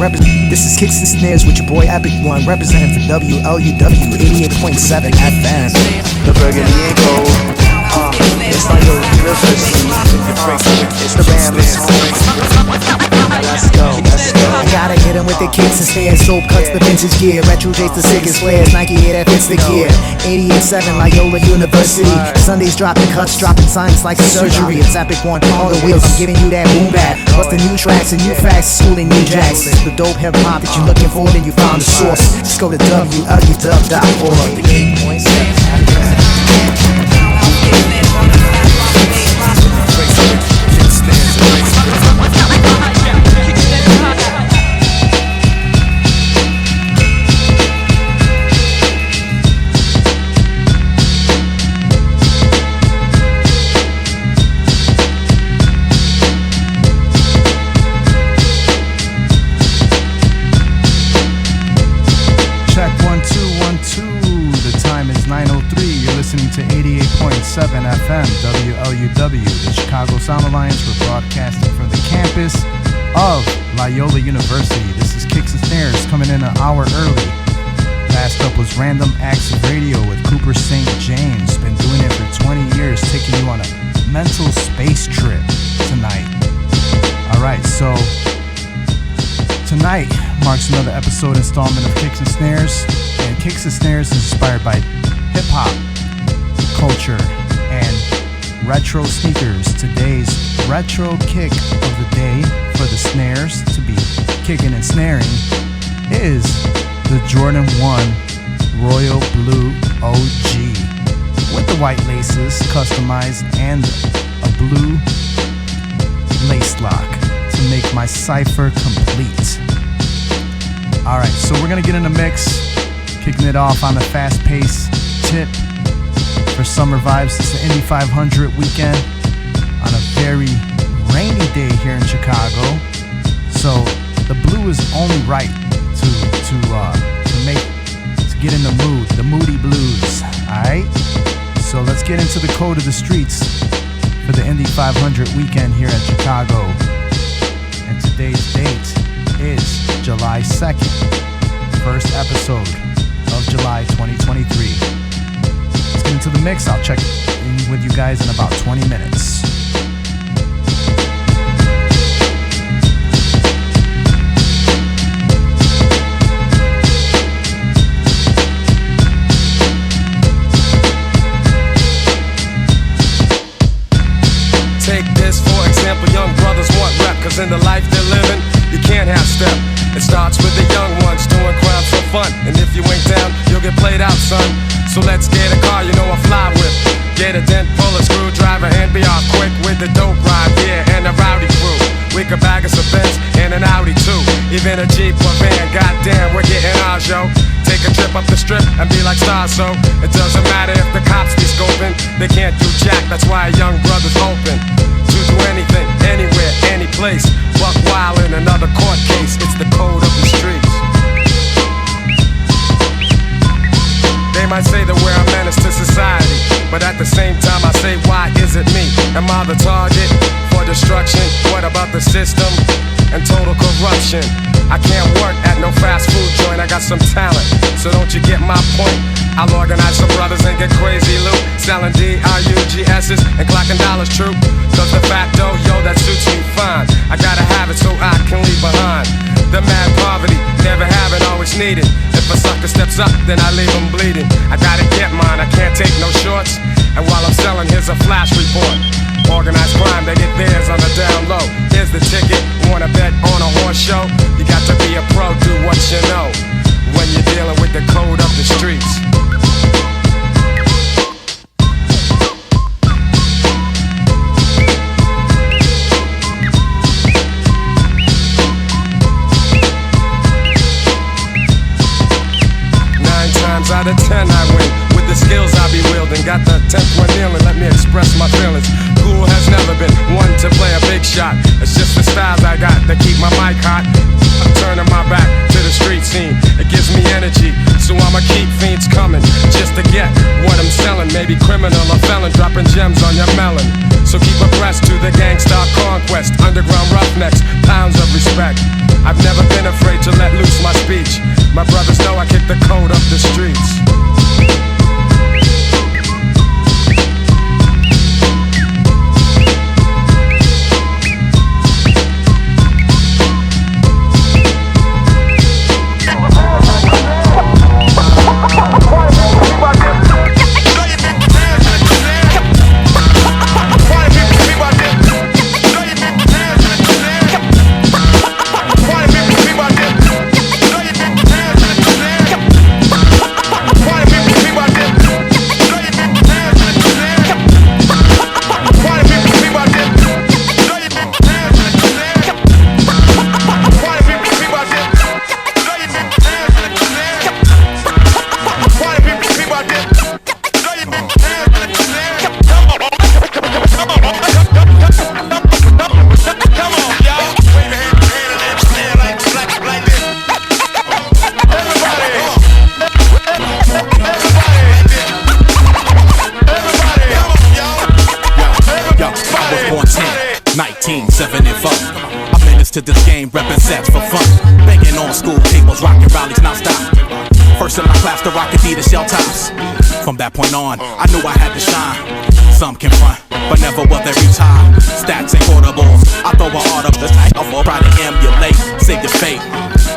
This is Kicks and Snares with your boy Ep-19, representing for WLUW 88.7 FM. The burgundy ain't gold. It's like a university. It's the Bama's home. Let's go. I gotta hit him with the kicks and snares. Soap cuts the vintage gear. Retro J's the sickest flares. Nike that fits the gear. 88.7 Loyola University. Sundays dropping cuts, dropping science like a surgery. It's Ep-19 all the wheels. I'm giving you that boom bap. Plus the new tracks and new facts, schooling new jacks. The dope hip hop that you're looking for, then you found the source. Just go to WLUW.org. The 8.7. Listening to 88.7 FM WLUW, the Chicago Sound Alliance. We're broadcasting from the campus of Loyola University. This is Kicks and Snares coming in an hour early. Last up was Random Acts of Radio with Cooper St. James. Been doing it for 20 years, taking you on a mental space trip tonight. Alright, so tonight marks another episode installment of Kicks and Snares. And Kicks and Snares is inspired by hip-hop culture and retro sneakers. Today's retro kick of the day for the snares to be kicking and snaring is the Jordan 1 Royal Blue OG with the white laces customized and a blue lace lock to make my cipher complete. Alright, so we're gonna get in the mix, kicking it off on the fast-paced tip for summer vibes. It's the Indy 500 weekend on a very rainy day here in Chicago, so the blue is only right to get in the mood, the moody blues. Alright, so let's get into the code of the streets for the Indy 500 weekend here at Chicago. And today's date is July 2nd, first episode of July 2023. Into the mix. I'll check in with you guys in about 20 minutes. Take this for example, young brothers want rep, cause in the life they're living, you can't have step. It starts with the young ones doing crimes for fun, and if you ain't down, you'll get played out, son. So let's get a car, you know I fly with. Get a dent, pull a screwdriver, and be off quick with the dope ride, yeah, and a rowdy crew. We could bag us a Benz and an Audi too, even a Jeep or van, goddamn, we're getting ours, yo. Take a trip up the strip and be like stars, so it doesn't matter if the cops be scoping. They can't do jack, that's why a young brother's open to do anything, anywhere, any place. Buck wild in another court case, it's the code of the streets. They might say that we're a menace to society, but at the same time I say, why is it me? Am I the target for destruction? What about the system and total corruption? I can't work at no fast food joint, I got some talent, so don't you get my point? I'll organize some brothers and get crazy loot, selling DRUGS's and clocking dollars, true. Cause the facto, yo, that suits me fine. I gotta have it so I can leave behind the mad poverty, never having, always needed. If a sucker steps up, then I leave him bleeding. I gotta get mine, I can't take no shorts. And while I'm selling, here's a flash report. Organized crime, they get theirs on the down low. Here's the ticket, wanna bet on a horse show? You got to be a pro, do what you know, when you're dealing with the code of the streets. Out of 10 I win, with the skills I be wielding. Got the 10th one kneeling, let me express my feelings. Cool has never been one to play a big shot. It's just the styles I got that keep my mic hot. I'm turning my back to the street scene, it gives me energy, so I'ma keep fiends coming, just to get what I'm selling. Maybe criminal or felon, dropping gems on your melon. So keep abreast to the gangsta conquest, underground roughnecks, pounds of respect. I've never been afraid My brothers know I kick the code up the streets. To this game, reppin' sets for fun. Banging on school tables, rockin' rallies non-stop. First in my class to rock Adidas shell tops. From that point on, I knew I had to shine. Some can front, but never will they reach high. Stats and quotables, I throw an art up the type of try to emulate. Save your fate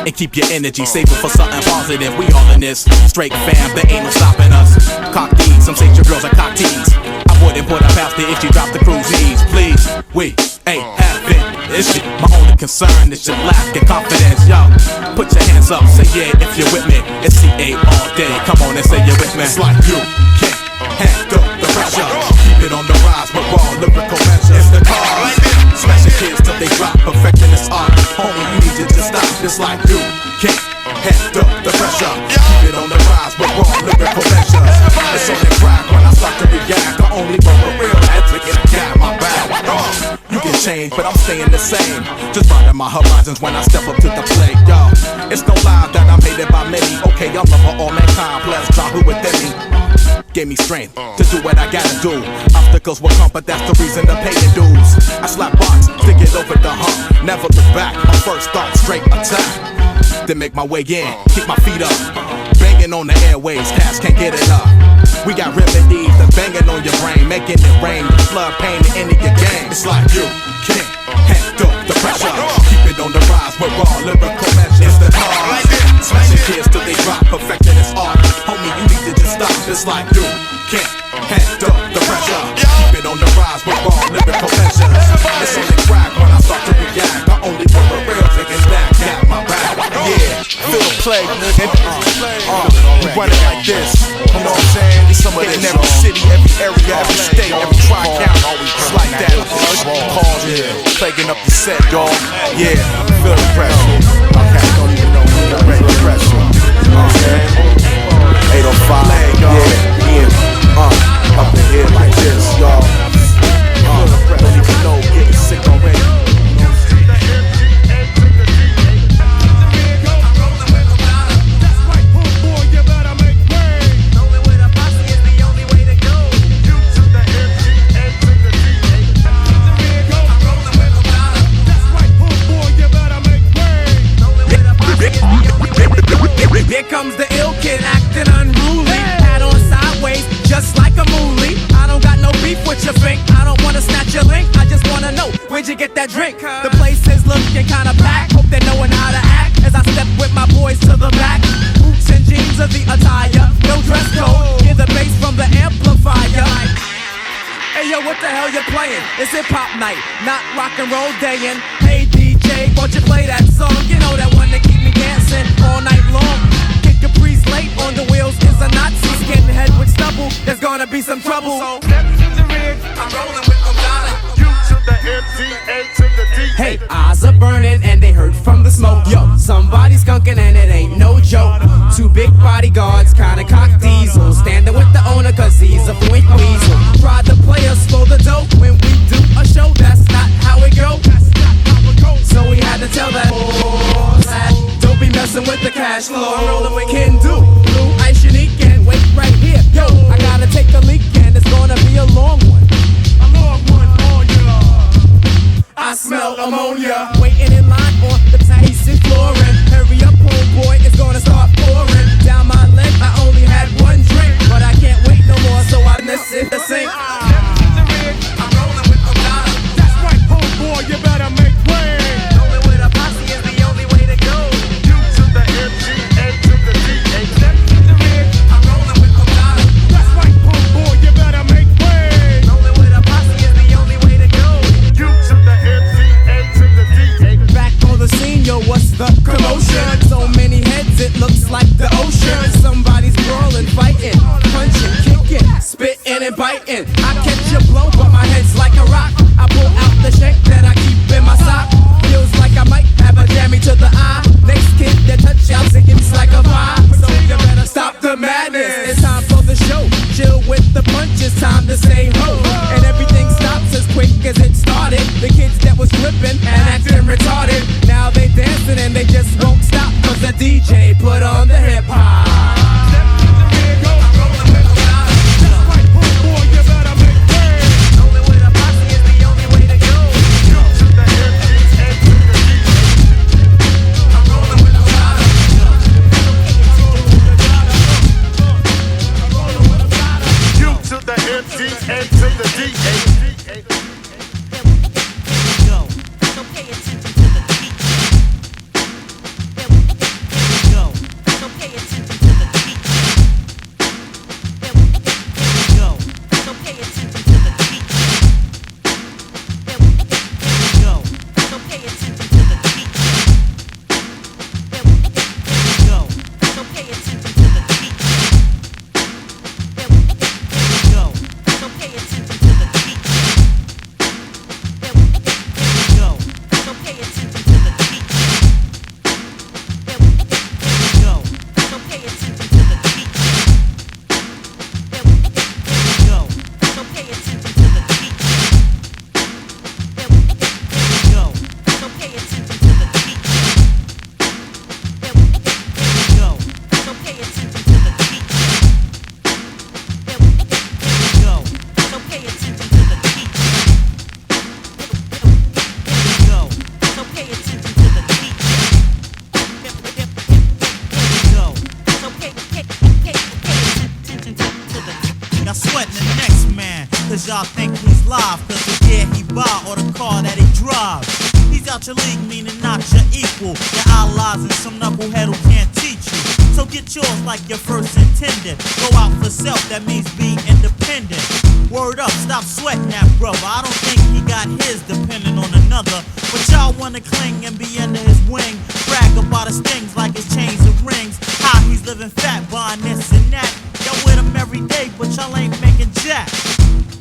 and keep your energy, save it for something positive. We all in this straight fam, there ain't no stopping us. Cock these, some say your girls are cock tees. I wouldn't put her past her if she dropped the cruise knees. Please, we ain't having this shit. My only concern is your lack of confidence, yo. Put your hands up, say yeah if you're with me. It's CA all day, come on and say you're with me. It's like you can't handle the pressure. Keep it on the rise with raw lyrical measures. It's the cause, smashing kids till they drop, perfecting this art. Homie, you need to just stop. It's like you can't handle the pressure. Keep it on the rise with raw lyrical measures. It's on the crack when I start to react. I only want a real advocate, got my back. You can change, but I'm staying the same. Just broaden my horizons when I step up to the plate, yo. It's no lie that I'm hated by many. Okay, I'm lover all mankind, plus try who within me. Gave me strength to do what I gotta do. Obstacles will come, but that's the reason to pay the dues. I slap box, stick it over the hump. Never look back, my first thought, straight attack. Then make my way in, keep my feet up. Banging on the airways, cats can't get enough. We got remedies that's banging on your brain, making it rain, flood pain in any of your game. It's like you can't handle the pressure. Keep it on the rise with raw lyrical measures. It's the cause, smashing kids till they drop, perfecting this art. Homie, you need to just stop. It's like you can't handle the pressure. Keep it on the rise with raw lyrical measures. It's only crack when I start to react. I only want the real niggas that got my back. Yeah, feel the play, nigga. We run it like this. You know what I'm saying? Hitting every city, every area, every state, every tri-count. It's like that. Cause, plaguing up the set, dog. Yeah, feel the pressure. My cats don't even know when you're ready to pressure. You know what I'm saying? 805, yeah, up in here like this, y'all. Don't even know, getting sick already. Here comes the ill kid acting unruly. Hat on sideways, just like a moolie. I don't got no beef with your fink. I don't wanna snatch your link. I just wanna know, where'd you get that drink? The place is looking kinda packed. Hope they're knowing how to act as I step with my boys to the back. Boots and jeans are the attire. No dress code. Hear the bass from the amplifier. Hey yo, what the hell you playing? It's hip-hop night, not rock and roll dayin'. Hey DJ, won't you play that song? You know that one that keep me dancing all night long. Kick a breeze late on the wheels is a Nazi. Getting head with stubble, there's gonna be some trouble. So step to the rig, I'm rolling with Obama. You to the MTA to the D. Hey, eyes are burning and they hurt from the smoke. Yo, somebody's skunking and it ain't no joke. Two big bodyguards, kinda cock diesel, standing with the owner cause he's a point weasel. Tried to play us for the dope when we do a show, that's not how it go. So we had to tell that don't be messing with the cash flow. I'm rolling with Ken Do, Blue Ice Unique, and wait right here. Yo, I gotta take a leak and it's gonna be a long one. A long one, oh yeah. I smell ammonia. Waiting in line on the Tyson floor and hurry up, homeboy, it's gonna start tripping and acting retarded. Now they dancing and they just won't stop, cause the DJ put on the hip hop. Y'all think he's live, cause the gear he buy or the car that he drives. He's out your league, meaning not your equal. Your allies and some knucklehead who can't teach you. So get yours like your first intended. Go out for self, that means be independent. Word up, stop sweating that brother. I don't think he got his depending on another. But y'all wanna cling and be under his wing. Brag about his things like his chains and rings. How he's living fat, buying this and that. Y'all with him every day, but y'all ain't making jack.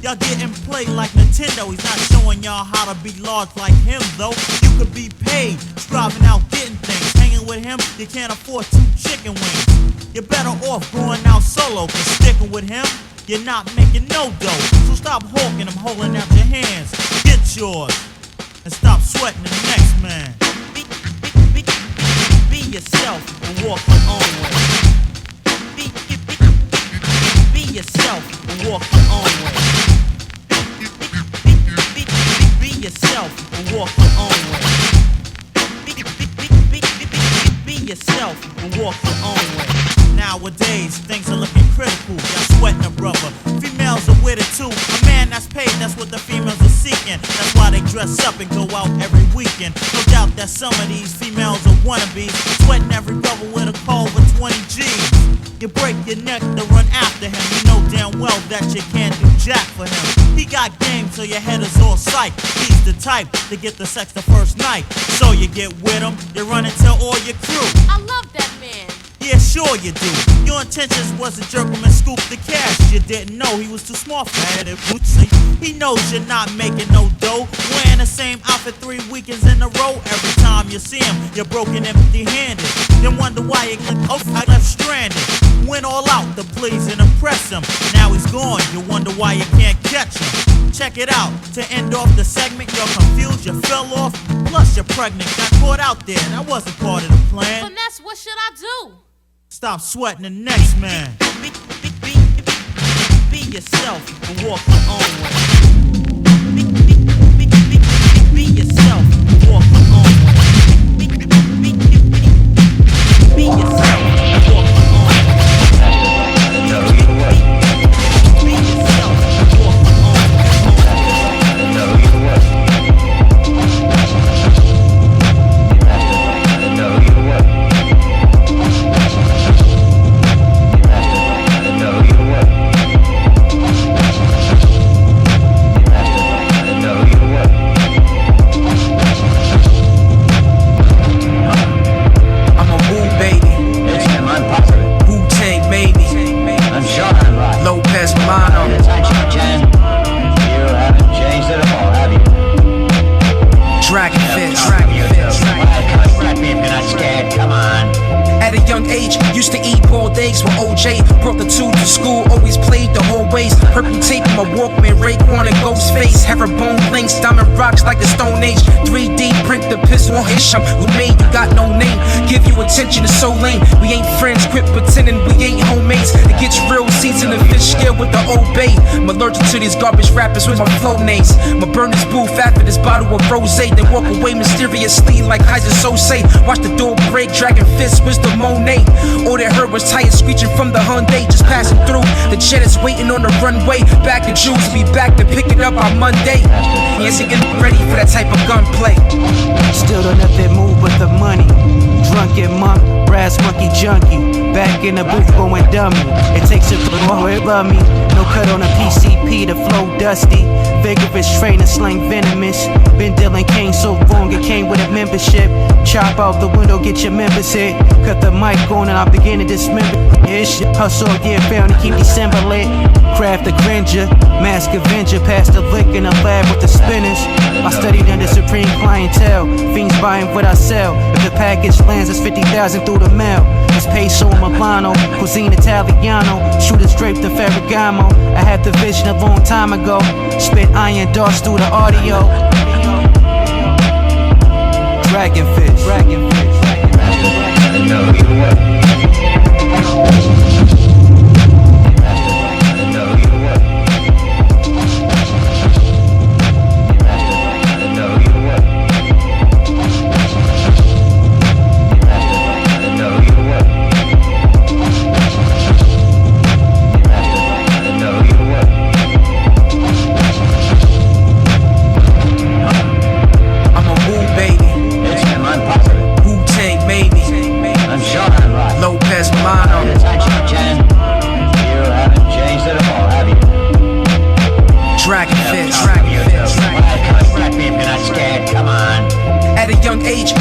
Y'all getting played like Nintendo. He's not showing y'all how to be large like him, though. You could be paid, striving out, getting things. Hanging with him, you can't afford 2 chicken wings. You're better off going out solo, cause sticking with him, you're not making no dough. So stop hawking him, holding out your hands. Get yours, and stop sweating the next man. Be yourself and walk your own way. Be yourself and walk your own way. Be yourself and walk your own way. Be yourself and walk your own way. Nowadays, things are looking critical. Y'all sweating a brother. Females are with it too. A man that's paid, that's what the females are seeking. That's why they dress up and go out every weekend. No doubt that some of these females are wannabes. Sweating every brother with a call with 20 G's. You break your neck to run after him. You know damn well that you can't do jack for him. He got game so your head is all sight. He's the type to get the sex the first night. So you get with him, you run and tell all your crew. I love that man. Yeah, sure you do. Your intentions was to jerk him and scoop the cash. You didn't know he was too smart for that. He knows you're not making no dough. Wearing the same outfit 3 weekends in a row. Every time you see him, you're broken empty-handed. Then wonder why you left stranded. Went all out to please and impress him. Now he's gone, you wonder why you can't catch him. Check it out, to end off the segment, you're confused, you fell off. Plus you're pregnant, got caught out there, that wasn't part of the plan. Finesse, what should I do? Stop sweating the next man. Be yourself and walk your own way. Be yourself and walk your own way. Be yourself and walk your own way. Be yourself and walk your own way. Used to eat boiled eggs with OJ. Brought the two to school, always played the hallways. Purple tape in my Walkman, Raekwon and Ghostface. Herringbone links, diamond rocks like the Stone Age. 3D print the pistol on his shum. Who made you got no name? Give you attention, it's so lame. We ain't friends, quit pretending we ain't homemates. It gets real, season the fish scale with the Old Bay. I'm allergic to these garbage rappers with my flow names. My burn this booth after this bottle of rosé. Then walk away mysteriously like Kaiser Sose. Watch the door break, dragon fist, wisdom Monet. All they heard was tires screeching from the Hyundai. Just passing through, the jet is waiting on the runway. Back to Jews, be back to pick it up on Monday. Yes, he getting ready for that type of gunplay. Still don't have that move with the money. Drunken monk, brass monkey junkie. Back in the booth going dummy. It takes a boy love me. No cut on a PCP, the flow dusty. Vigorous trainer, slang venomous. Been dealing cane so long, it came with a membership. Chop out the window, get your members hit. Cut the mic on and I begin to dismember ish. Hustle, get found to keep December lit. Craft the grandeur, mask avenger. Pass the lick in the lab with the spinners. I studied under supreme clientele. Fiends buying what I sell. If the package lands, it's 50,000 through the mail. It's peso Milano, cuisine Italiano. Shooters draped in Ferragamo. I had the vision a long time ago. Spit iron darts through the audio. Dragonfish.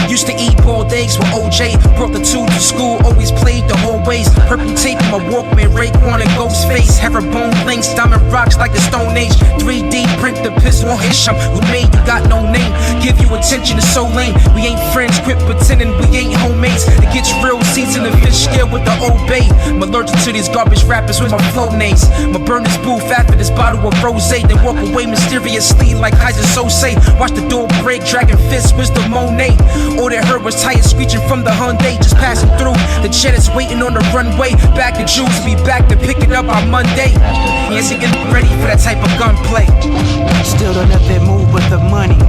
Used to eat boiled eggs with OJ. Brought the two to school, always played the hallways. Purple tape in my Walkman, Raekwon and Ghostface. Herringbone links, diamond rocks like the Stone Age. 3D print the pistol on his shum. Who made you got no name? Give you attention, it's so lame. We ain't friends, quit pretending we ain't homemates. It gets real, season the fish scale with the Old Bay. I'm allergic to these garbage rappers with my flow names. My burn this booth after this bottle of rosé. Then walk away mysteriously like Kaiser Sose. Watch the door break, dragon fist, wisdom Monet. All they heard was tires screeching from the Hyundai. Just passing through, the jet is waiting on the runway. Back to Jews, be back to pick it up on Monday. Yes, he getting ready for that type of gunplay. Still don't have that move with the money.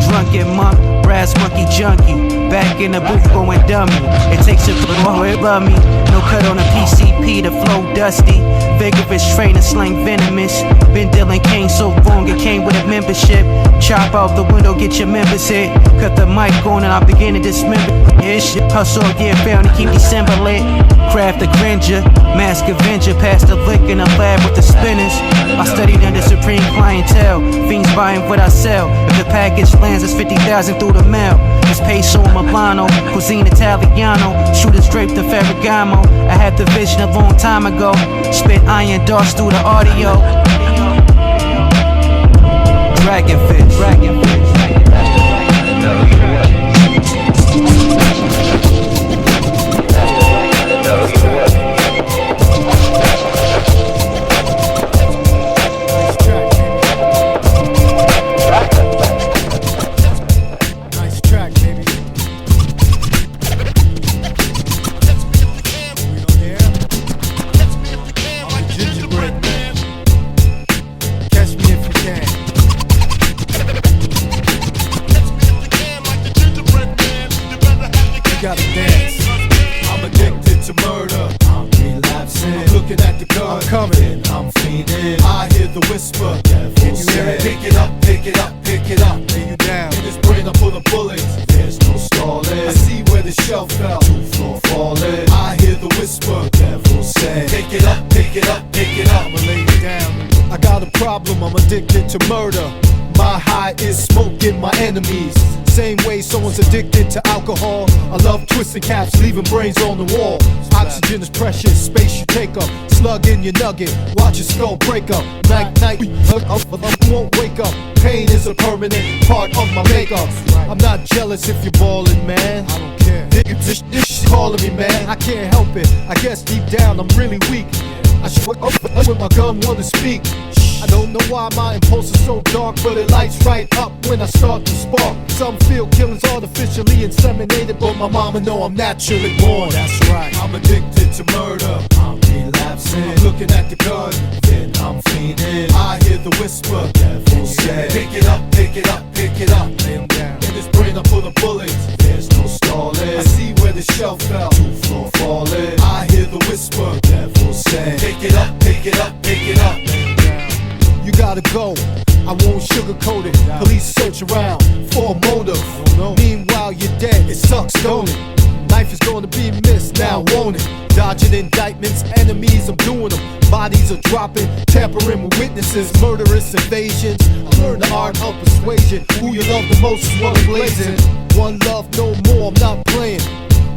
Drunken monk, brass monkey junkie. Back in the booth going dummy. It takes a boy love me. No cut on a PCP, the flow dusty. Vigorous trainer, slang venomous. Been dealing cane so long, it came with a membership. Chop out the window, get your members hit. Cut the mic on and I begin to dismember ish. Hustle, get found to keep December lit. Craft the grandeur, mask avenger. Pass the lick in the lab with the spinners. I studied under supreme clientele. Fiends buying what I sell. If the package lands, it's 50,000 through the mail. It's peso Milano, cuisine Italiano. Shooters draped in Ferragamo. I had the vision a long time ago. Spit iron darts through the audio. Dragonfish. Pick it up, I'ma lay it down. I got a problem, I'm addicted to murder. My high is smoking my enemies. Same way someone's addicted to alcohol. I love twisting caps, leaving brains on the wall. Oxygen is precious, space you take up. Slug in your nugget, watch your skull break up. Night, I won't wake up. Pain is a permanent part of my makeup. I'm not jealous if you're ballin', man. I don't care. This shit calling me, man. I can't help it. I guess deep down I'm really weak. I should up with my gun, wanna speak. I don't know why my impulse is so dark, but it lights right up when I start to spark. Some feel killing's artificially inseminated, but my mama know I'm naturally born. That's right, I'm addicted to murder. I'm relapsing, I'm looking at the gun, then I'm fiending. I hear the whisper, devil say, pick it up, pick it up, pick it up. Lay 'em down. In this brain I put a bullet, there's no stalling. I see where the shelf fell, 2 floor falling. I hear the whisper, devil say, pick it up, pick it up, pick it up. You gotta go, I won't sugarcoat it. Police search around for a motive. Meanwhile you're dead, it sucks, don't it? Life is gonna be missed, now won't it? Dodging indictments, enemies, I'm doing them. Bodies are dropping, tampering with witnesses. Murderous invasions, I learned the art of persuasion. Who you love the most is what I'm blazing. One love, no more, I'm not playing.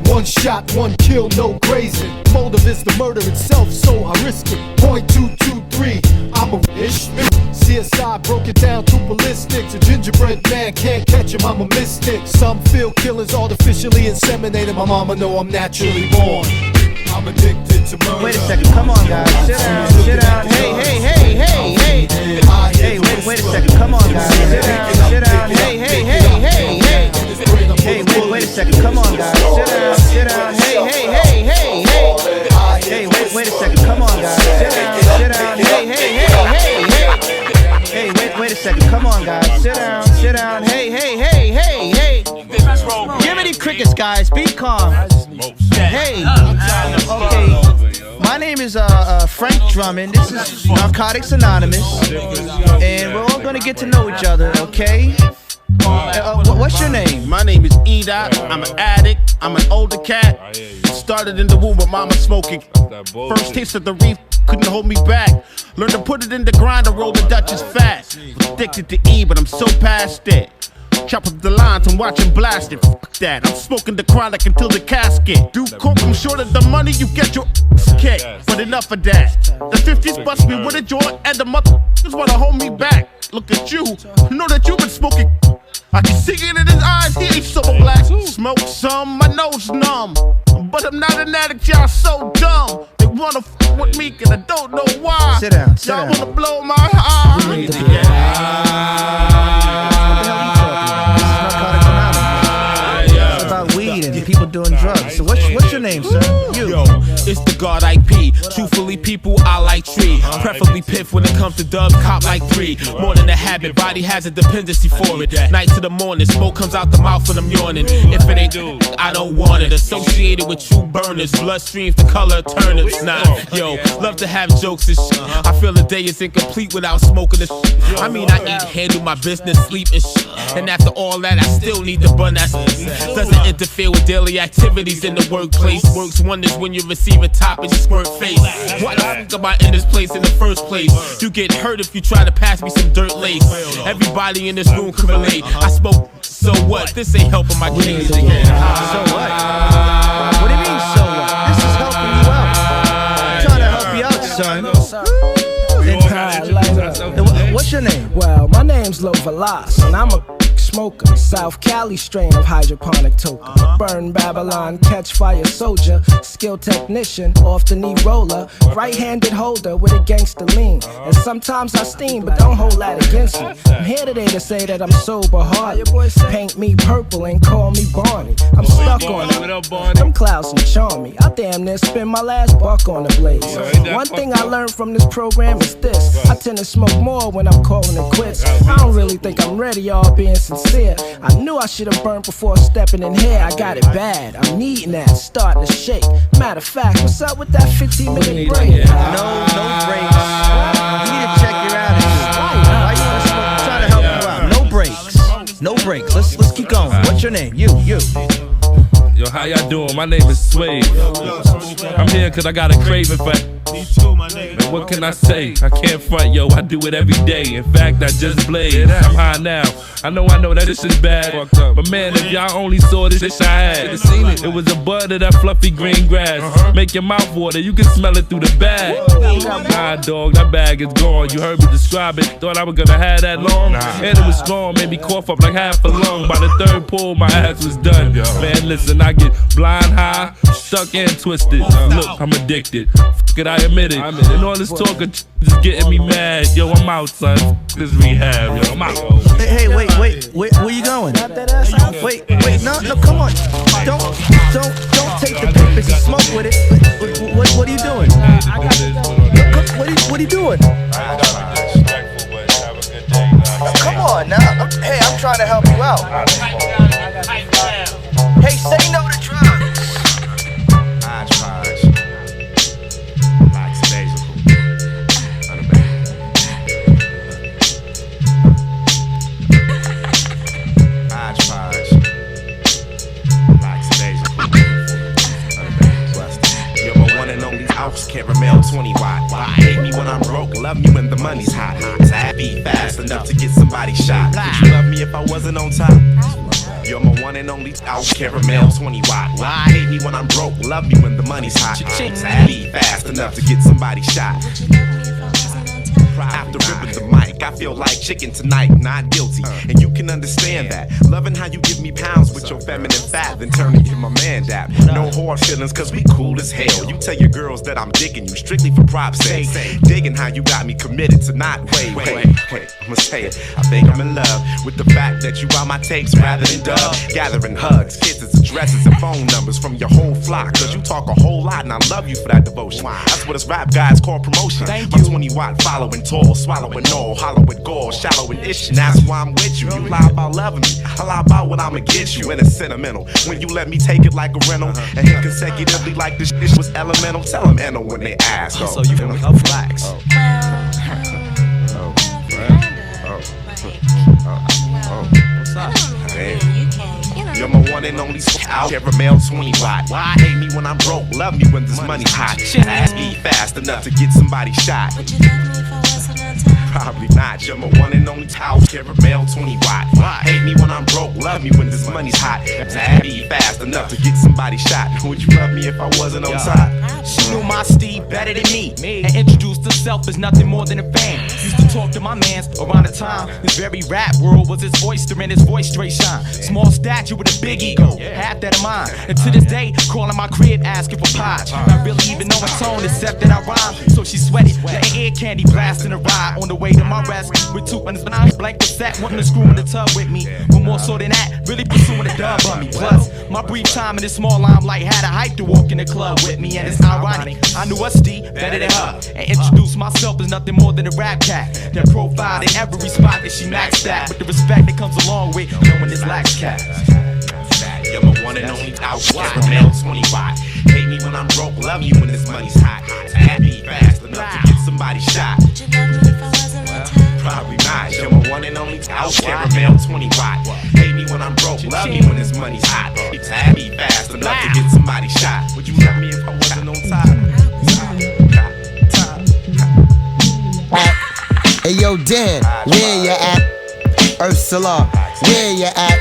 One shot, one kill, no grazing. Motive is the murder itself, so I risk it. .223, I'm a ish. CSI broke it down to ballistics. A gingerbread man can't catch him, I'm a mystic. Some feel killing's artificially inseminated. My mama know I'm naturally born. I'm addicted to murder. Wait a second, come on guys, sit down, sit down. Hey, hey, hey, hey, hey. Hey, wait a second, come on guys, sit down, sit down. Hey, hey, hey, hey, hey. Hey, wait a second, come on guys, sit down, sit down. Hey, hey, hey, hey, hey. Hey, wait a second, come on guys, sit down, sit down. Hey, hey, hey, hey, hey. Hey, wait a second, come on guys, sit down, sit down. Hey, hey, hey, hey, hey. Give me the crickets, guys, be calm. Hey, okay. My name is Frank Drummond. This is Narcotics Anonymous, and we're all gonna get to know each other, okay? What's your name? My name is E-Dot. I'm an addict. I'm an older cat. Started in the womb with mama smoking. First taste of the reef couldn't hold me back. Learned to put it in the grinder, roll the Dutchess fat. Was addicted to E, but I'm so past it. Chop up the lines, I'm watching blast it. Fuck that, I'm smoking the chronic until the casket. Do coke, I'm sure that the money you get your kick. But enough of that. The 50s bust me with a joint, and the motherfuckers wanna hold me back. Look at you, know that you've been smoking. I can see it in his eyes, he ain't so black. Smoke some, my nose numb. But I'm not an addict, y'all so dumb. They wanna f with me, and I don't know why. Sit down, sit y'all down. wanna blow my high. Weed and people doing drugs. So what's your name, sir? You. Yo, it's the God IP. Truthfully, people, I like tree. Preferably piff when it comes to dubs, cop like 3. More than a habit, body has a dependency for it. Night to the morning, smoke comes out the mouth when I'm yawning. If it ain't I don't want it. Associated with true burners, bloodstreams the color of turnips. Nah, yo, love to have jokes and shit. I feel the day is incomplete without smoking this shit. I mean, I eat, handle my business, sleep and shit. And after all that, I still need the bun that's doesn't interfere with daily activities in the workplace. Works wonders when you receive a top and you squirt face. Why the fuck am I in this place in the first place? You get hurt if you try to pass me some dirt lace. Everybody in this room can relate. I smoke, so what? This ain't helping my case. So what? What do you mean, so what? This is helping you out. I'm trying to help you out, son. What's your name? Well, my name's Lo Velas, and I'm a smoker, South Cali strain of hydroponic toker. Burn Babylon, catch fire soldier, skill technician, off the knee roller, right-handed holder with a gangster lean. And sometimes I steam, but don't hold that against me. I'm here today to say that I'm sober hard. Paint me purple and call me Barney. I'm stuck on it. Them clouds can charm me. I damn near spend my last buck on the blaze. One thing I learned from this program is this: I tend to smoke more when I'm calling it quits. I don't really think I'm ready, y'all being sincere. I knew I should have burned before stepping in here. I got it bad, I'm needing that, starting to shake. Matter of fact, what's up with that 15-minute break? No breaks. You need to check your attitude. Why you wanna smoke? I'm trying to help you out. No breaks. No breaks. Let's keep going. What's your name? You. Yo, how y'all doing? My name is Sway. I'm here cause I got a craving for Me too, my nigga. Man, what can I say? I can't front, yo. I do it every day. In fact, I just blaze. I'm high now. I know that this is bad. But man, if y'all only saw this I had. It was a bud of that fluffy green grass. Make your mouth water, you can smell it through the bag. Nah, dog, that bag is gone. You heard me describe it. Thought I was gonna have that long. And it was strong, made me cough up like half a lung. By the third pull, my ass was done. Man, listen, I get blind high, stuck and twisted. Look, I'm addicted. Fuck it, I admit it. And all this talk of just getting me mad. Yo, I'm out, son. This rehab, yo, I'm out. Hey, wait, where you going? Wait, no, come on. Don't take the papers and smoke with it. What are you doing? What are you doing? Come on now. Hey, I'm trying to help you out. Hey, say no to drugs. Caramel 20 watt. Why hate me when I'm broke? Love me when the money's hot. Sad be fast enough to get somebody shot. Would you love me if I wasn't on top? You're my one and only out. Caramel 20 watt. Why hate me when I'm broke? Love me when the money's hot. Sad be fast enough to get somebody shot. After ripping the mic, I feel like chicken tonight, not guilty. And you can understand that. Loving how you give me pounds with your feminine fat, then turning in my man dap. No hard feelings, cause we cool as hell. You tell your girls that I'm digging you strictly for props sake. Digging how you got me committed to not wait, I'ma say it. I think I'm in love with the fact that you buy my tapes rather than dub. Gathering hugs, kisses, addresses, and phone numbers from your whole flock. Cause you talk a whole lot and I love you for that devotion. That's what us rap guys call promotion. My 20 watt following tall, swallowing all, hollow with gall, shallow and ish. That's why I'm with you. You lie about loving me, I lie about what I'ma get you. And it's sentimental when you let me take it like a rental and hit consecutively like this shit was elemental. Tell them Eno when they ask. So you feeling up flax? What's up? You're my one and only out. Caramel 20 watt. Why hate me when I'm broke? Love me when this money's hot. Ass be fast enough to get somebody shot. Would you love me if I wasn't on top? Probably not. You're my one and only out. Caramel 20 watt. Why hate me when I'm broke? Love me when this money's hot. Ass be fast enough to get somebody shot. Would you love me if I wasn't on top? She knew my Steve better than me and introduced herself as nothing more than a fan. Used to talk to my mans around the time this very rap world was his oyster and his voice straight shine. Small stature with a big ego, half that of mine. And to this day, calling my crib asking for pie. Not really even knowing tone except that I rhyme. So she sweated, letting ear candy blasting a ride on the way to my rest with 2 unders blank cassette, wanting to screw in the tub with me. But more so than that, really pursuing a dub on me. Plus, my brief time in this small limelight had a hype to walk in the club with me, and it's ironic. I knew us D better than her, and introduced myself as nothing more than a rap cat that profiled in every spot that she maxed at, with the respect that comes along with knowing this lax cat. You're my one and only out. Caramel 20 watt. Hate me when I'm broke, love me when this money's hot. Happy fast enough to get somebody shot. Would you love me if I wasn't on top? Probably not. You're my one and only out. Caramel 20 watt. Hate me when I'm broke, love me when this money's hot. Happy fast enough to get somebody shot. Would you love me if I wasn't on top? Hey yo, Dan, where you at? Ursula, where you at?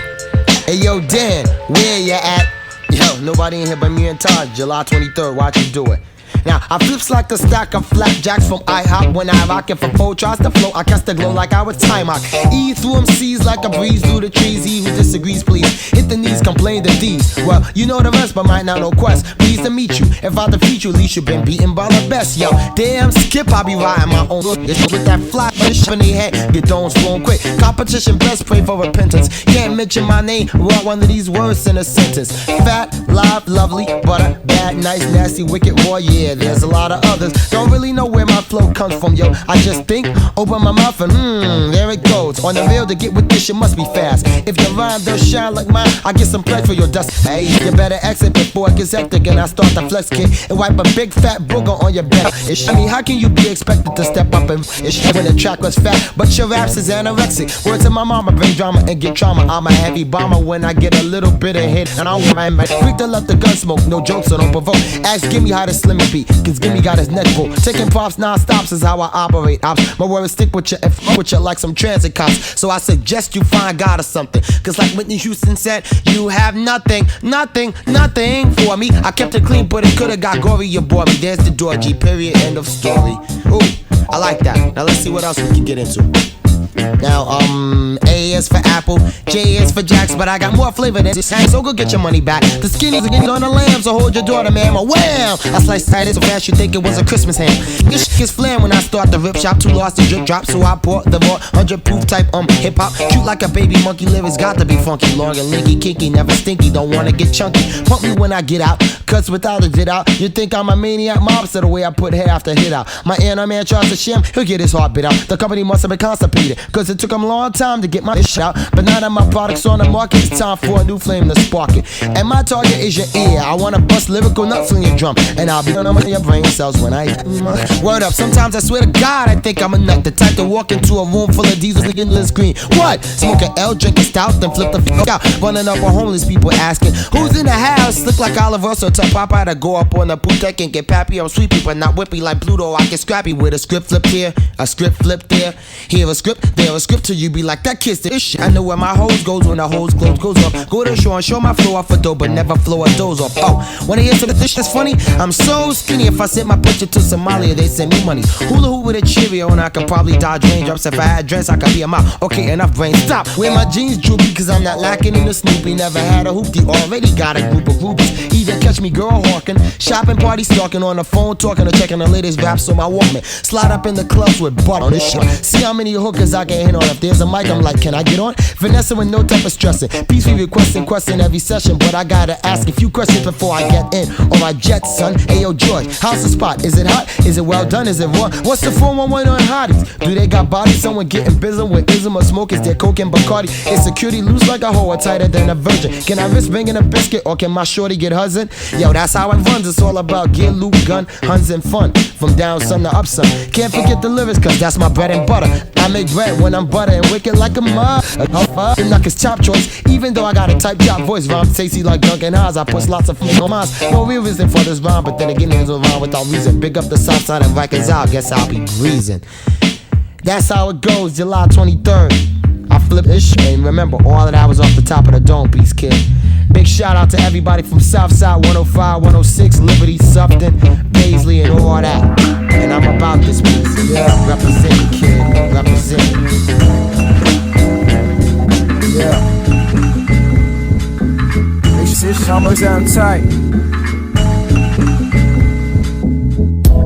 Hey yo, Dan, where you at? Yo, nobody in here but me and Todd. July 23rd, watch you do it. Now, I flips like a stack of flapjacks from IHOP. When I rock it for 4 tries to flow, I cast the glow like I was time out. E through them C's like a breeze through the trees. He who disagrees, please hit the knees, complain the D's. Well, you know the rest, but might not know quest. Pleased to meet you. If I defeat you, at least you been beaten by the best. Yo, damn skip, I be riding my own with that fly in their head. Get those flown quick. Competition best, pray for repentance. Can't mention my name, write one of these words in a sentence. Fat, live, lovely, butter, bad, nice, nasty, wicked, raw, yeah. There's a lot of others. Don't really know where my flow comes from, yo. I just think, open my mouth and there it goes. On the real, to get with this, you must be fast. If your rhyme don't shine like mine, I get some pledge for your dust. Hey, you better exit before it gets hectic and I start the flex kit and wipe a big fat booger on your back. I mean, how can you be expected to step up and when the track was fat, but your raps is anorexic? Word to my mama, bring drama and get trauma. I'm a heavy bomber when I get a little bit of hit, and I'm quick to let the gun smoke. No jokes, so don't provoke. Ask Gimme how to slim it beat, cause Gimme got his neck full. Taking props non-stops is how I operate. My words stick with you and fuck with you like some transit cops. So I suggest you find God or something, cause like Whitney Houston said, you have nothing for me. I kept it clean, but it could've got gory. You bore me. There's the door, G, period, end of story. Ooh, I like that. Now let's see what else we can get into. Now, A is for Apple, J is for Jacks, but I got more flavor than this. So go get your money back. The skinny's again on the lamb, so hold your daughter, man. Wham! I sliced it so fast you think it was a Christmas ham. This shit gets flaring when I start the rip shop. Too lost to drip drop, so I bought the raw 100 proof type hip hop. Cute like a baby monkey, lyrics got to be funky, long and linky, kinky, never stinky. Don't wanna get chunky. Pump me when I get out, cause without a get out, you think I'm a maniac mobster the way I put head after hit out. My inner man tries to shim, he'll get his heart bit out. The company must have been constipated, cause it took him a long time to get my shit out. But now that my product's on the market, it's time for a new flame to spark it. And my target is your ear. I wanna bust lyrical nuts on your drum, and I'll be on your brain cells when I word up. Sometimes I swear to God I think I'm a nut, the type to walk into a room full of diesel and get screen. What? Smoke an L, drink a stout, then flip the fuck out. Running up on homeless people asking who's in the house. Look like Oliver, so tell Papa to go up on the poop deck and get pappy. I'm sweepy but not whippy like Pluto. I get scrappy with a script flip here, a script flip there. Here a script, there a script till you be like that kiss this shit. I know where my hose goes when the hose clothes goes off. Go to the show and show my flow off a dough, but never flow a doze off. Oh, wanna hear something this shit's funny? I'm so skinny if I sent my picture to Somalia, they send me money. Hula hoop with a Cheerio and I could probably dodge raindrops. If I had dreads, I could be a mouth. Okay, enough brain, stop. Wear my jeans droopy, cause I'm not lacking in the Snoopy. Never had a hoopty, already got a group of groupies. Even catch me girl hawking, shopping, party stalking, on the phone talking or checking the latest raps on my Walkman. Slide up in the clubs with butt on this shit. See how many hookers I can hit on. If there's a mic, I'm like, can I get on? Vanessa with no type of stressing. Peace we requesting question every session, but I gotta ask a few questions before I get in. Or my jet, son. Ayo, George, how's the spot? Is it hot? Is it well done? Is it raw? What's the 411 on hotties? Do they got bodies? Someone getting busy with ism or smoke? Is there coke and Bacardi? Is security loose like a hoe or tighter than a virgin? Can I risk bringing a biscuit or can my shorty get huzzin'? Yo, that's how it runs. It's all about gear, loot, gun, huns and fun. From down sun to up sun. Can't forget the lyrics, cause that's my bread and butter. I make bread when I'm butter and wicked like a mud. Knock his top choice, even though I got a type job voice. Rhyme tasty like Dunkin' Highs. I put lots of fun on mine. No real reason for this rhyme, but then again, there's a rhyme without reason. Big up the south side and Rikers out. Guess I'll be breezing. That's how it goes, July 23rd. I flip this shit, and remember, all of that was off the top of the dome piece, kid. Big shout out to everybody from Southside 105, 106, Liberty, Sufton, Paisley, and all that. And I'm about this piece. Yeah, represent, kid, represent. Yeah. This I'ma sound tight.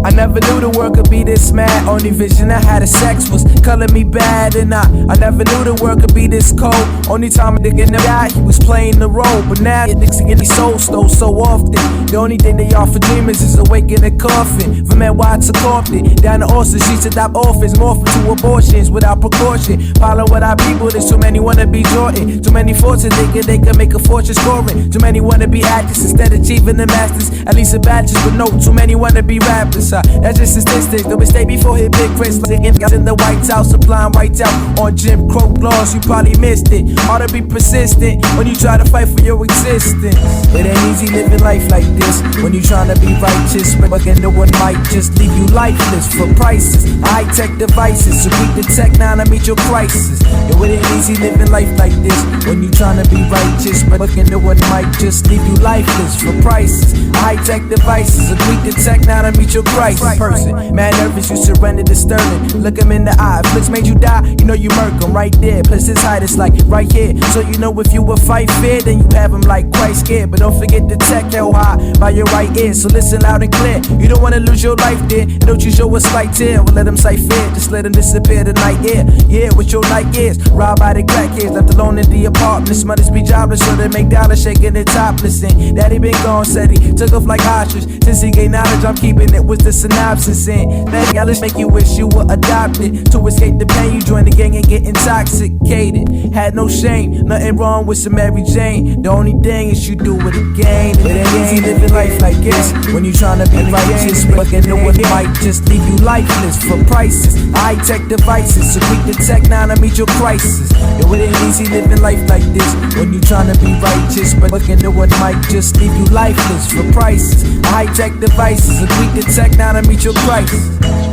I never knew the world could be this mad. Only vision I had of sex was color me bad. And I never knew the world could be this cold. Only time a nigga never died, he was playing the role. But now it niggas get these soul stole so often. The only thing they offer dreamers is awake in a coffin. From NY to Compton, down to Austin, streets adopt orphans, morphing to abortions without precaution. Follow with our people, there's too many wanna be Jordan. Too many fortunes thinking they can make a fortune scoring. Too many wanna be actors instead of achieving the masters. At least a bachelor's, but no, too many wanna be rappers. That's just statistics. The mistake before hit big Chris in the White House, supplying right out on Jim Crow laws. You probably missed it. Hard to be persistent when you try to fight for your existence. It ain't easy living life like this when you trying to be righteous, but no one might just leave you lifeless for prices. High tech devices, so beat the tech now to meet your crisis. Yo, it ain't easy living life like this when you trying to be righteous, but no one might just leave you lifeless for prices. High tech devices, so beat the tech now to meet your crisis. Person. Mad nervous, you surrender to Sterling. Look him in the eye. If flicks made you die, you know you murk him right there. Plus his height is like right here. So you know if you would fight fair, then you have him like quite scared. But don't forget the tech held high by your right ear. So listen loud and clear. You don't wanna lose your life there. And don't you show a slight tear. Well, let him sight fear. Just let him disappear the night air. Yeah, with your night ears. Robbed by the crackheads, left alone in the apartment. Mothers be jobless, so they make dollars shaking their topless. And daddy been gone, said he took off like ostrich. Since he gained knowledge, I'm keeping it with the synopsis in. That let's make you wish you were adopted. To escape the pain, you join the gang and get intoxicated. Had no shame, nothing wrong with some Mary Jane. The only thing is you do it again. It ain't easy living life like this when you tryna be righteous, but no one might just leave you lifeless for prices. High tech devices, so beat the tech now to meet your crisis. Yo, it ain't easy living life like this when you tryna be righteous, but no one might just leave you lifeless for prices. High-tech devices, a tweak the tech now to meet your price.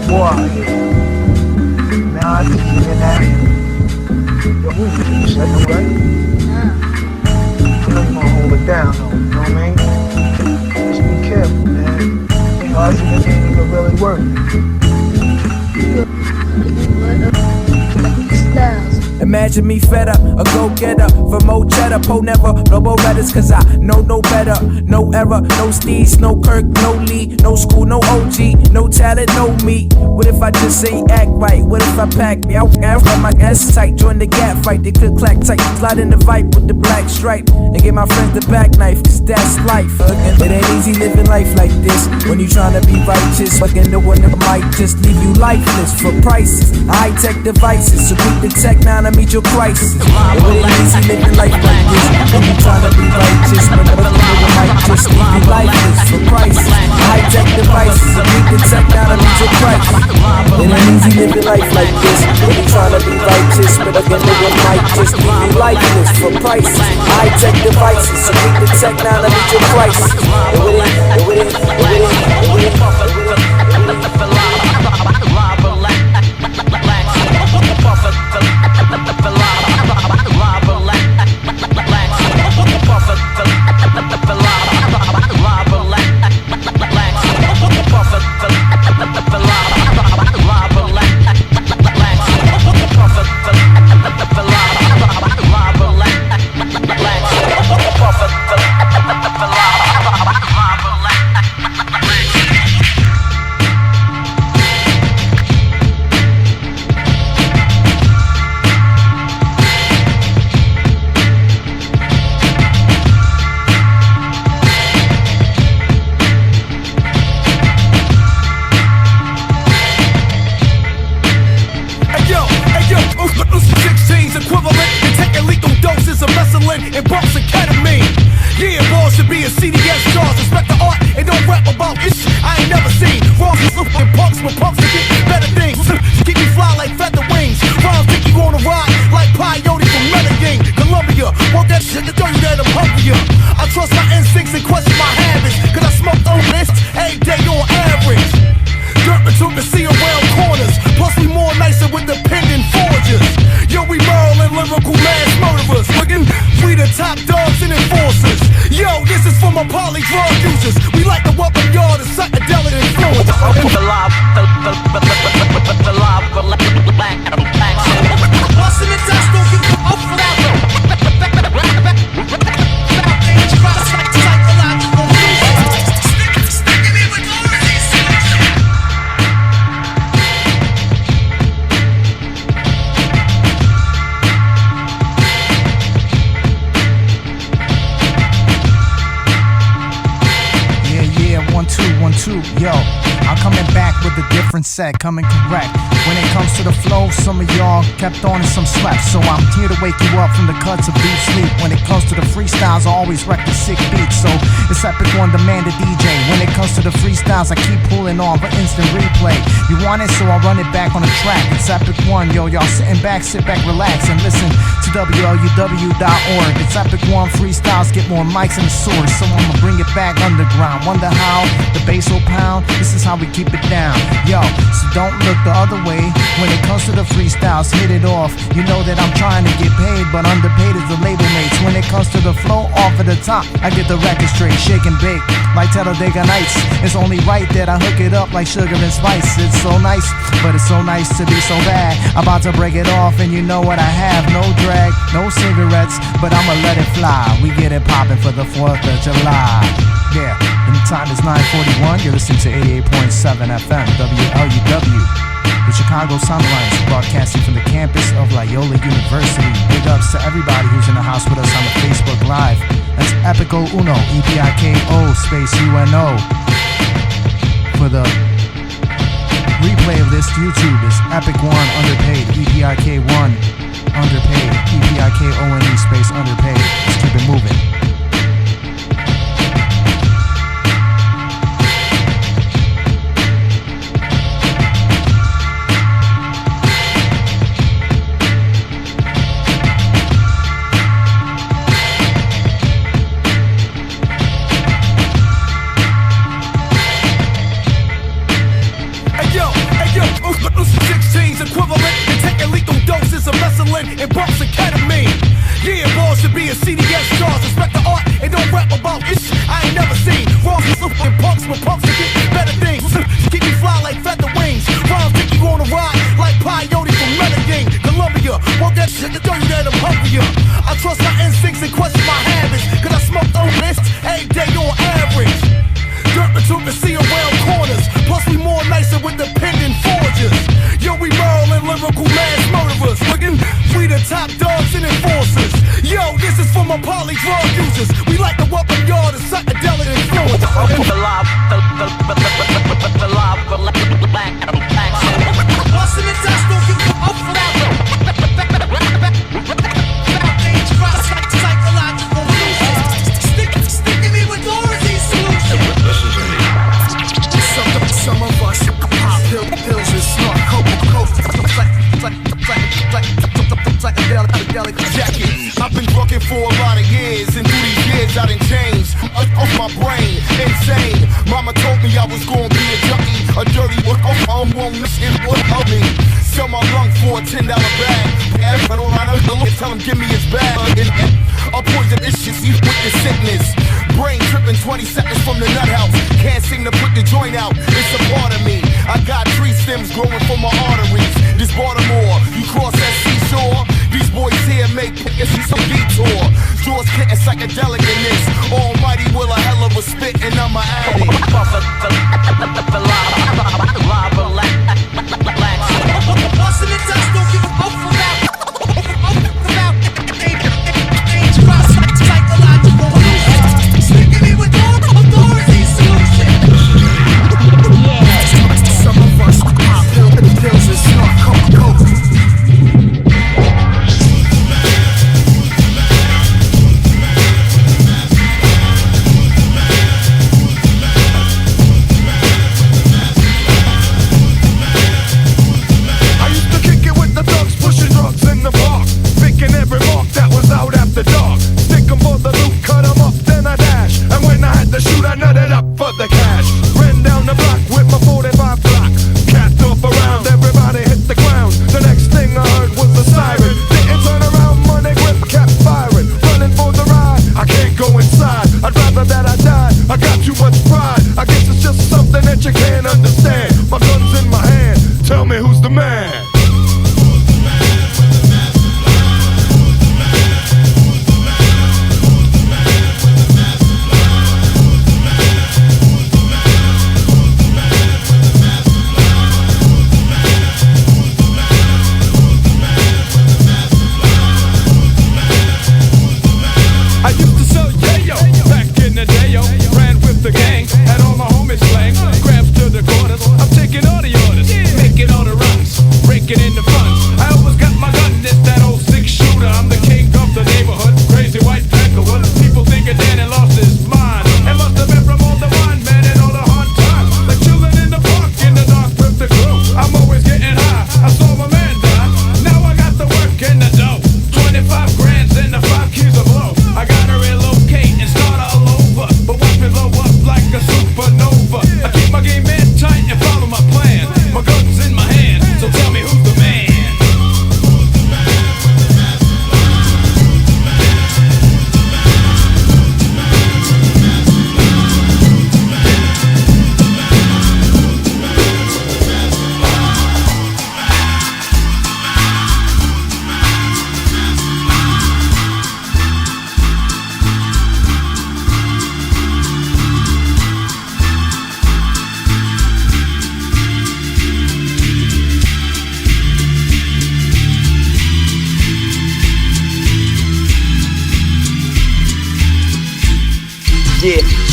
Boy, now I think you're in that. Yo, who is that? Right? You know you wanna hold it down, though. You know what I mean? Just be careful, man. This ain't even really working. Imagine me fed up, a go-getter for more cheddar, po never, no Berettas, cause I know no better. No error, no Steez, no Kirk, no Lee, no school, no OG, no talent, no me. What if I just ain't act right? What if I pack me out my ass tight, join the gap fight, they could clack tight, slide in the vibe with the black stripe, and give my friends the back knife, cause that's life. And it ain't easy living life like this, when you tryna be righteous, fucking the one that might just leave you lifeless for prices. High-tech devices, so beat the tech now to meet your crisis. It ain't easy living life like this, when you tryna be righteous, but the one might just leave you lifeless for prices. High-tech devices, so beat the tech now to meet your crisis. It ain't easy living life like this, when you tryna be righteous, but the one might just leave you lifeless for prices. High-tech devices, so beat the tech now to meet your crisis. And bumps of ketamine. Yeah, balls should be a CDS jaws. Respect the art and don't rap about ish I ain't never seen. Wrong and punks with punks to get better things. Keep me fly like feather wings. Rhymes take you on a ride like Peyote from Medellin, Colombia. Want that shit to tell you that I'm hungrier. I trust my instincts and question my habits, cause I smoke this every day on average. Dirt between the sea around corners. Plus we more nicer with the pendant forgers. Yo, we Maryland lyrical mass murderers. Looking, we the top dogs and enforcers. Yo, this is for my poly drug users. We like to welcome y'all to psychedelic influence. Bustin' the test, don't get off for that. Yo, I'm coming back with a different set, coming correct. When it comes to the flow, some of y'all kept on and some slept. So I'm here to wake you up from the cuts of deep sleep. When it comes to the freestyles, I always wreck the sick beats. So it's Epic One, demand a DJ. When it comes to the freestyles, I keep pulling on for instant replay. You want it, so I'll run it back on the track. It's Epic One, yo, y'all sitting back, sit back, relax, and listen to WLUW.org. It's Epic One, freestyles get more mics in the source. So I'ma bring it back underground. Wonder how the bass will pound. This is how we keep it down. Yo, so don't look the other way. When it comes to the freestyles, hit it off. You know that I'm trying to get paid, but underpaid is the label mates. When it comes to the flow, off of the top, I get the record straight, shake and bake like Talladega Nights. It's only right that I hook it up like sugar and spice. It's so nice, but it's so nice to be so bad. I'm about to break it off, and you know what I have. No drag, no cigarettes, but I'ma let it fly. We get it poppin' for the 4th of July. Yeah, and the time is 9:41. You're listening to 88.7 FM, WLUW. The Chicago Sunrise, broadcasting from the campus of Loyola University. Big ups to everybody who's in the house with us on the Facebook Live. That's Epico Uno, EPIKO space UNO. For the replay of this, YouTube is Epic One underpaid, EPIK1 underpaid, EPIKONE space underpaid. Let's keep it moving. equivalent to taking lethal doses of mescaline and bumps of ketamine. Yeah, balls should be a CDS charge. Respect the art and don't rap about ish I ain't never seen. Wrong and punks with punks to get better things. Keep me fly like feather wings. Rhymes take you on a ride like Peyote from Medellin, Colombia. Walk that shit to tell you that I'm hungrier. I trust my instincts and question my habits, cause I smoke those lists every day on average. Dirt between the sea around corners. Plus we more nicer with the pendant forgers. Yo, we Maryland lyrical mass murderers. Looking, we the top dogs and enforcers. Yo, this is for my poly drug users. We like to welcome y'all to psychedelic influence. Bustin' the dust, don't give a fuck for that. Psychological solutions. Sticking me with Dorothy's solutions. Some of us pop pills and snort psychedelic jacket. I've been drunken for a lot of years, and through these years I done changed. Off my brain, insane. Mama told me I was gonna be a junkie, a dirty one. Won't listen of me. Sell my lung for a $10 bag. Tell him give me his bag. I'll poison this shit with the sickness. Brain tripping 20 seconds from the nut house. Can't seem to put the joint out. It's a part of me. I got tree stems growing from my arteries. This Baltimore, you cross that seashore. These boys here make it's some detour. Jaws getting psychedelic in this. Almighty will a hell of a spit and I'm a addict. Bustin' the dust, don't give a fuck for that. Psychological illusions. Sticking me with authority solutions. Some of us pop pills and snort coke.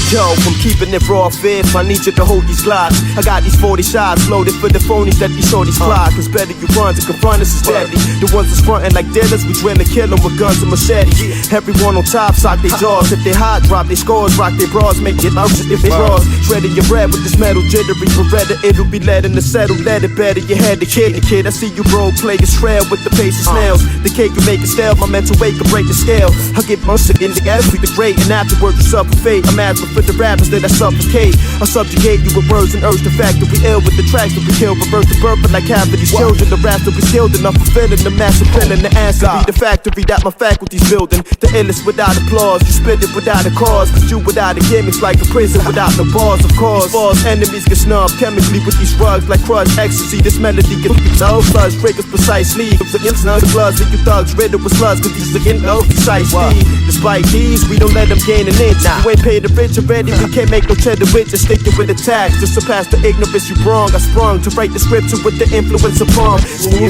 Yo, I'm keeping it raw fifth. I need you to hold these glocks. I got these 40 shots loaded for the phonies that these shorties clock. Cause better you run to confront us is deadly. The ones that's frontin' like dealers, we trying to kill them with guns and machetes. Everyone on top sock they jaws. If they hot, drop they scores, rock they bras, make it up if they bras. Shredding your bread with this metal jittery Beretta. It'll be letting the settle, let it better. You had the kid, I see you bro play a trail with the pace of snails. The cake can make it stale, my mental weight can break the scale. I get most in the ass, we the great, and afterward you suffer fate. I'm as for for the rappers that I suffocate. I subjugate you with words and urge the fact that we ill with the tracks that we kill, reverse the birth, but like having these children. The raps that we skilled enough fulfilling the massive feeling. The answer be the factory that my faculties building. The illest without applause, you spit it without a cause. Cause you without a gimmicks like a prison without no bars, of course. False enemies get snubbed chemically with these drugs like crush ecstasy. This melody gets no slugs, triggers precisely. The instant bloods that you thugs riddled with slugs, cause these again no precisely. Despite these, we don't let them gain an inch. You ain't paid the rich already, we can't make no cheddar with just sticking with the tax. To surpass the ignorance you wrong, I sprung to write the scripture with the influence of palm. We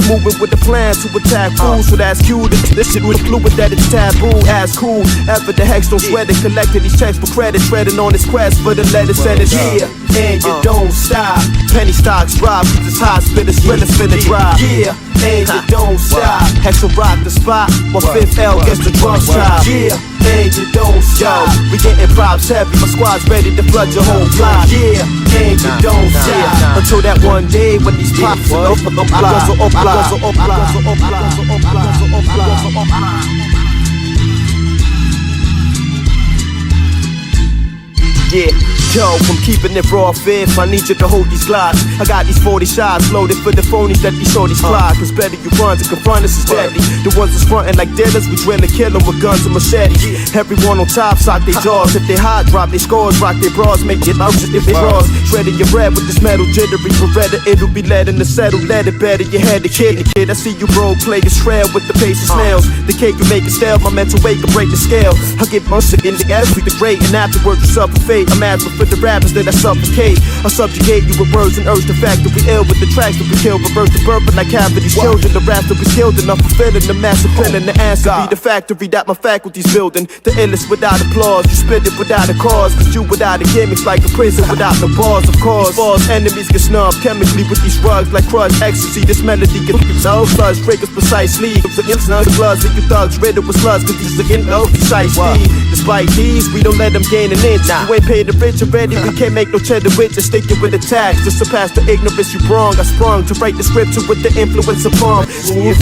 moving with the plan to attack fools, so that's cute. This shit was fluid that it's taboo. As cool, after the hex don't sweat it. Collecting these checks for credit, treading on his quest for the letters and it's here. And you don't stop. Penny stocks drop, cause it's hot, spitters, realest finna drop. Yeah, and you don't stop. Hex will rock the spot, while Fifth L gets the drums chop. Yeah, and you don't stop. We getting props heavy, my squad's ready to flood your whole block. Yeah, and you don't stop. Until that one day when these pops will open up, yeah, yo, I'm keeping it raw fifth. I need you to hold these glocks. I got these 40 shots loaded for the phonies that these shorties clock. Cause better you run to confront us is deadly. The ones that's frontin' like dealers, we drill and kill them with guns and machetes. Everyone on top sock their jaws. If they hot, drop their scores, rock their bras, make it out if they bras. Shredding your bread with this metal jittery Beretta. It'll be lead in the settle, let it better. You had the kid, I see you bro play your shred with the pace of snails. The cake you make it stale, my mental weight can break the scale. I get most in the ass with the great, and afterwards you suffer fate. I'm asking for the rappers that I suffocate. I subjugate you with words and urge the fact that we ill with the tracks that we kill. Reverse the birth, but like having these children. The raps that we skilled enough fulfilling the massive feeling. The answer be the factory that my faculties building. The illest without applause, you spit it without a cause. Cause you without a gimmicks like a prison without no bars, of course. False enemies get snubbed chemically with these drugs like crush ecstasy. This melody gets no slugs, triggers precisely. The instant bloods that you thugs riddled with slugs, cause these again no precisely. Despite these, we don't let them gain an inch. You ain't paid the rich already, we can't make no cheddar with just sticking with the tax. To surpass the ignorance you wrong, I sprung to write the scripture with the influence of palm. We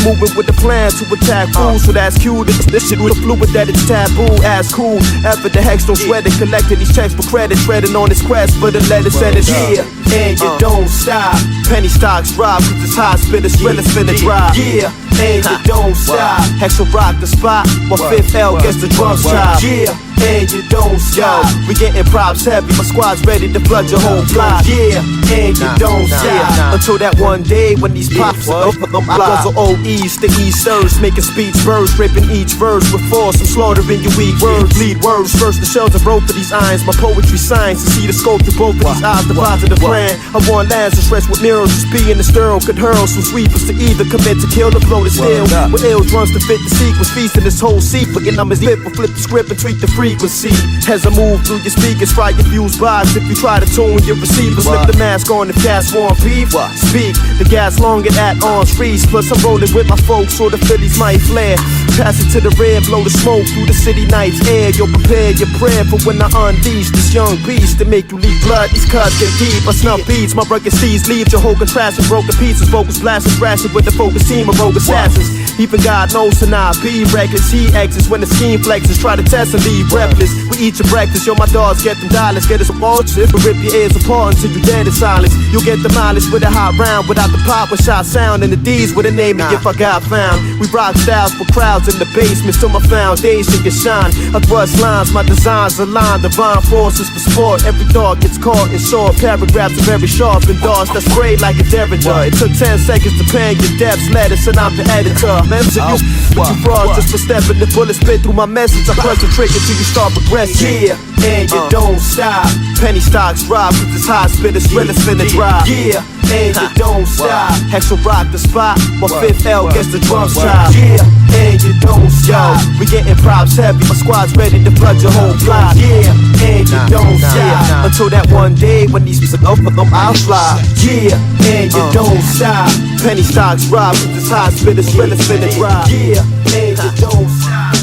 moving with the plan to attack fools, so that's cute. This shit with the fluid that it's taboo. As cool, after the hex don't sweat it. Collecting these checks for credit, treading on his quest for the letters and it's here. And you don't stop. Penny stocks drop, cause it's hot, spitters, realest finna drop. Yeah, and you don't stop. Hex will rock the spot, while Fifth L gets the drums chop. Yeah, and you don't stop. We getting props heavy, my squad's ready to flood your whole block. Yeah, and you don't stop. Until that one day when these pops will open them blocks of OEs, the E-Sirs, making speech birds, raping each verse with force. I'm slaughtering your weak words, lead words. First the shells of both of these irons, my poetry science. To see the scope to both of these eyes, the positive plan. I want lands to stretch with mirrors, just be in the stern could hurl some sweepers to either commit to kill or blow the steel. With ill drums to fit the sequence, feasting this whole secret. And I'm as lip or flip the script and tweak the frequency. As I move through your speakers, fry your fuse box. If you try to tune your receivers, slip the mask on if cats want beef. Speak, the gas long and at arm's reach. Plus I'm rolling with my folks, so the Phillies might flare. Pass it to the red, blow the smoke through the city night's air. You'll prepare your prayer for when I unleash this young beast to make you leak blood. These cuts get deep, I snuff beats. My rugged seeds leave your whole contrast with broken pieces. Vocals blasting, thrashing with the focus team of rogue assassins. Even God knows to not be reckless. He exits when the scheme flexes. Try to test and leave breathless. We eat your breakfast, yo, my dogs get them dollars. Get us some bullshit, but rip your ears apart until you dead in silence. You'll get the mileage with a hot round without the pop with shot sound. And the D's with a name me if I got found. We rock styles for crowds in the basement, so my foundation can shine. I thrust lines, my designs align. Divine forces for sport. Every thought gets caught in short paragraphs are very sharp and darts that spray like a derringer. It took 10 seconds to pen your depths letters, and I'm the editor. Mention you, but you frauds just for stepping. The bullet spit through my message. I press the trigger till you start progressing. Yeah, and you don't stop. Penny stocks drop, cause it's hot, spitters, realest finna drop. Yeah, and you don't stop. Hex will rock the spot, while Fifth L gets the drums chop. Yeah, and you don't stop. We getting props heavy, my squad's ready to flood your whole block. Yeah, and you don't stop. Until that one day when these music open them, I'll slide. Yeah, and you don't stop. Penny stocks drop, cause it's hot, spitters, realest finna drop. Yeah, and you don't stop.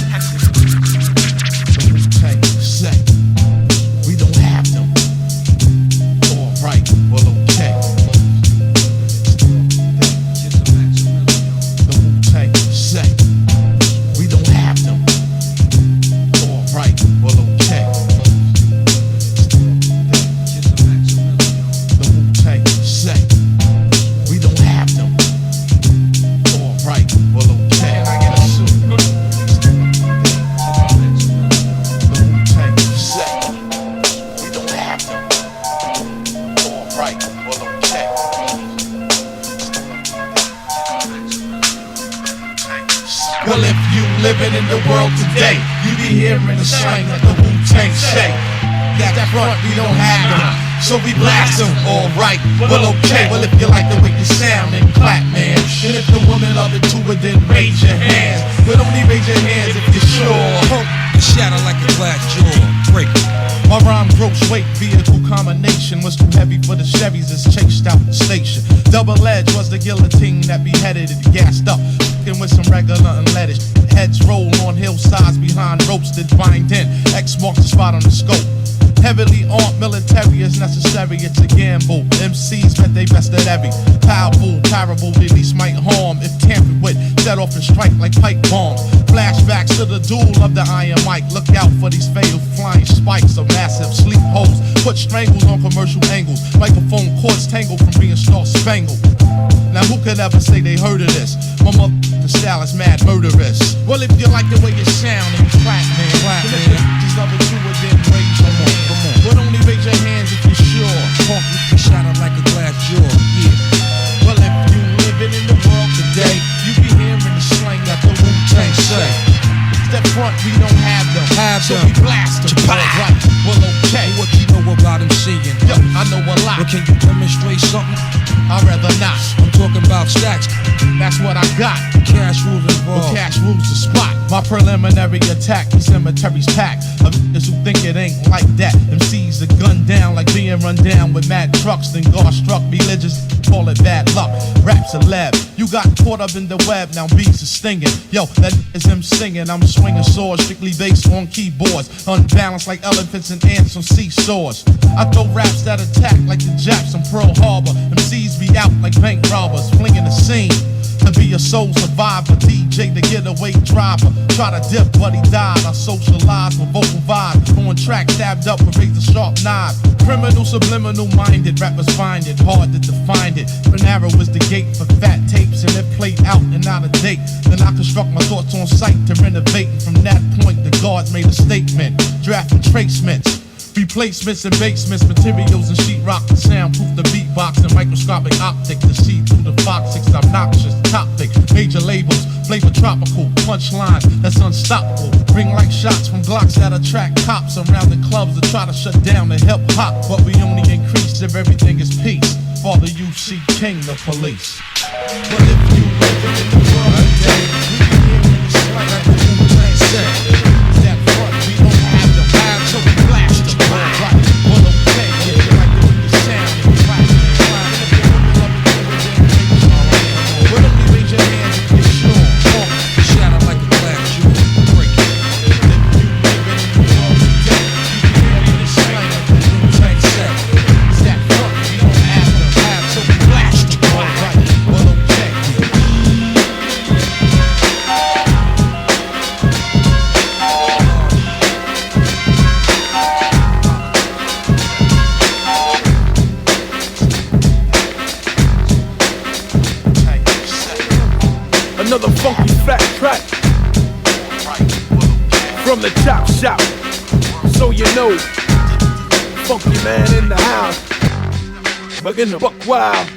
living in the world today, you be hearing the slang like the Wu-Tang say. That front, we don't have them, so we blast them. Alright, well okay, well if you like the way you sound, then clap, man. And if the woman love it too, then raise your hands. But only raise your hands if you're sure. Shatter like a glass jaw, break it. My rhyme gross weight vehicle combination was too heavy for the Chevys that's chased out the station. Double edge was the guillotine that beheaded it, gassed up, f***ing with some regular unleaded. Heads roll on hillsides behind ropes that bind in. X marks the spot on the scope. Heavily armed military is necessary, it's a gamble. MCs bet they best at every. Powerful, terrible, release might harm if tampered with. Set off and strike like pipe bombs. Flashbacks to the duel of the Iron Mike. Look out for these fatal flying spikes of massive sleep holes. Put strangles on commercial angles. Microphone cords tangled from being star-spangled. Now who could ever say they heard of this? My motherfucking style is mad murderous. Well, if you like the way you sound, then clap, man. Clap, man. Just love it too, and then raise your hand. But only raise your hands if you're sure. Punk, you can shatter like a glass jaw, yeah. Well, if you living in the world today, you be hearing the slang like the Wu-Tang say. Step front, we don't have them, so we blast them. Right, well, okay. What you know about him seeing? Yo, I know a lot. But can you demonstrate something? I'd rather not. I'm talking about stacks. That's what I got. Cash rules involved. Well, cash rules the spot. My preliminary attack, the cemetery's packed. Of niggas who think it ain't like that. MCs are gunned down like being run down with mad trucks. Then God struck religious, call it bad luck. Raps a lab. You got caught up in the web, now beats are stinging. Yo, that is him singing. I'm swinging swords, strictly based on keyboards. Unbalanced like elephants and ants on seesaws. I throw raps that attack like the Japs on Pearl Harbor. MCs be out like bank robbers, flinging the scene. To be a soul survivor, DJ the getaway driver. Try to dip, but he died. I socialize with vocal vibe. On track, stabbed up with razor sharp knife. Criminal, subliminal minded, rappers find it hard to define it. But narrow is the gate for fat tapes, and it played out and out of date. Then I construct my thoughts on sight to renovate. And from that point, the guards made a statement, drafting tracements. Replacements and basements, materials and sheetrock to soundproof the beatbox and microscopic optic to see through the foxics. Obnoxious topic, major labels, flavor tropical, punchlines that's unstoppable. Ring like shots from Glocks that attract cops around the clubs to try to shut down the hip hop. But we only increase if everything is peace. Father UC King, the police. But if you live in the world today, we can hear the slang like the Wu-Tang say. Step front, we don't have the vibe, so we blast them. Right, well okay, if you like the way you sound, then clap, man. If you women love it, then raise your hand. But only raise your hands if you're sure. Shatter like a glass jaw, break it. If you living in the world today, you can hear the slang like the Wu-Tang say. Step front, we don't have the vibe, so we blast them. Right, well okay. Another funky fat track from the chop shop. So you know, funky man in the house, but in the buck wild.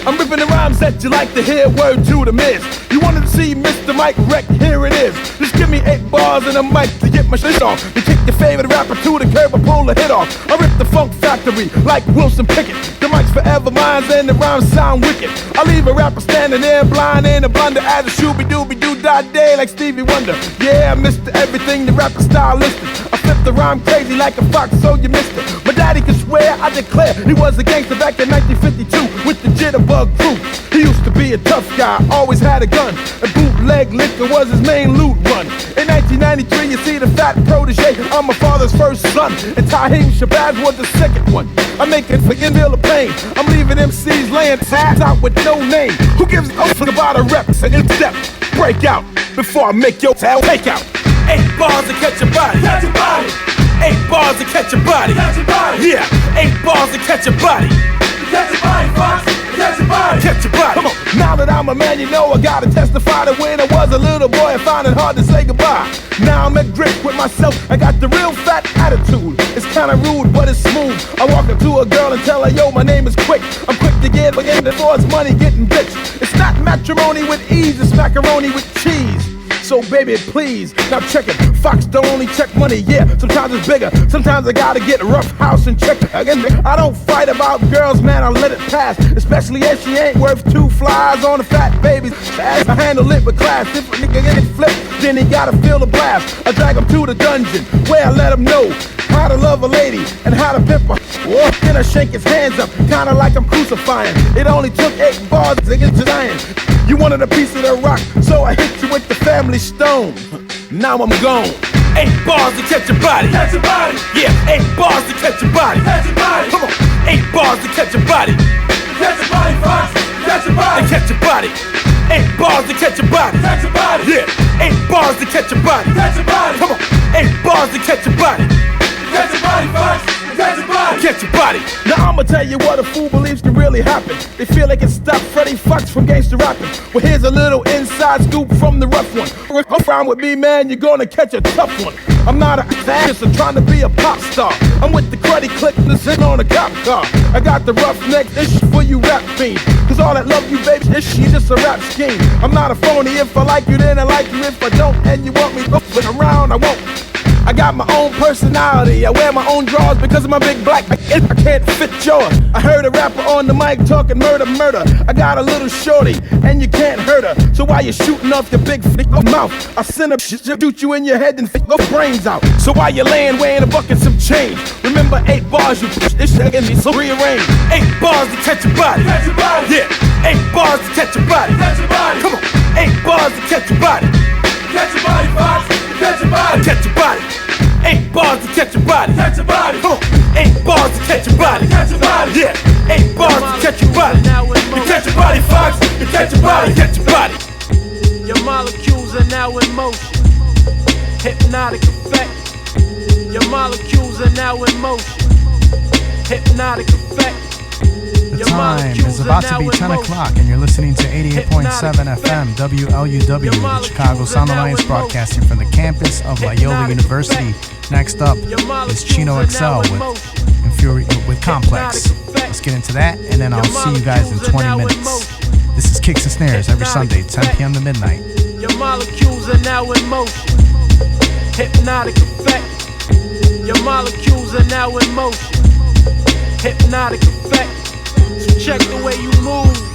I'm ripping the rhymes that you like to hear, word to the miss. You wanted to see Mr. Mike wreck, here it is. Just give me 8 bars and a mic to get my shit off. To kick your favorite rapper to the curb or pull a hit off. I rip the funk factory like Wilson Pickett. The mic's forever mine and the rhymes sound wicked. I leave a rapper standing there blind in a blunder as a shooby-dooby-doo-da-day like Stevie Wonder. Yeah, I missed everything the rapper style listed. I flipped the rhyme crazy like a fox, so you missed it. My daddy could swear, I declare, he was a gangster back in 1952 with the Jitterbug crew. He used to be a tough guy, always had a gun. And bootleg liquor was his main loot run. In 1993, you see the fat protege. I'm my father's first son, and Taheem Shabazz was the second one. I'm making fucking feel the pain. I'm leaving MCs laying ass out with no name. Who gives a fuck about a rep? And in step, break out before I make your tail take out. 8 bars to catch your body. Catch your body. 8 bars to catch your body. Catch your body. Yeah, 8 bars to catch your body. Catch your body, Fox. Catch your body. Catch your body. Come on. Now that I'm a man, you know I gotta testify that when I was a little boy, I found it hard to say goodbye. Now I'm at grip with myself, I got the real fat attitude. It's kinda rude, but it's smooth. I walk up to a girl and tell her, yo, my name is Quick. I'm quick to get towards money, getting bitch. It's not matrimony with ease, it's macaroni with cheese. So baby, please, now check it. Fox don't only check money, yeah. Sometimes it's bigger. Sometimes I gotta get rough house and check it again. I don't fight about girls, man, I let it pass. Especially if she ain't worth 2 flies on a fat baby's ass. I handle it with class. If a nigga get flipped, then he gotta feel the blast. I drag him to the dungeon, where I let him know how to love a lady and how to pimp her. Then I shake his hands up, kinda like I'm crucifying. It only took 8 bars to get to dying. You wanted a piece of the rock, so I hit you with the family stone. Now I'm gone. 8 bars to catch your body. Catch your body. Yeah, 8 bars to catch your body. Catch your body. Come on, 8 bars to catch your body. Catch your body, Fox. Catch your body. To catch your body. 8 bars to catch your body. Catch your body. Yeah, 8 bars to catch your body. Catch your body. Come on, 8 bars to catch your body. Catch your body, Fox. Catch your body. Catch your body. Now I'ma tell you what a fool believes can really happen. They feel they can stop Freddie Fox from gangsta rapping. Well, here's a little inside scoop from the rough one. Come around with me, man, you're gonna catch a tough one. I'm not an ass, I'm trying to be a pop star. I'm with the cruddy click that's sitting on a cop car. I got the roughneck issue for you rap fiends. Cause all that love you, baby, is just a rap scheme. I'm not a phony. If I like you, then I like you. If I don't, and you want me but around, I won't. I got my own personality. I wear my own drawers because of my big black. I can't fit yours. I heard a rapper on the mic talking murder. I got a little shorty and you can't hurt her. So while you're shooting off your big mouth, I send a shoot you in your head and your brains out. So while you're laying, weighing a bucket some change. Remember 8 bars you push this shit and so rearrange. 8 bars to catch your body. Catch your body. Yeah. 8 bars to catch your body. Catch your body. Come on. 8 bars to catch your body. Catch your body, Fox. Catch your body. Catch your body. 8 bars to catch your body. Catch your body. Come on. 8 bars to catch your body. Catch your body. Yeah. 8 bars to catch your body. You catch your body, Fox. You catch your body. Catch your body. Your molecules are now in motion. Hypnotic effect. Your molecules are now in motion. Hypnotic effect. The time is about to be 10 o'clock, and you're listening to 88.7 FM WLUW, the Chicago Sound Alliance, broadcasting from the campus of Loyola University. Next up is Chino XL with Complex. Let's get into that, and then I'll see you guys in 20 minutes. This is Kicks and Snares every Sunday, 10 p.m. to midnight. Your molecules are now in motion. Hypnotic effect. Your molecules are now in motion. Hypnotic effect. Check the way you move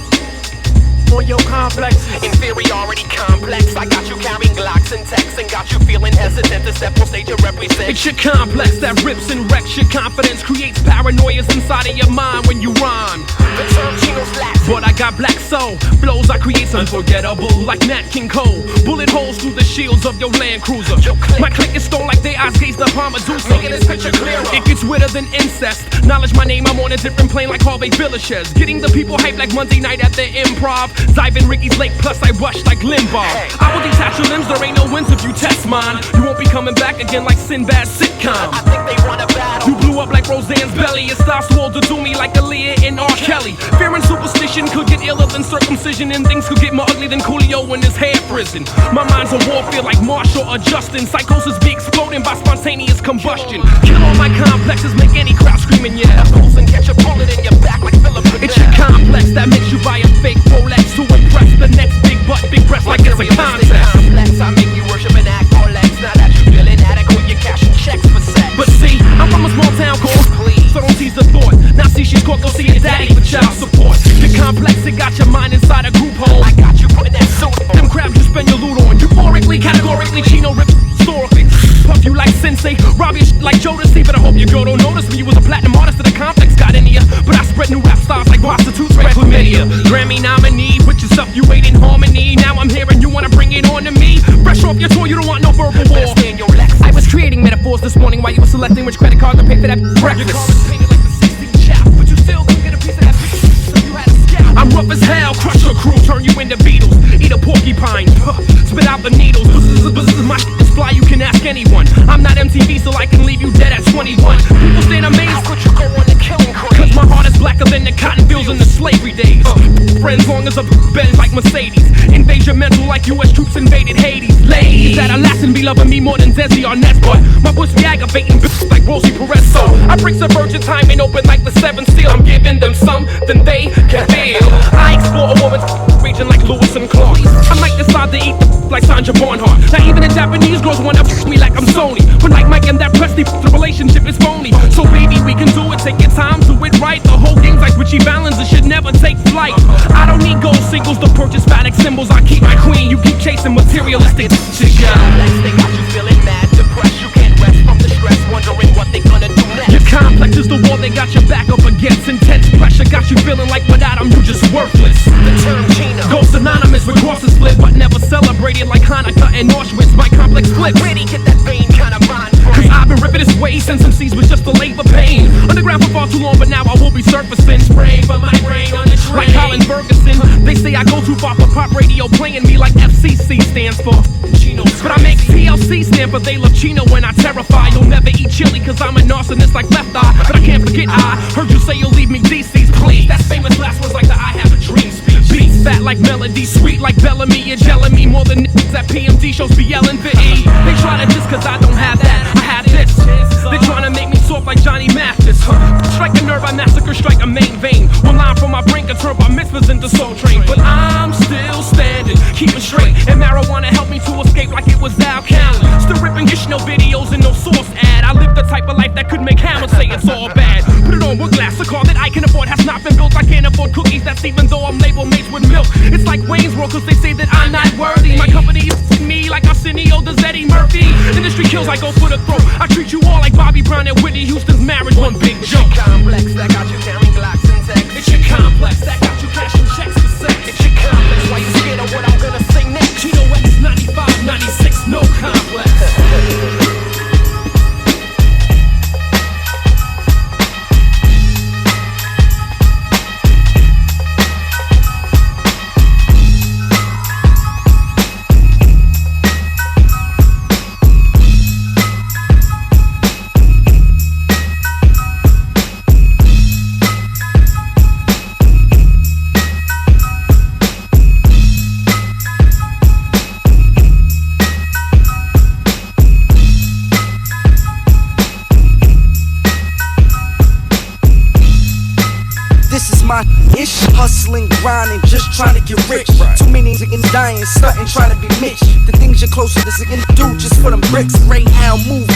on your complex. Inferiority complex. I got you carrying Glocks and texts and got you feeling hesitant to step on stage and represent. It's your complex that rips and wrecks your confidence, creates paranoias inside of your mind when you rhyme. The term Chino's last. But I got black soul. Flows I create unforgettable like Nat King Cole. Bullet holes through the shields of your Land Cruiser. My clique is stone like their eyes gaze upon Medusa. Making this picture clearer. It gets wetter than incest. Knowledge my name, I'm on a different plane like Harvey Villachez. Getting the people hyped like Monday night at the Improv. Zivin Ricky's late, plus I rush like Limbaugh. I will detach your limbs, there ain't no wins if you test mine. You won't be coming back again like Sinbad's sitcom. I think they want a battle. You blew up like Roseanne's belly. It starts to do me like Aaliyah and R. Kelly. Fear and superstition could get iller than circumcision, and things could get more ugly than Coolio in his hair prison. My mind's a warfare like Marshall or Justin. Psychosis be exploding by spontaneous combustion. Kill all my complexes, make any crowd screaming, yeah. Pulse and catch a bullet in your back like Philip. It's your complex that makes you buy a fake Rolex to impress the next big butt, big breast like it's a contest. Complex, I make you worship an act or legs. Now that you feel inadequate, you're cashing checks for sex. But see, I'm from a small town called so don't tease the thought. Now see she's caught, go see your daddy for child support. The complex, it got your mind inside a group hole. I got you putting that suit on. Them crabs you spend your loot on. Euphorically, categorically, Chino rips historically. Puff you like Sensei, rob your shit like Jodeci. But I hope your girl don't notice me. You was a platinum artist of the complex, got in ya. But I spread new rap styles like prostitutes, spread chlamydia. Grammy nominee, with your stuff you ain't in harmony. Now I'm here and you wanna bring it on to me. Fresh off your tour, you don't want no verbal war. I was creating metaphors this morning while you were selecting which credit card to pay for that breakfast. Your card was painted like the 60 chap, but you still could get a piece of that so you had a scalp. I'm rough as hell, crush your crew, turn you into Beatles. Eat a porcupine, spit out the needles. My shit is fly, you can ask anyone. I'm not MTV, so I can leave you dead at 21. People stand amazed, how could you go on the killing craze? Cause my heart is blacker than the cotton fields in the slavery days. Friends long as a Benz like Mercedes. Invasion mental like US troops invaded Hades. Ladies that are lasting be loving me more than Desi or Ness, but my pussy aggravating bitches like Rosie Perez. So I bring subversion time and open like the 7th seal. I'm giving them something they can feel. I explore a woman's region like Lewis and Clark. I might decide to eat like Sandra Barnhart. Now even the Japanese girls wanna me like I'm Sony. But like Mike and that Presley, the relationship is phony. So baby, we can do it. Take your time, do it right. The whole game's like Richie Valens. It should never take flight. I don't need gold singles to purchase phatic symbols. I keep my queen. You keep chasing materialistic shit. They got you feeling mad, depressed. You can't rest from the stress, wondering what they gonna do next. Your complex is the wall they got your back up against. Intense pressure got you feeling like without them you just worthless. The term Chino goes synonymous with crosses split, but never celebrated like Hanukkah and Auschwitz. My complex flips. Really get that vein kind of mind Cause I've been ripping this way since MCs was just a labor pain. Underground for far too long, but now I will be surfacing. Spraying for my brain on the train. Like Colin Ferguson. They say I go too far for pop radio playing me like FCC stands for Chino. But I make TLC stand for they love Chino when I terrify. You'll never eat chili cause I'm a narcissist like Left Eye. But I can't forget I heard you say you'll leave me DC's please. That's famous last words like the I have a dream speech. Beats fat like melody, sweet like Bellamy. You're gelling me more than niggas at PMD shows be yelling for E. They try to diss cause I don't have that, I have this. They're trying to make me soft like Johnny Mathis. Strike a nerve, I massacre, strike a main vein. One line from my brain can turn my mitzvahs into Soul Train. But I'm still standing, keeping straight. And marijuana helped me to escape like it was Al Callen. Still ripping gish, no videos and no source ad. I live the type of life that could make Hammer say it's all bad. Put it on with glass, a car that I can afford has not been built. I can't afford cookies, that's even though I'm labeled mates with milk. It's like Wayne's World cause they say that I'm not worthy. My company is me like Arsenio does Eddie Murphy. Industry kills, I go for the throat. I treat you all like Bobby Brown and Whitney Houston's marriage, one big joke. It's your complex that got you counting Glocks and texts. It's your complex that got you cashing checks for sex. It's your complex, why you scared of what I'm gonna say next? Chino X 95, 96, no complex. Ish, hustling, grinding, just trying to get rich. Too many niggas dying, stunting, trying to be Mitch. The things you're closer to niggas do just for them bricks. Greyhound movie.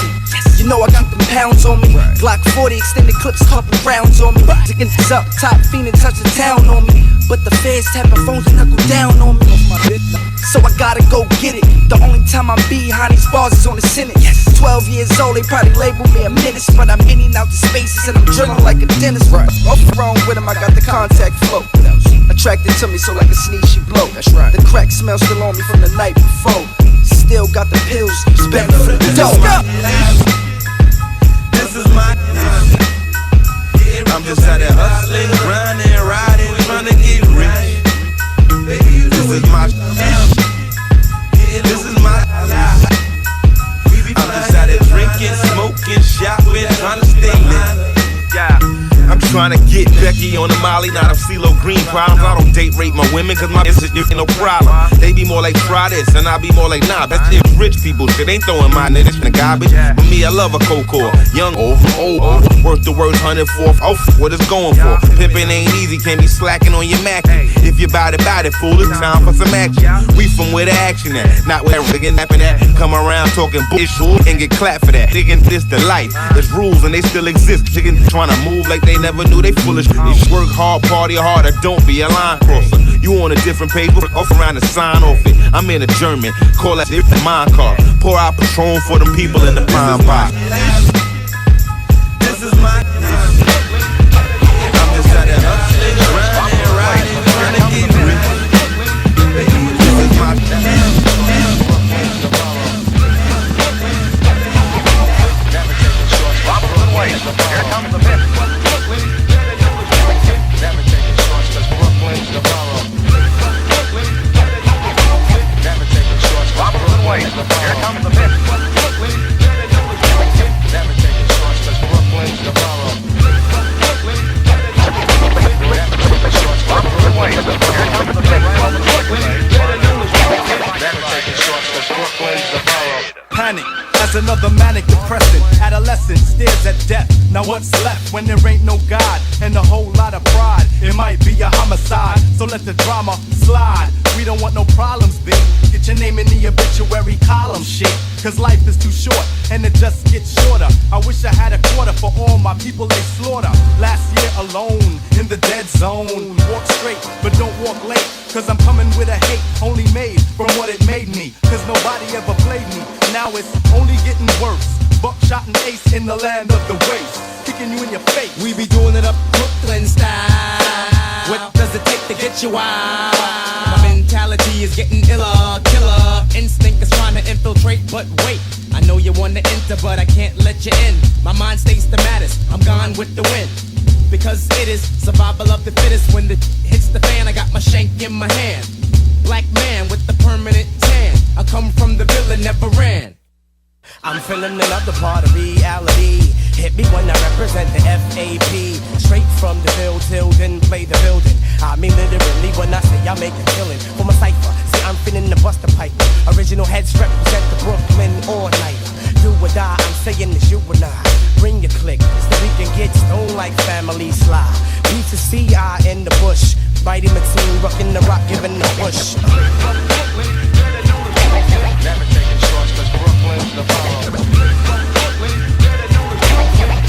You know I keep them pounds on me. Glock 40, extended clips, couple rounds on me. Niggas up top, fiending, touch the town on me. But the feds tapping phones and knuckle down on me. So I gotta go get it. The only time I'm behind these bars is on the Senate. 12 years old, they probably label me a menace. But I'm in and out the spaces and I'm drilling like a dentist. Off wrong with him, I got the contact flow. Attracted to me, so like a sneeze she blow. That's right. The crack smell still on me from the night before. Still got the pills, spent for the dough. This is my I'm just out there hustling, grinding, riding, trying to get rich. This is my This is my I'm just out there drinking, smoking, shopping, trying to stay lit. Yeah. I'm trying to get Becky on the Molly, not of CeeLo Green problems. I don't date rape my women, cause my business ain't no problem. They be more like try this, and I be more like nah. That's it, rich people shit, ain't throwing my niggas in the garbage. For me, I love a cold, young, old, worth the words 104th, what it's going for. Pimpin' ain't easy, can't be slacking on your Mackie. If you bout it, fool, it's time for some action. We from where the action at, not where they napping at. Come around talking bullshit and get clapped for that. Thinking this the life, there's rules and they still exist. Chicken trying to move like they never knew they foolish. They work hard, party harder, don't be a line crosser. You on a different page, off around the sign off it. I'm in a German, call that the mind car. Pour out Patron for them people in the prime box. This is my I'm just out there hustling, grinding, riding, trying to get rich. This is my Here comes the bit. Never taking shorts, cause Brooklyn's the borough. Never taking shorts, cause Brooklyn's the borough. Here comes the bit. Never Now what's left when there ain't no God and a whole lot of pride? It might be a homicide, so let the drama slide. We don't want no problems, big. Get your name in the obituary column, shit. Cause life is too short and it just gets shorter. I wish I had a quarter for all my people they slaughter. Last year alone in the dead zone. Walk straight, but don't walk late. Cause I'm coming with a hate only made from what it made me. Cause nobody ever played me. Now it's only getting worse. Buckshot and ace in the land of the waste. Kicking you in your face. We be doing it up Brooklyn style. What does it take to get you out? My mentality is getting iller, killer. Instinct is trying to infiltrate, but wait. I know you wanna enter, but I can't let you in. My mind stays the maddest, I'm gone with the wind. Because it is survival of the fittest. When the hits the fan, I got my shank in my hand. Black man with the permanent tan. I come from the villa, never ran. I'm feeling another part of reality. Hit me when I represent the FAP. Straight from the field till then play the building. I mean literally when I say I make a killing. For my cipher, see I'm feeling the buster pipe. Original heads represent the Brooklyn all-nighter. Do or die, I'm saying it's you and I. Bring your click so we can get stoned like family slide. Beats a CI in the bush. Mighty Mateen rocking the rock, giving the push. Never taking shorts, cause Brooklyn's the borough.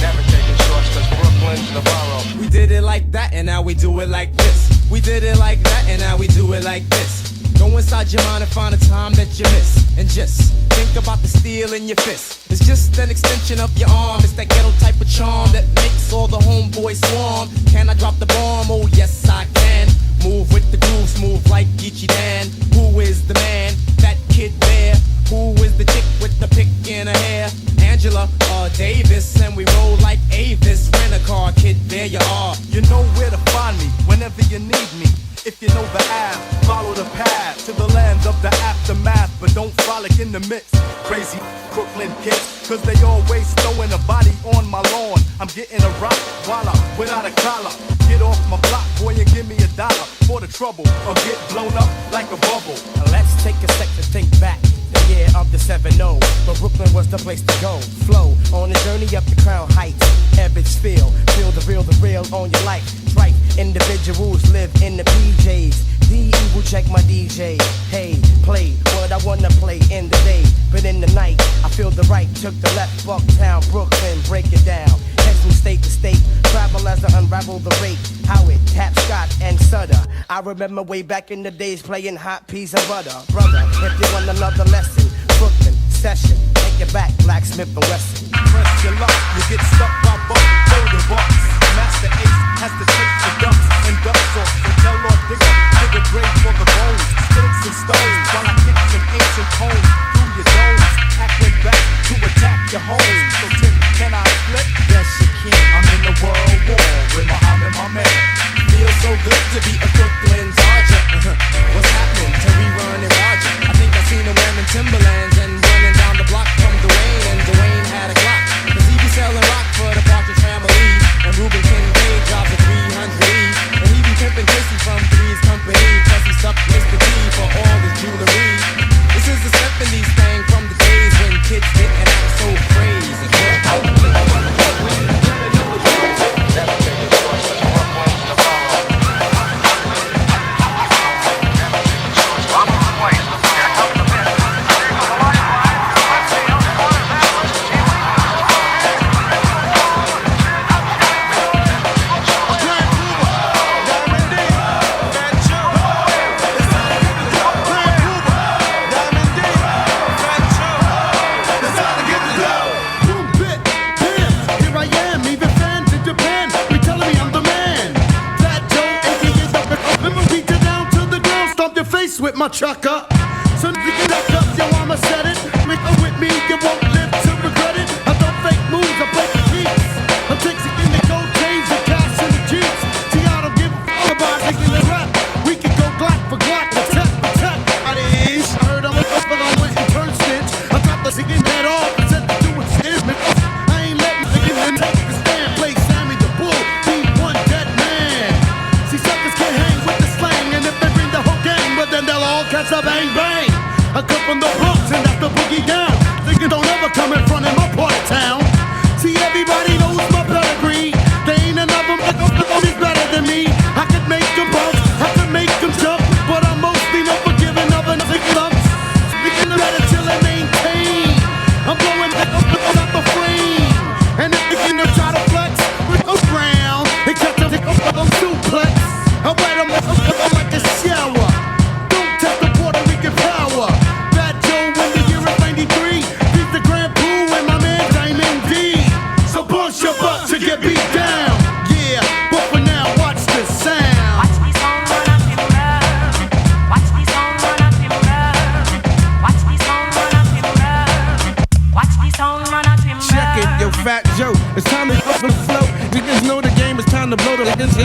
Never taking shorts, cause Brooklyn's the borough. We did it like that and now we do it like this. We did it like that and now we do it like this. Go inside your mind and find a time that you miss. And just think about the steel in your fist. It's just an extension of your arm. It's that ghetto type of charm that makes all the homeboys swarm. Can I drop the bomb? Oh yes I can. Move with the groove, smooth like Geechee Dan. Who is the man? That kid there. Who is the chick with the pick in her hair? Angela Davis, and we roll like Avis. Rent a car, kid, there you are. You know where to find me whenever you need me. If you know the Ave, follow the path to the land of the aftermath. But don't frolic in the midst. Crazy Brooklyn kids, cause they always throwing a body on my lawn. I'm getting a rock voila without a collar. Get off my block, boy, and give me $1 for the trouble, or get blown up like a bubble. Let's take a sec to think back. The year of the 7-0, but Brooklyn was the place to go. Flow on the journey up the Crown Heights. Ebbets feel the real on your life. Strike individuals live in the PJs. The evil check my DJ. Hey, play what I wanna play in the day, but in the night I feel the right. Took the left, Bucktown, Brooklyn, break it down. Head from state to state, travel as I unravel the rate. Howard, Tap, Scott, and Sutter. I remember way back in the days playing hot peas and butter. Brother, if you want another lesson, Brooklyn session, take it back, Blacksmith and Wesson. Press your luck, you get stuck by buck, shoulder bucks. Master Ace has to take the ducks and ducks off. So tell Lord Digger, dig a grave for the bones, sticks and stones, while I kick some ancient homes through your domes. Acting back to attack your home. So Tim, can I flip? Yes, you can. I'm in the world war with Muhammad, my man. Feels so good to be a Brooklyn Dodger. What's happening to rerun and Roger? I think I seen him wearing Timberlands and running down the block from Dwayne, and Dwayne had a Glock. Cause he be selling rock for the Partridge Family. And Ruben Kincaid drops a 300E. And he be pimping Chrissy from Three's Company. Plus he stuck Mr. T for all his jewelry. This is the 70s thing from the days when kids didn't act so crazy. With my trucker, so you can duck up, yo, I'ma set it. Make it with me, you won't live to regret it. I don't fake moves, I break the beats. I'm taking in the gold chains, the cash and the jeeps. See, I don't give a fuck about niggas and rap. We can go Glock for Glock, attack for attack. I heard I'm up, but I went and turned stitch. I got the singing head off, I said to do it, scares me. I ain't letting niggas take the stand, play Sammy the Bull, be one dead man. See, suckers can't hang with the slang, and if they bring the whole gang, but then they'll all catch a bang bang. I come from the Bronx and that's the boogie down. Niggas don't ever come in front of my part of town. See, everybody knows my blood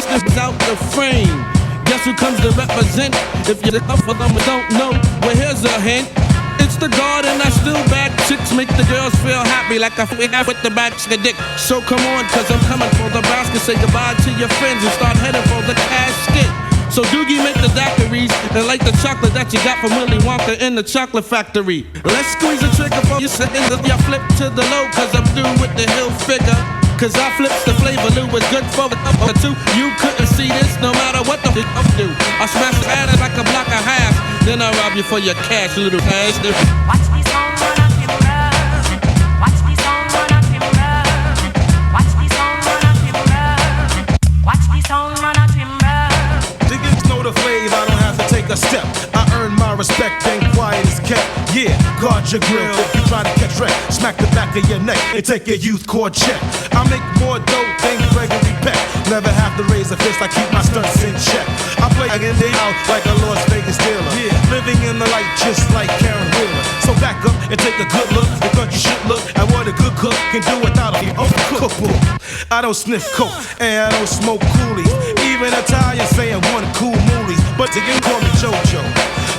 this out the frame. Guess who comes to represent? If you're up for them and don't know, well here's a hint. It's the God and I still bad chicks make the girls feel happy like I have with the back to the dick. So come on, cause I'm coming for the basket. Say goodbye to your friends and start heading for the casket. So Doogie make the daiquiris and like the chocolate that you got from Willy Wonka in the chocolate factory. Let's squeeze the trigger for you sitting the you flip to the low cause I'm through with the hill figure. Cause I flips the flavor, Lou was good for the up or two. You couldn't see this no matter what the f*** I do. I smash it at it like a block of hash. Then I rob you for your cash, little ass. Watch these songs run up in love. Watch these songs run up in love. Watch these songs run up in love. Watch these songs run up in love. Niggas know the flavor, I don't have to take a step. I earn my respect and quiet is kept. Yeah, guard your grill if you try to catch wreck. Smack the back of your neck and take your youth court check. I make more dope than Gregory Peck. Never have to raise a fist, I keep my stunts in check. I play in the house like a Las Vegas dealer. Yeah, living in the light just like Karen Wheeler. So back up and take a good look because you should look at what a good cook can do without a cookbook. I don't sniff coke and I don't smoke coolies. Even Italians saying one cool moolies, but they can call me JoJo.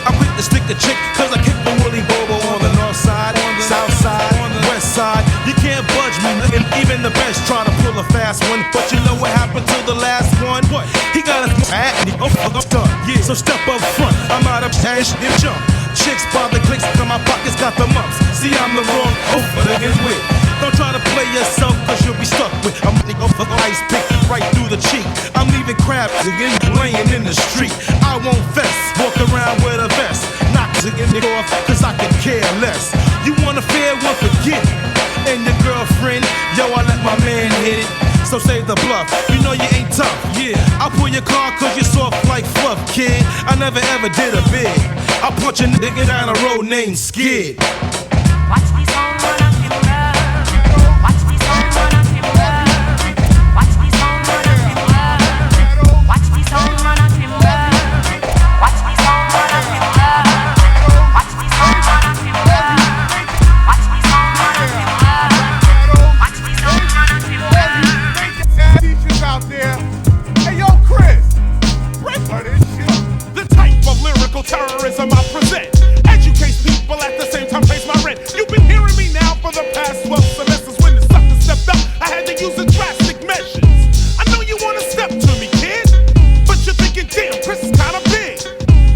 I quick to stick a chick cause I kick the woolly bobo on the north side, on the south side, on the west side. You can't budge me, and even the best try to pull a fast one. But you know what happened to the last one? What? He got his hat and he done. Yeah, so step up front, I'm out of cash and jump. Chicks by the clicks, cause my pockets got the mumps. See, I'm the wrong over to get with. Don't try to play yourself cause you'll be stuck with. I'm for the ice pick right through the cheek. I'm leaving crabs again laying in the street. I won't fess, walk around with a vest. Knock it off cause I can care less. You want a fair one, forget it. And your girlfriend, yo, I let my man hit it. So save the bluff, you know you ain't tough. Yeah, I'll pull your car cause you're soft like fluff, kid. I never ever did a bid. I'll punch a nigga down a road named Skid. Watch these songs run up in love. Watch these songs run up in love. Watch these songs run up in love. Watch these songs run up in love. Watch these songs run up in love. Watch these songs run up in love. Watch these songs run up in love. Watch these songs run up in love. Teachers out there, hey yo, Chris, break for this shit. The type of lyrical terrorism I present educates people at the same time pays my rent. You've been hearing me now for the past 12 semesters. When the sucker stepped up, I had to use the drastic measures. I know you wanna step to me, kid, but you're thinking, damn, Chris is kinda big.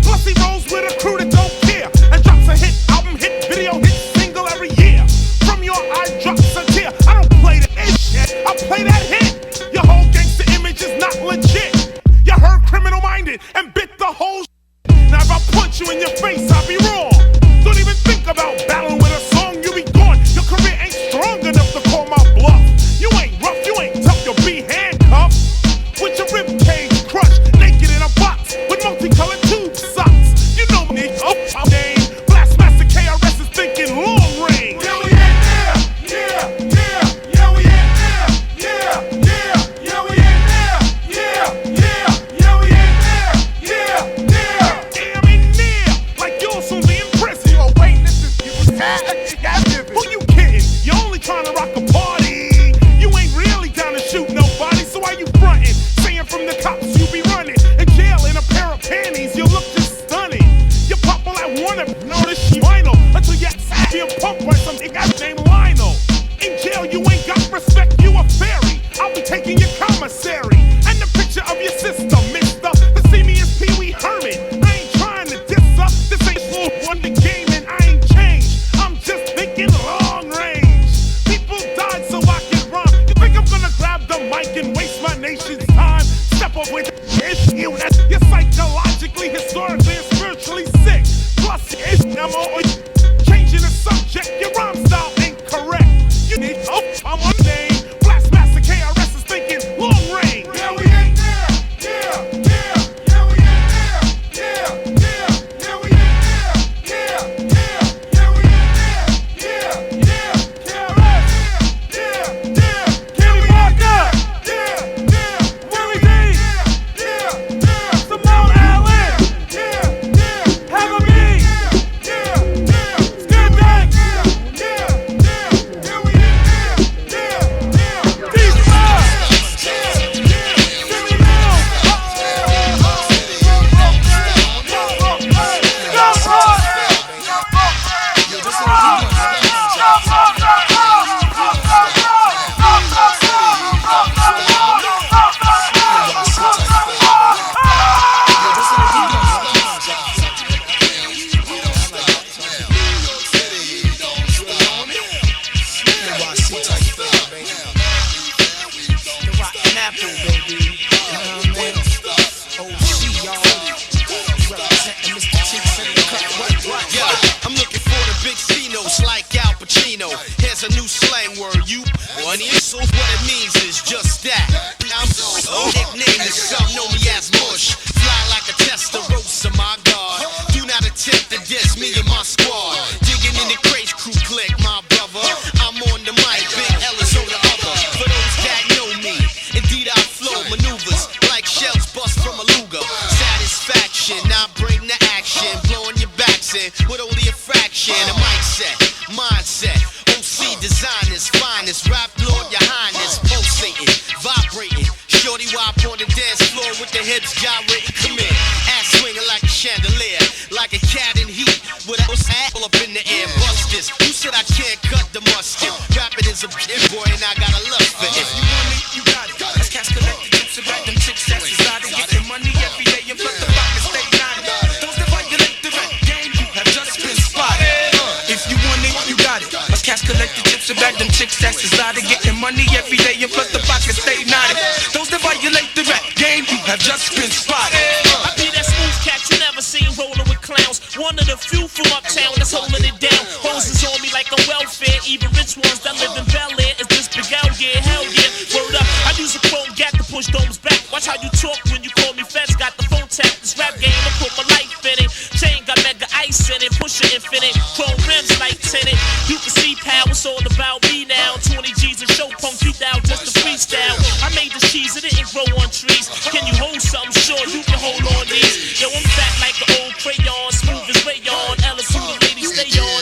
Plus he rolls with a crew that don't care and drops a hit album, hit video, hit single every year. From your eye drops a tear. I don't play the shit, I play that hit. Your whole gangster image is not legit. You heard criminal minded and bit the whole shit. Now if I punch you in your face, I'll be wrong. Don't even think about battling with a song, you be gone. Your career ain't strong enough to call my bluff. You ain't rough, you ain't tough, you'll be handcuffed. With your rib cage crushed, naked in a box with multicolored tube socks. You know me, my name. Blastmaster KRS is thinking long range. Yeah, we ain't there. Yeah, yeah, yeah, we ain't there. Yeah, yeah, yeah, we ain't there. Yeah, yeah, yeah, we ain't there. Yeah, yeah. Damn it near, like you'll soon be in prison. You're waiting to you was who you kidding? You're only trying to rock a party. You ain't really down to shoot nobody, so why you frontin'? Saying from the cops you be running. In jail in a pair of panties, you look just stunning. You pop all that wanna notice vinyl until you feel pumped by some nigga named Lionel. In jail you ain't got respect, you a fairy. I'll be taking your commissary and the picture of your sister, mister. To see me as Pee Wee Herman. I ain't trying to diss her. This ain't full one the game and I ain't changed. I'm just thinking long range. People died so I can rhyme. You think I'm gonna grab the mic and waste my nation's time? Step up with issue that you're psychologically, historically, and spiritually sick. Plus, it's changing the subject. Your rhyme style ain't correct. You need I'm on name. Blastmaster KRS is thinking long range. Yeah, we ain't there. Yeah, yeah, yeah, we ain't there. Yeah, yeah, yeah, we ain't there. Yeah, yeah, yeah, we ain't there. Yeah, yeah, KRS. Yeah, yeah, Kenny Walker. Yeah, yeah, Willie D. Yeah, yeah, Simone Allen. Yeah, yeah, Heather B. Yeah, yeah. I'm looking for the big C-notes like Al Pacino. Here's a new slang word, you funny. So what it means is just that. I'm nickname is some know me as Bush. Fly like a Testarossa, my God. Do not attempt to diss me and my squad. Digging in the craze crew click, my brother. I'm on the mic, Big L is on the other. For those that know me, indeed I flow maneuvers like shells bust from a Luger. Satisfaction, I bring the action, blowing your backs in with only a fraction. A mic set, mindset, OC designers, finest, rap lord, your highness, pulsating, vibrating. Shorty wop on the dance floor with the hips gyrating. Come in, ass swinging like a chandelier, like a cat in heat with a apple up in the air. Bust this. Who said I can't cut the mustard? Rapping is a boy and I got a love for it. If you want me, you got it. Let's cast collected chips about them chicks that's decided getting money every day and plus the pockets stay naughty. Those that violate the rap game, you have just been spotted. If you want it, you got it. Let's cast collected chips about them chicks that's decided getting money every day and plus the pockets stay naughty. Those that violate the rap game, you have just been spotted. I be that smooth cat you never seen rolling with clowns. One of the few from uptown that's holding it down. Hoses on me like I'm welfare. Even rich ones that live in Bel Air is this big out, yeah, hell yeah. Word up, I use a chrome gap to push domes back. Watch how you talk when you call me feds. Got the phone tap. This rap game, I put my life in it. Chain got mega ice in it. Push it infinite. Chrome rims like tinted. You can see power, it's all about me now. 20 G's and show punk beat out just a freestyle. I made the cheese, it didn't grow on trees. Can you hold something? Sure, you can hold on these. Yo, I'm fat like an old crayon, smooth as rayon. Ellis, who the ladies stay on.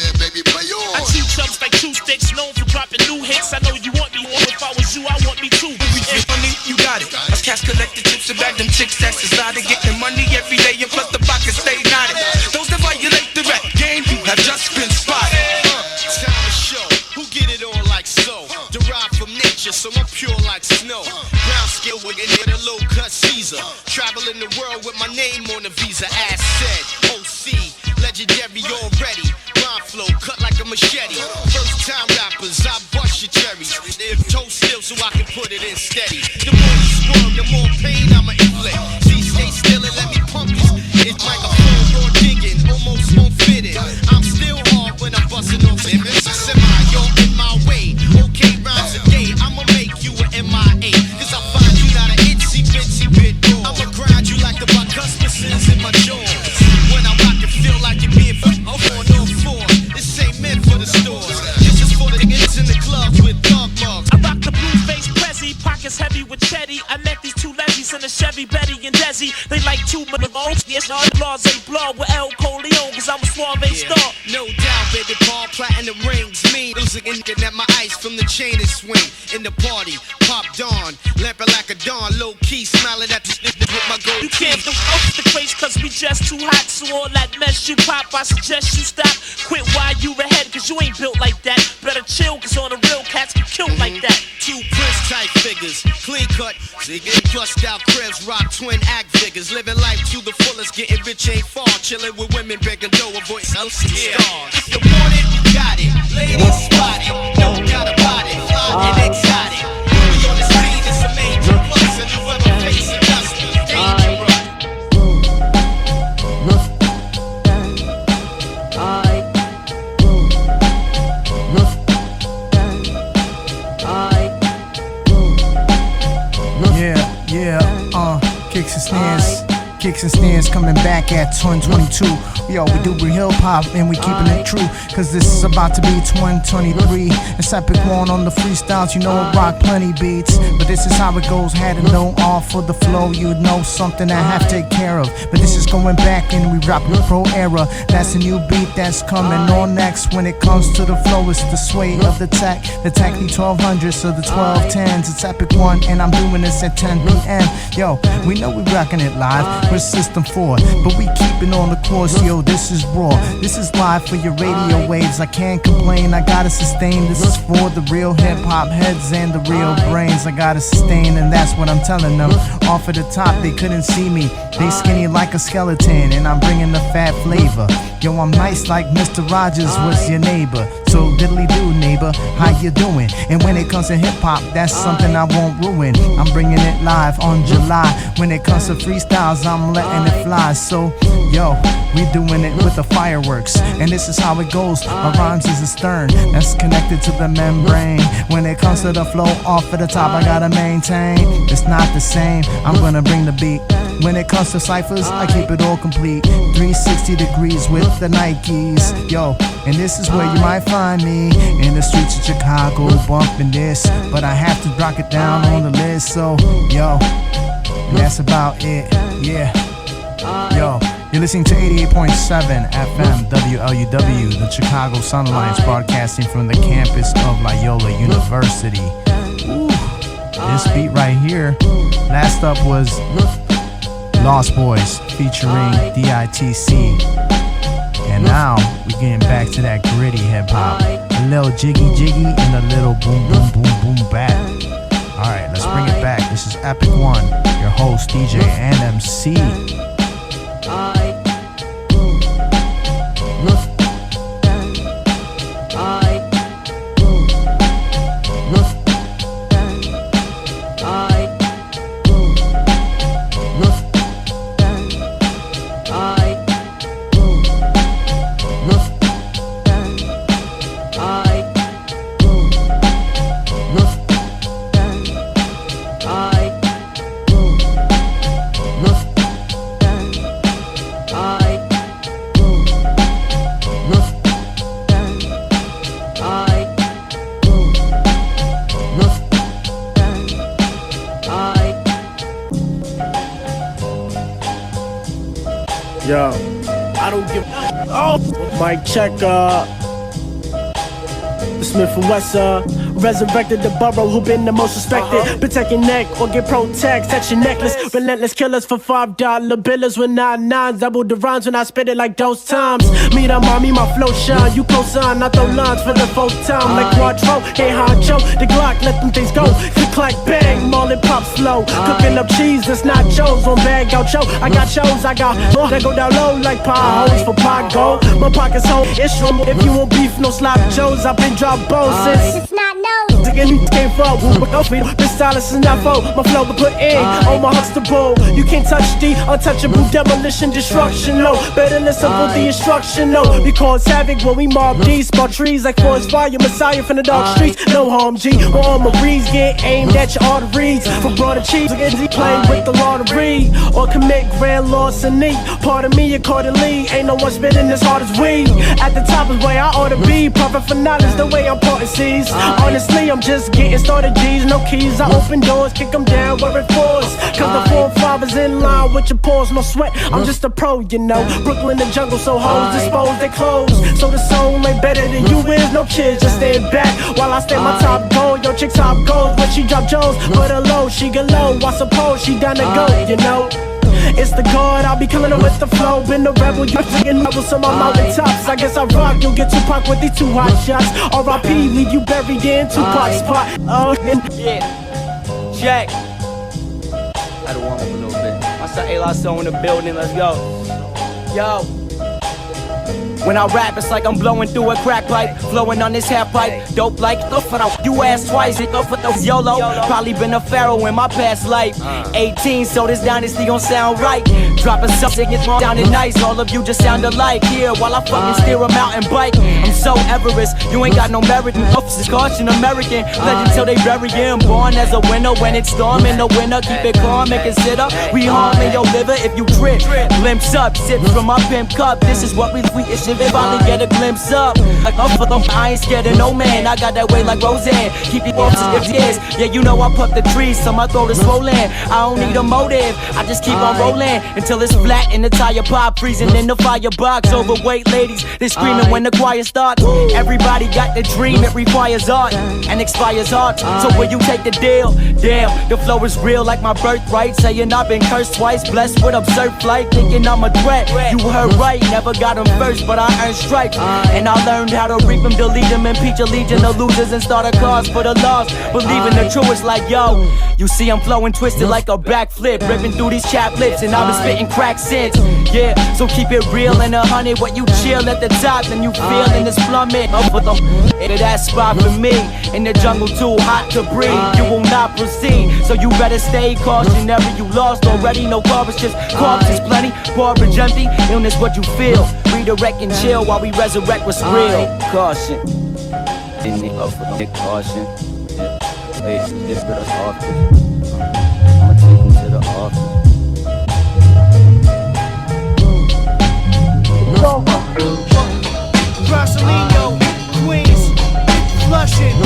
I chew chumps like chew sticks, known for dropping new hits. I know you want me more. If I was you, I want me too. If money, you got it. Let's cast collected chips and bag them chicks that's decided getting money every day and plus the pockets stay naughty. Those that violate the rap game, you have just been spotted. Time to show who get it on like so. Derived from nature, so I'm pure like snow. Brown skill with a low cut Caesar. Traveling the world with my name on the visa. As said, OC, legendary already. Rhyme flow cut like a machete. First time rappers, I bust your cherries. If toe still so I can put it in steady. The more you squirm, the more pain I'ma inflict. See, stay still and let me pump this. It's microphone raw digging, almost won't fit it. I'm still hard when I'm busting off limits. Semi, you're in my way. Okay, rhymes a day, I'ma make you an MIA. Cause I find you not an itsy bitsy bit raw. I'ma grind you like the bicuspices in my jaws. When I rock it, feel like you're being on all fours. This ain't meant for the stores. This is for the niggas in the clubs with dog mugs. I rock the blue face Prezi, pockets heavy with Chetty. I met these two lesbies in a Chevy, Betty and Desi. They like 2 minute bones. Yes, no blase blood with El Coleon, cause I'm a suave star. No doubt, baby, Paul, platinum rings. Me, losing at my ice from the chain and swing. In the party, pop dawn, lamping like a dawn, low key, smiling at this nigga with my gold. You can't go off the craze cause we just too hot. So all that mess you pop, I suggest you stop. Quit while you ahead cause you ain't built like that. Better chill cause on the real cats get killed like that. Two Prince type figures, clean cut, zigging, plussed out cribs, rock twin act figures. Living life to the fullest, getting rich ain't far. Chilling with women, begging dough, avoid self-stars. If you want it, you got it. Ladies spot it, don't got a body, fly and exotic. We on the scene, it's a major plus, and whoever pays it must be dangerous. Kicks and Snares coming back at 2022. Yo, we do real hip hop and we keeping it true. Cause this is about to be 2023. It's Epic One on the freestyles, you know I rock plenty beats. But this is how it goes, had to know all for the flow. You would know something I have to take care of. But this is going back and we rockin' the pro era. That's a new beat that's coming on next. When it comes to the flow, it's the sway of the tech. The Techni 1200s, so the 1210s. It's Epic One and I'm doing this at 10 p.m. Yo, we know we rockin' it live. We're System 4, but we keeping on the course. Yo, this is raw. This is live for your radio waves. I can't complain, I gotta sustain. This is for the real hip hop heads and the real brains. I gotta sustain, and that's what I'm telling them. Off of the top, they couldn't see me. They skinny like a skeleton, and I'm bringing the fat flavor. Yo, I'm nice like Mr. Rogers was your neighbor. So diddly do, neighbor, how you doing? And when it comes to hip hop, that's something I won't ruin. I'm bringing it live on July. When it comes to freestyles, I'm letting it fly. So, yo, we doing it with the fireworks. And this is how it goes. My rhymes is a stern that's connected to the membrane. When it comes to the flow off at the top, I gotta maintain. It's not the same, I'm gonna bring the beat. When it comes to ciphers, I keep it all complete. 360 degrees with the Nikes. Yo, and this is where you might find me. In the streets of Chicago, bumping this. But I have to rock it down on the list. So, yo, and that's about it, yeah. Yo, you're listening to 88.7 FM WLUW, the Chicago Sun Alliance, broadcasting from the campus of Loyola University. Ooh, this beat right here. Last up was Lost Boys featuring DITC. And now we're getting back to that gritty hip hop. A little jiggy jiggy and a little boom boom boom boom bap. Alright, let's bring it back. This is Epic One, your host, DJ, and MC. Yo, I don't give. Oh, mic check. The Smith and Wesser resurrected the borough who been the most respected. Protect your neck or get protect. Touch your necklace. Relentless killers for $5 billers with 9/9. Double the rhymes when I spit it like those times. Me the mommy, my flow shine. You co-sign, I throw lines for the fourth time. Like Quattro, can't honcho. The Glock, let them things go. Click, clack, bang, Marlin pop slow. Cooking up cheese, that's not Joe's on bag gaucho. I got shows, I got more that go down low like pie hoes for pot gold. My pockets hold issue. If you want beef, no slap Joes. I've been drop bones since. It's not no. Came for this silence is not for my flow to put in on my huxtable. You can't touch the untouchable demolition destruction. No, better listen for the instruction. No, we cause havoc when we mob these small trees like forest fire. Messiah from the dark streets. No harm, G. When all my breeze get aimed at your arteries. For broader cheese, playing with the lottery or commit grand larceny. Pardon me accordingly. Ain't no one spitting as hard as we. At the top is where I ought to be. Profit for knowledge, the way I'm parting seas. Honestly, I'm just getting started, G's, no keys. I open doors, kick them down where it falls. Cause the 4-5 is in line with your paws, no sweat. I'm just a pro, you know. Brooklyn, the jungle, so hoes dispose their clothes. So the soul ain't better than you is. No kids, just stand back while I stay my top goal. Yo, chick top goes when she drop Jones. Put her low, she get low. I suppose she down to go, you know. It's the guard, I'll be killing her with the flow. Been a rebel, you fucking levels on my mountain tops. I guess I rock, you'll get Tupac with these 2 hot shots. R.I.P. leave you buried in Tupac's spot. Oh, yeah. Check. Gotta warm up a little bit. I saw A-Lasso in the building, let's go. Yo. When I rap, it's like I'm blowing through a crack pipe. Flowing on this half pipe. Dope like you ass twice. It for those YOLO. Probably been a pharaoh in my past life. 18, so this dynasty gon' sound right. Dropping something, it's sounding nice. All of you just sound alike. Here, while I fucking steer a mountain bike. I'm so Everest, you ain't got no merit. This caution American. Legend till they bury him. Born as a winner when it's storm in the winter. Keep it calm and consider. We harming your liver if you trip. Glimpse up, sips from my pimp cup. This is what we is if finally get a glimpse up. Like I'm for them, I ain't scared of no man. I got that way like Roseanne. Keep it off to the tears. Yeah, you know I pop the trees, so my throat is swollen. I don't need a motive, I just keep on rolling until it's flat in the tire pop, freezing in the firebox. Overweight ladies, they screaming when the choir starts. Everybody got the dream, it requires art and expires art. So will you take the deal? Damn, the flow is real like my birthright. Saying I've been cursed twice, blessed with absurd flight. Thinking I'm a threat, you heard right. Never got him first, but I I earned stripes. And I learned how to reap them, delete them, impeach a legion of losers and start a cause for the lost. Believing the truth is like, yo, you see I'm flowing twisted like a backflip, ripping through these chapped lips, and I've been spitting crack since. Yeah, so keep it real and 100. What you chill at the top, then you feel in this plummet. But that spot for me in the jungle too hot to breathe. You will not proceed, so you better stay cautionary. You lost already, no garbage, just corpses plenty. Porridge empty, illness what you feel. Redirect and chill while we resurrect what's real. Caution, caution. Hey, this with us often. I'ma take him to the office. Rosalino, Queens, Flushing,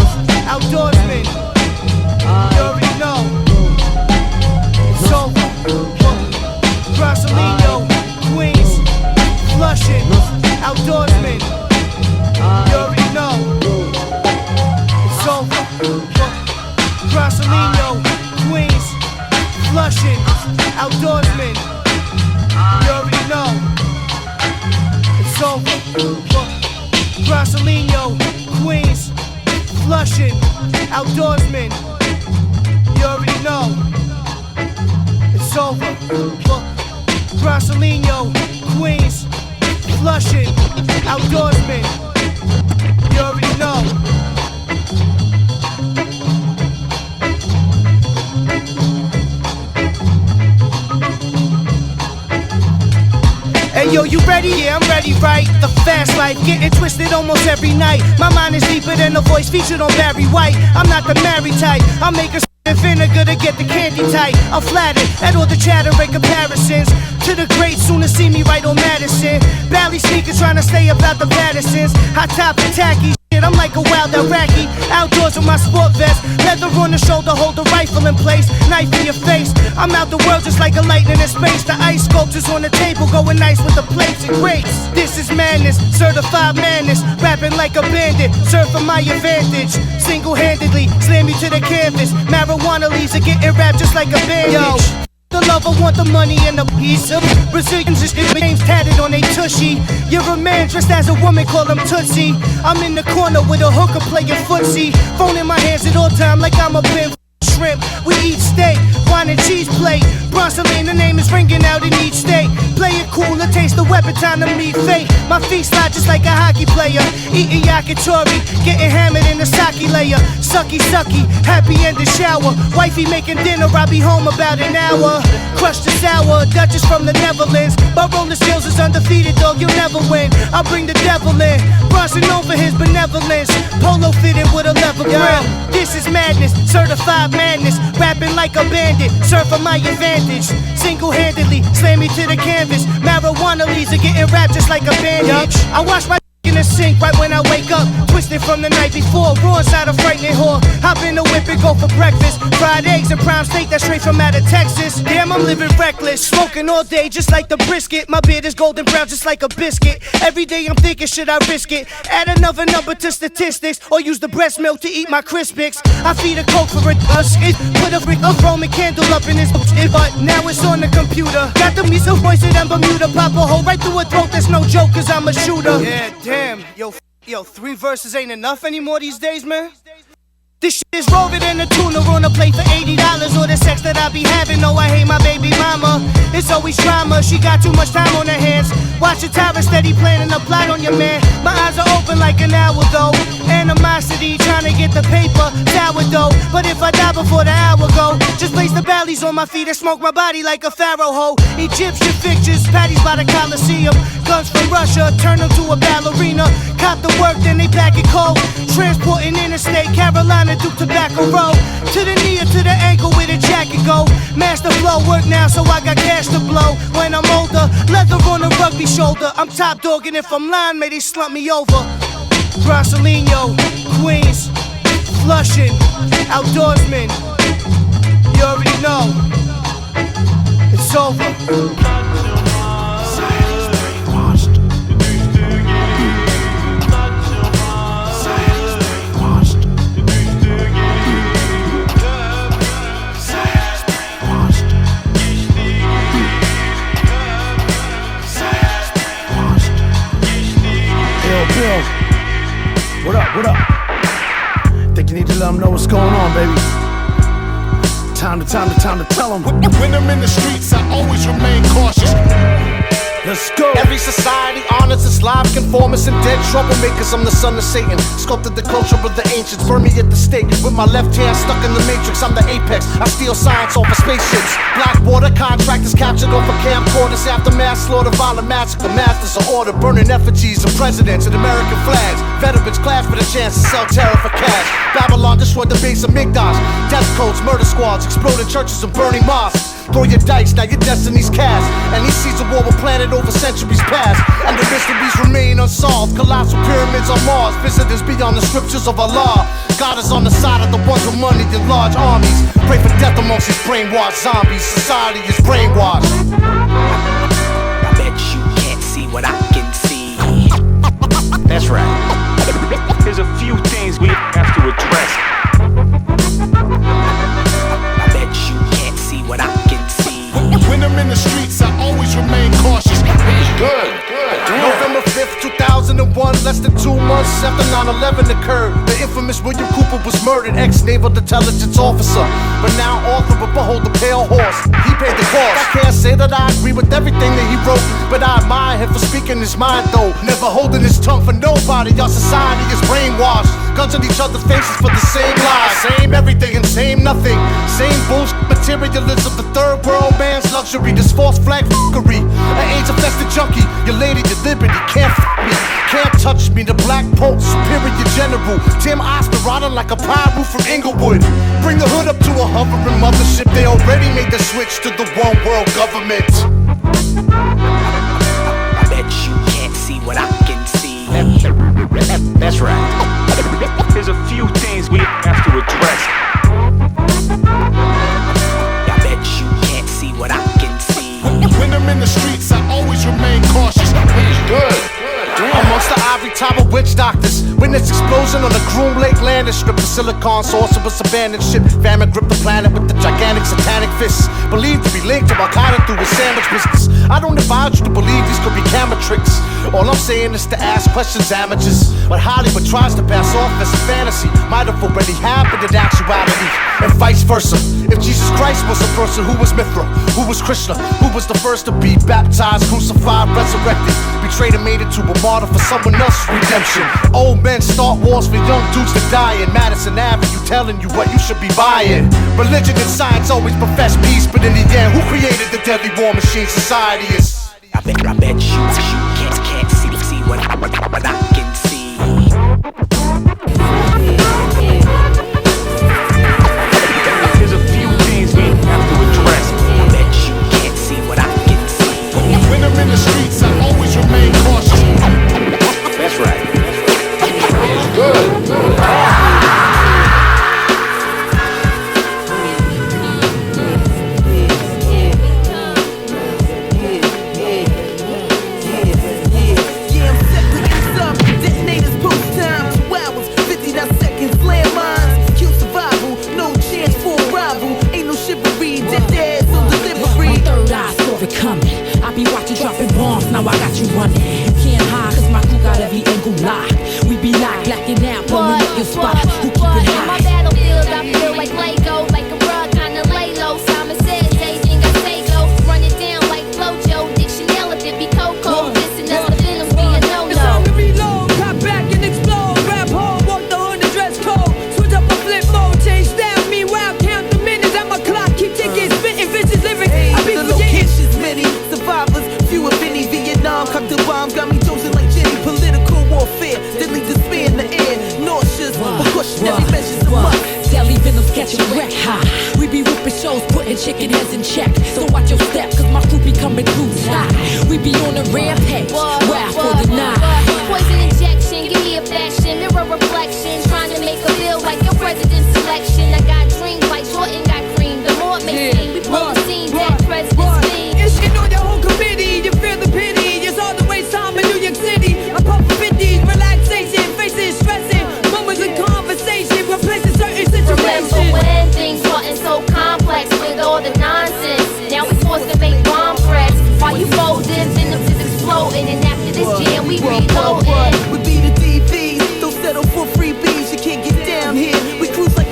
Outdoorsman. You already know. It's over. Rosalino, Queens, Flushing, Outdoorsman. You already know. It's over. Rosalino, Queens, Flushing, Outdoorsman. You already know. It's over. Rosalino, Queens, Flushing, Outdoorsman. You already know. It's over. Rosalino, Queens, Flushing, Outdoorsman. You already know. Hey yo, you ready? Yeah, I'm ready, right? The fast life, getting twisted almost every night. My mind is deeper than the voice featured on Barry White. I'm not the married type, I'll make a vinegar to get the candy tight. I'm flattered at all the chatter and comparisons to the greats, soon to see me right on Madison. Bally sneakers trying to stay about the Pattersons. Hot top and tacky shit, I'm like a wild Iraqi. Outdoors with my sport vest, leather on the shoulder, hold the rifle in place. Knife in your face, I'm out the world just like a lightning in space. The ice sculptures on the table going nice with the plates and grapes. This is madness, certified madness. Rapping like a bandit, serve for my advantage. Single-handedly, slam me to the canvas. Marijuana leaves are getting wrapped just like a bandage. Yo, the lover want the money and the piece of Brazilians just get names tatted on they tushy. You're a man dressed as a woman, call him Tootsie. I'm in the corner with a hooker playing footsie. Phone in my hands at all time like I'm a pimp. Shrimp, we eat steak, wine and cheese plate. Bronsolene, the name is ringing out in each state. Play it cool, it tastes the weapon, time to meet fate. My feet slide just like a hockey player. Eating yakitori, getting hammered in the sake layer. Sucky, sucky, happy in the shower. Wifey making dinner, I'll be home about an hour. Crushed the sour, Duchess from the Netherlands. But roller skills is undefeated, dog, you'll never win. I'll bring the devil in, Bronson known for his benevolence. Polo fitted with a leather grill. This is madness, certified madness. Rapping like a bandit, serve for my advantage. Single-handedly, slam me to the canvas. Marijuana leaves are getting wrapped just like a bandage. I wash my in the sink right when I wake up. Twisted from the night before, raw inside a frightening whore. Hop in the whip and go for breakfast. Fried eggs and prime steak that's straight from out of Texas. Damn, I'm living reckless, smoking all day just like the brisket. My beard is golden brown just like a biscuit. Every day I'm thinking, should I risk it? Add another number to statistics, or use the breast milk to eat my Crispix. I feed a coke for a skit. Put a Roman candle up in his but now it's on the computer. Got the music voice in Bermuda. Pop a hole right through her throat, that's no joke, cause I'm a shooter. Yeah, damn, yo, 3 verses ain't enough anymore these days, man. This shit is rolling in a tuna on a plate for $80. Or the sex that I be having, no, I hate my baby mama. It's always drama, she got too much time on her hands. Watch your tyrant steady planning a plot on your man. My eyes are open like an hour though. Animosity trying to get the paper, sourdough. But if I die before the hour go, just place the bellies on my feet and smoke my body like a pharaoh hoe. Egyptian pictures, patties by the Coliseum. Guns from Russia, turn them to a ballerina. Cop the work, then they pack it cold. Transporting interstate, Carolina, Duke Tobacco Road. To the knee or to the ankle where the jacket go. Master flow, work now so I got cash to blow. When I'm older, leather on a rugby shoulder. I'm top dog and if I'm lying, may they slump me over. Rosalino, Queens, Flushing, Outdoorsman. You already know. It's over. know what's going on, baby. Time to tell them. When I'm in the streets, I always remain cautious. Let's go. Every society honors its live conformists and dead troublemakers. I'm the son of Satan, sculpted the culture of the ancients. Burn me at the stake with my left hand stuck in the matrix. I'm the apex. I steal science off of spaceships. Blackwater contractors captured off of camcorders. Aftermath slaughter, violent massacre. Masters of order, burning effigies of presidents and American flags. Veterans clash for the chance to sell terror for cash. Babylon destroyed the base of Migdosh. Death codes, murder squads, exploding churches and burning mosques. Throw your dice, now your destiny's cast. And he sees a war with planet over centuries past. And the mysteries remain unsolved. Colossal pyramids on Mars, visitors beyond the scriptures of Allah. God is on the side of the ones with money and large armies. Pray for death amongst these brainwashed zombies. Society is brainwashed. I bet you can't see what I can see. That's right. There's a few things we have to address. I bet you can't see what I can see. When I'm in the streets, I always remain cautious. Good. November 5th, 2001, less than 2 months after 9/11 occurred. The infamous William Cooper was murdered, ex-naval intelligence officer. But now author, but behold the pale horse. He paid the cost. I can't say that I agree with everything that he wrote, but I admire him for speaking his mind though. Never holding his tongue for nobody. Our society is brainwashed. Guns in each other's faces for the same lies. Same everything and same nothing. Same bullshit materialism. The third world man's luxury. This false flag fuckery. An AIDS-infested junkie. Your lady, your liberty. Can't f me. Can't touch me. The Black Pope, superior general. Tim Oscar riding like a pirate from Inglewood. Bring the hood up to a hovering mothership. They already made the switch to the one world government. I bet you can't see what I can see. That's right. There's a few things we have to address. I bet you can't see what I can see. When I'm in the streets, I always remain cautious. Good. Amongst the ivory tower witch doctors, witness explosion on the Groom Lake landing strip. The silicon sorceress abandoned ship. Famine gripped the planet with the gigantic satanic fists. Believed to be linked to Al-Qaeda through his sandwich business. I don't advise you to believe these could be camera tricks. All I'm saying is to ask questions, amateurs. What Hollywood tries to pass off as a fantasy might have already happened in actuality, and vice versa. If Jesus Christ was a person, who was Mithra? Who was Krishna? Who was the first to be baptized, crucified, resurrected, betrayed and made into a martyr for someone else's redemption? Old men start wars for young dudes to die in Madison Avenue, telling you what you should be buying. Religion and science always profess peace, but in the end, who created the deadly war machine society is? I bet you can't see what I can see. There's a few things we have to address. I bet you can't see what I can see. When I'm in the streets, I always remain cautious. That's right. Good. Coming. I be watching dropping bombs, now I got you running. You can't hide, cause my crew got every angle locked. We be locked, blacking out, blowing up your spot. Who keep it high? In my battlefield, I feel like Lego, like a rug, kinda lay low. Simon says, aging, I say go. Run it down like Flojo, Dictionary, if it be Coco. Listen, that's the films be a no-no. It's time to reload, cop back and explode. Rap hard, walk the hood and dress code. Switch up a flip mode, change style. Meanwhile, count the minutes at my clock. Keep ticking, spitting vicious lyrics. I be forgetting. Survivors, few if any. Vietnam, cocktail bombs got me chosen like Jenny. Political warfare, deadly despair in the air. Nauseous, precautionary measures a must. Deadly venoms catch a wreck high. We be ripping shows, putting chicken heads in check. So watch your step, cause my crew be coming through high. We be on a rampage, wow for the night. Poison injection, give me a fashion, mirror reflection. Trying to make a bill like your president's selection. I got dreams like Jordan got cream. The more it may seem, we blow the scene, that president's theme. It's shit on your whole committee, you feel the pity. It's all the waste time in New York City. I pop 50s, relaxation, faces stressing. Moments of conversation, replacing certain situations. Remember when things wasn't so complex with all the nonsense. Now we forced to make bomb threats. While you folding, venoms is exploding. And after this jam, we reloading. We be the DVs, don't settle for freebies. You can't get down here. We cruise like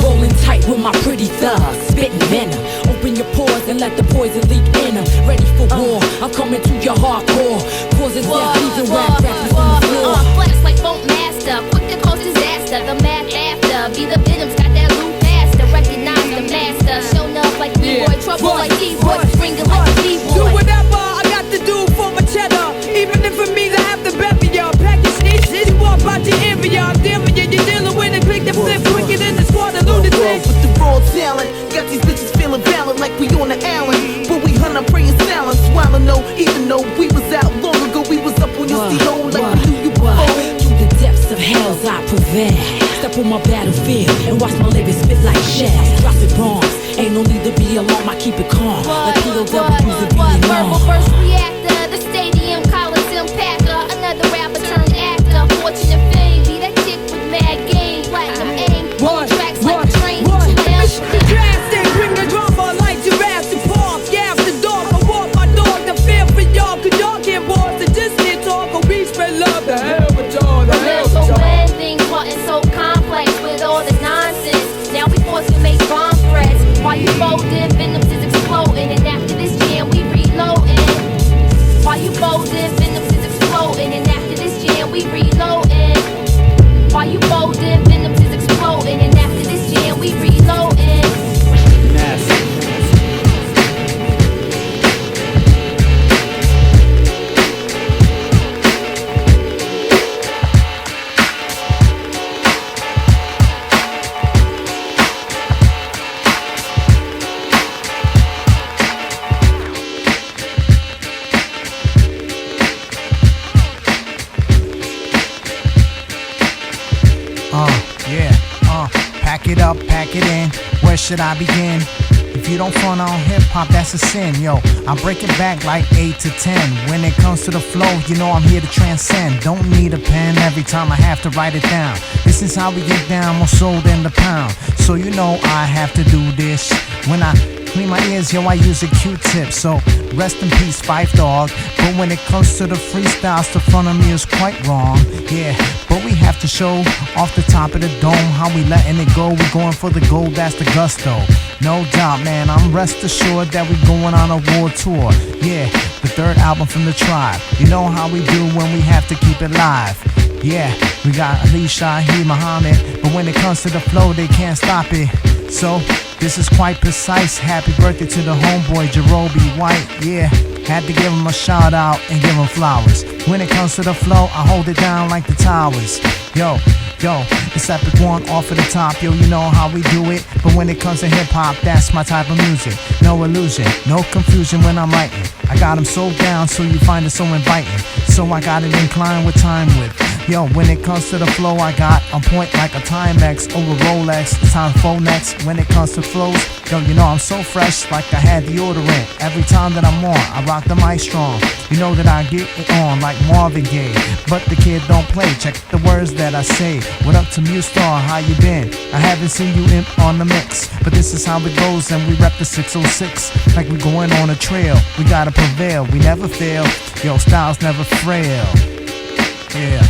Rolling tight with my pretty thugs, spitting venom. Open your pores and let the poison leak in them. Ready for war, I'm coming to your hardcore. Causing death, even rap rappers on the floor. Flex like Funk Master, quick to cause disaster. The math after, be the Venoms, got that loot faster. Recognize the master, shown up like B-boy, trouble like D-boy, ringing like a B-boy. Do whatever I got to do for my cheddar. Even if it means I have to bury y'all. Package sneezes, you walk by the area. I'm daring you, you're dealing with a click that flip quicker than the squad of lunatics. With the raw talent, got these bitches feeling valid like we on the island. But we hunt, I'm praying silence, swallow no. Even though we was out long ago, we was up on your CO like we knew you before. Through the depths of hells I prevail. Step on my battlefield and watch my lyrics spit like shells. Dropping bombs, ain't no need to be alarmed, I keep it calm. Like POWs are being Verbal burst reactor, the stadium coliseum packer. Another rapper turned actor, fortune and fame. Be that chick with mad game, platinum aim. On tracks like a train. Drastic, bring the drama like Jurassic Park. Yeah, after dark, I walk my dog. The fear for y'all, cause y'all can't boss. The distant talk, a we spread love. The hell with y'all, the hell with y'all. So when things wasn't so complex with all this nonsense, now we forced to make bomb threats. While you folding, Venoms is exploding, and after this jam we reloading. While you folding, Venoms is exploding, and after this jam we reloading. While you folding, Venoms is exploding, and after this jam we reloading. Pack it up, pack it in. Where should I begin? If you don't front on hip-hop, that's a sin, yo. I break it back like 8 to 10. When it comes to the flow, you know I'm here to transcend. Don't need a pen every time I have to write it down. This is how we get down, more soul than the pound. So you know I have to do this. When I clean my ears, yo, I use a Q-tip. So rest in peace, Fife Dog. But when it comes to the freestyles, the front of me is quite wrong. Yeah, but we have to show off the top of the dome how we letting it go. We going for the gold, that's the gusto. No doubt, man, I'm rest assured that we going on a world tour. Yeah, the third album from the tribe. You know how we do when we have to keep it live. Yeah, we got Ali, Shaheed, Muhammad. But when it comes to the flow, they can't stop it. So this is quite precise. Happy birthday to the homeboy Jerobi White. Yeah, had to give him a shout out and give him flowers. When it comes to the flow, I hold it down like the towers. Yo, it's Epic One off of the top. Yo, you know how we do it. But when it comes to hip hop, that's my type of music. No illusion, no confusion when I'm writing. I got them so down, so you find it so inviting. So I got it inclined with time with. Yo, when it comes to the flow, I got on point like a Timex over Rolex. It's time for next. When it comes to flows, yo, you know I'm so fresh like I had deodorant. Every time that I'm on, I rock the mic strong. You know that I get it on like Marvin Gaye. But the kid don't play, check the words that I say. What up to Mustar, how you been? I haven't seen you imp on the mix. But this is how it goes and we rep the 606. Like we going on a trail, we gotta prevail, we never fail. Yo, styles never frail. Yeah.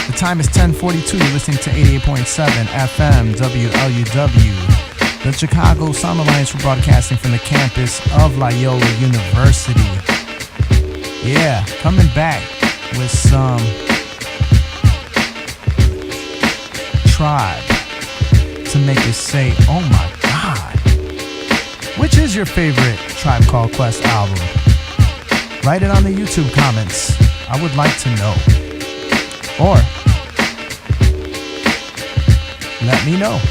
The time is 10:42. You're listening to 88.7 FM WLUW. The Chicago Sound Alliance for broadcasting from the campus of Loyola University. Yeah, coming back with some Tribe to make you say, oh my God. Which is your favorite Tribe Called Quest album? Write it on the YouTube comments. I would like to know. Or let me know.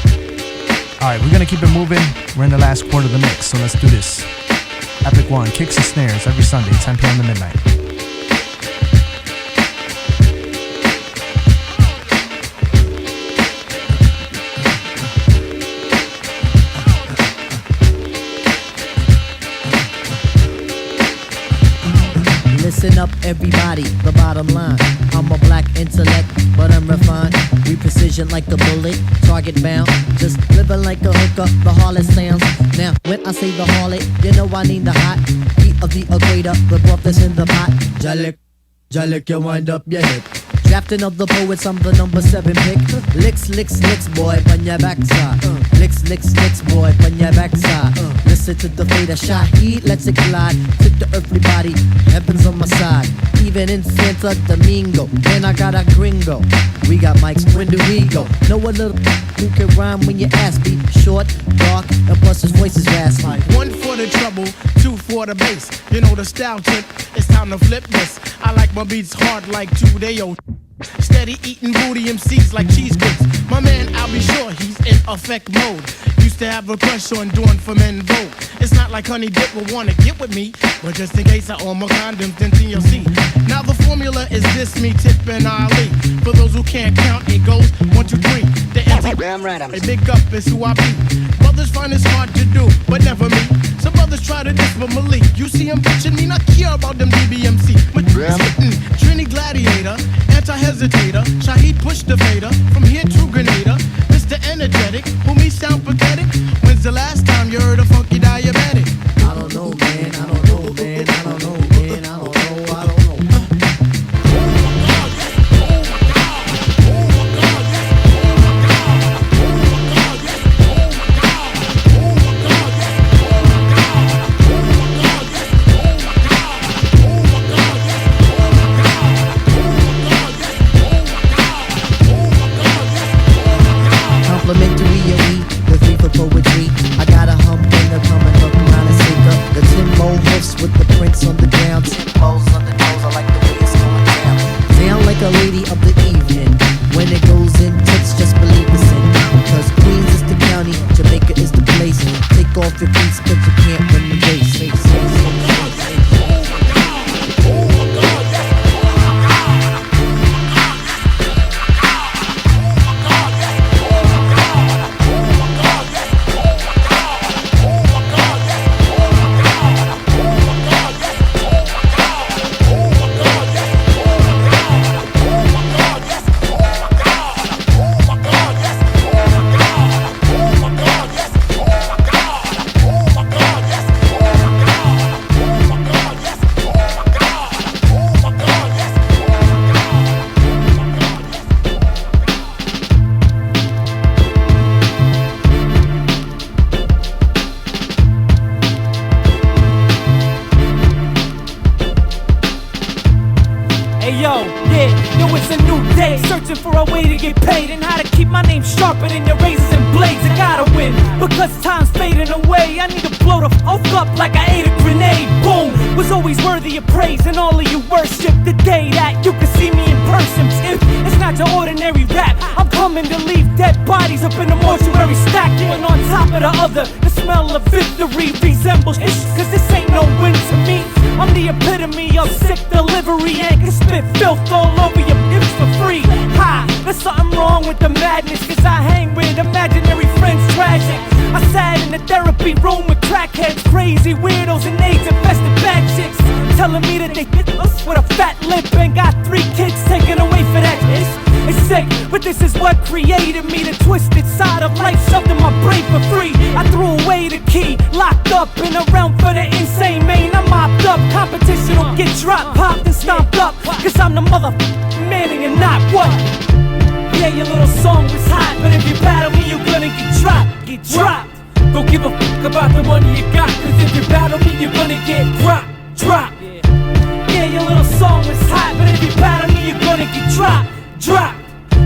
Alright, we're gonna keep it moving. We're in the last quarter of the mix, so let's do this. Epic One, Kicks and Snares, every Sunday, 10 p.m. to midnight. Listen up, everybody, the bottom line. I'm a black intellect, but I'm refined. We precision like a bullet, target bound. Just living like a hooker, the harlot sounds. Now, when I say the harlot, you know I need the hot heat of the equator, the broth that's in the pot. Jalik, you wind up your hip. Drafting of the poets, I'm the number 7 pick. Licks, licks, licks, boy, on your backside. Licks, licks, licks, boy, on your backside. Listen to the fate of Shaheed, let's it glide. Tip the earthly body, heaven's on my side. Even in Santo Domingo, then I got a gringo. We got mics, when do we go? Know a little who can rhyme when you ask me. Short, dark, and plus his voice is raspy. One for the trouble, two for the bass. You know the style tip, it's time to flip this. I like my beats hard like 2-day-old. Steady eating booty MCs like cheese grits. My man, I'll be sure he's in effect mode. Used to have a crush on doing for men vote. It's not like Honey Dip will wanna get with me, but just in case I own my condoms, then you'll see. Now the formula is this, me, Tip, and Ali. For those who can't count, it goes 1, 2, 3. The Damn right, I'm a big up is who I be. Brothers find it's hard to do, but never me. Some brothers try to diss with Malik. You see him bitching me, not care about them DBMC. But Trini Gladiator, anti-hesitator, Shaheed push the fader, from here to Grenada. Mr. Energetic, who me sound pathetic. When's the last time you heard a funky diabetic? I don't know, man, I don't know, man, I don't know, man, I don't know, I don't know. Complimentary elite, the free for poetry. I got a hump in the coming up kind of sinker. The Timbo hoofs with the prints on the ground. Timbos on the toes, I like the way it's going down. Down like a lady of the evening. When it goes in tits, just believe it's in. Because Queens is the county, Jamaica is the place. Take off your cleats, cause you can't win the race. It's a new day, searching for a way to get paid and how to keep my name sharper than your razors and blades. I gotta win, because time's fading away. I need to blow the fuck up like I ate a grenade. Boom, was always worthy of praise, and all of you worship the day that you can see me in person. If it's not your ordinary rap, I'm coming to leave dead bodies up in the mortuary, stacked one on top of the other. The smell of victory resembles ish, cause this ain't no win to me. I'm the epitome of sick delivery and can spit filth all over your hips for free. Ha, there's something wrong with the madness, cause I hang with imaginary friends, tragic. I sat in the therapy room with crackheads, crazy weirdos and AIDS-infested bad chicks, telling me that they hit us with a fat lip and got 3 kids taken away for that. It's sick, but this is what created me. The twisted side of life shoved in my brain for free. I threw away the key, locked up in a realm for the insane man. I'm mopped up, competition will get dropped, popped and stomped up, cause I'm the man and you're not. What? Yeah, your little song was hot, but if you battle me, you're gonna get dropped. Get dropped. Don't give a fuck about the money you got, cause if you battle me, you're gonna get dropped. Drop. Yeah, your little song was hot, but if you battle me, you're gonna get dropped. Drop.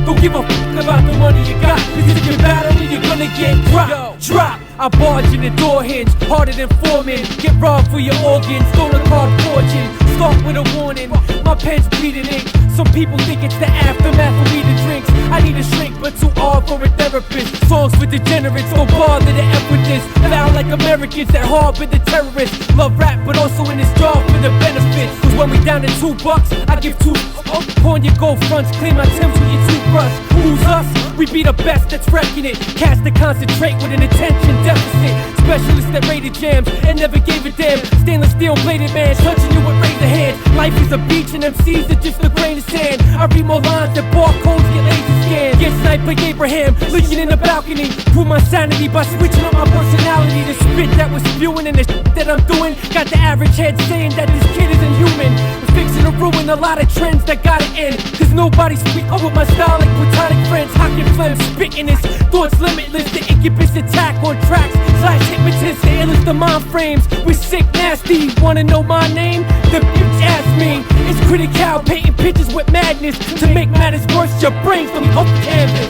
Don't give a fuck about the money you got, cause if you battle me, you're gonna get dropped. Drop. I barge in the door hinge, harder than foremen. Get robbed for your organs, stolen card fortune. Start with a warning, my pen's bleeding ink. Some people think it's the aftermath of weed and drinks. I need a shrink, but too hard for a therapist. Songs for degenerates, don't bother the F with this. Sound like Americans that harbor the terrorists. Love rap, but also in this job for the benefits. Cause when we down to $2, I give 2 up. Pawn your gold fronts, clean my Timbs with your toothbrush. Who's us? We be the best that's wrecking it. Cast to concentrate with an attention deficit. Specialists that rated jams and never gave a damn. Stainless steel bladed man touching you with razor hands. Life is a beach and MCs are just a grain of sand. I read more lines than barcodes get laser scanned. Get sniped like Abraham, leaning in the balcony. Prove my sanity by switching up my personality. The spit that was spewing and the shit that I'm doing got the average head saying that this kid isn't human. We're fixing to ruin a lot of trends that gotta end. Cause nobody speak over my style like platonic friends. How can phlegm spitting his thoughts limitless? The incubus attack on tracks / hypnotist, the illest of mind frames. We sick nasty, wanna know my name? The bitch asked me. It's critical, painting pictures with madness. To make matters worse, your brains don't open canvas.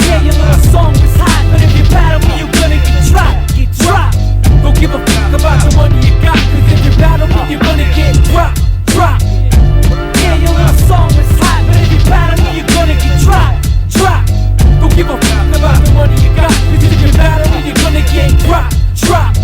Yeah, your little song was hot, but if you battle me, you're gonna get dropped. Get dropped. Don't give a fuck about the money you got, cause if you battle me, you're gonna get dropped. Dropped. Yeah, your little song was hot, but if you battle me, you're gonna get dropped. Dropped. Don't give a fuck about the money you got, cause if you battle me, you're gonna get dropped. Dropped.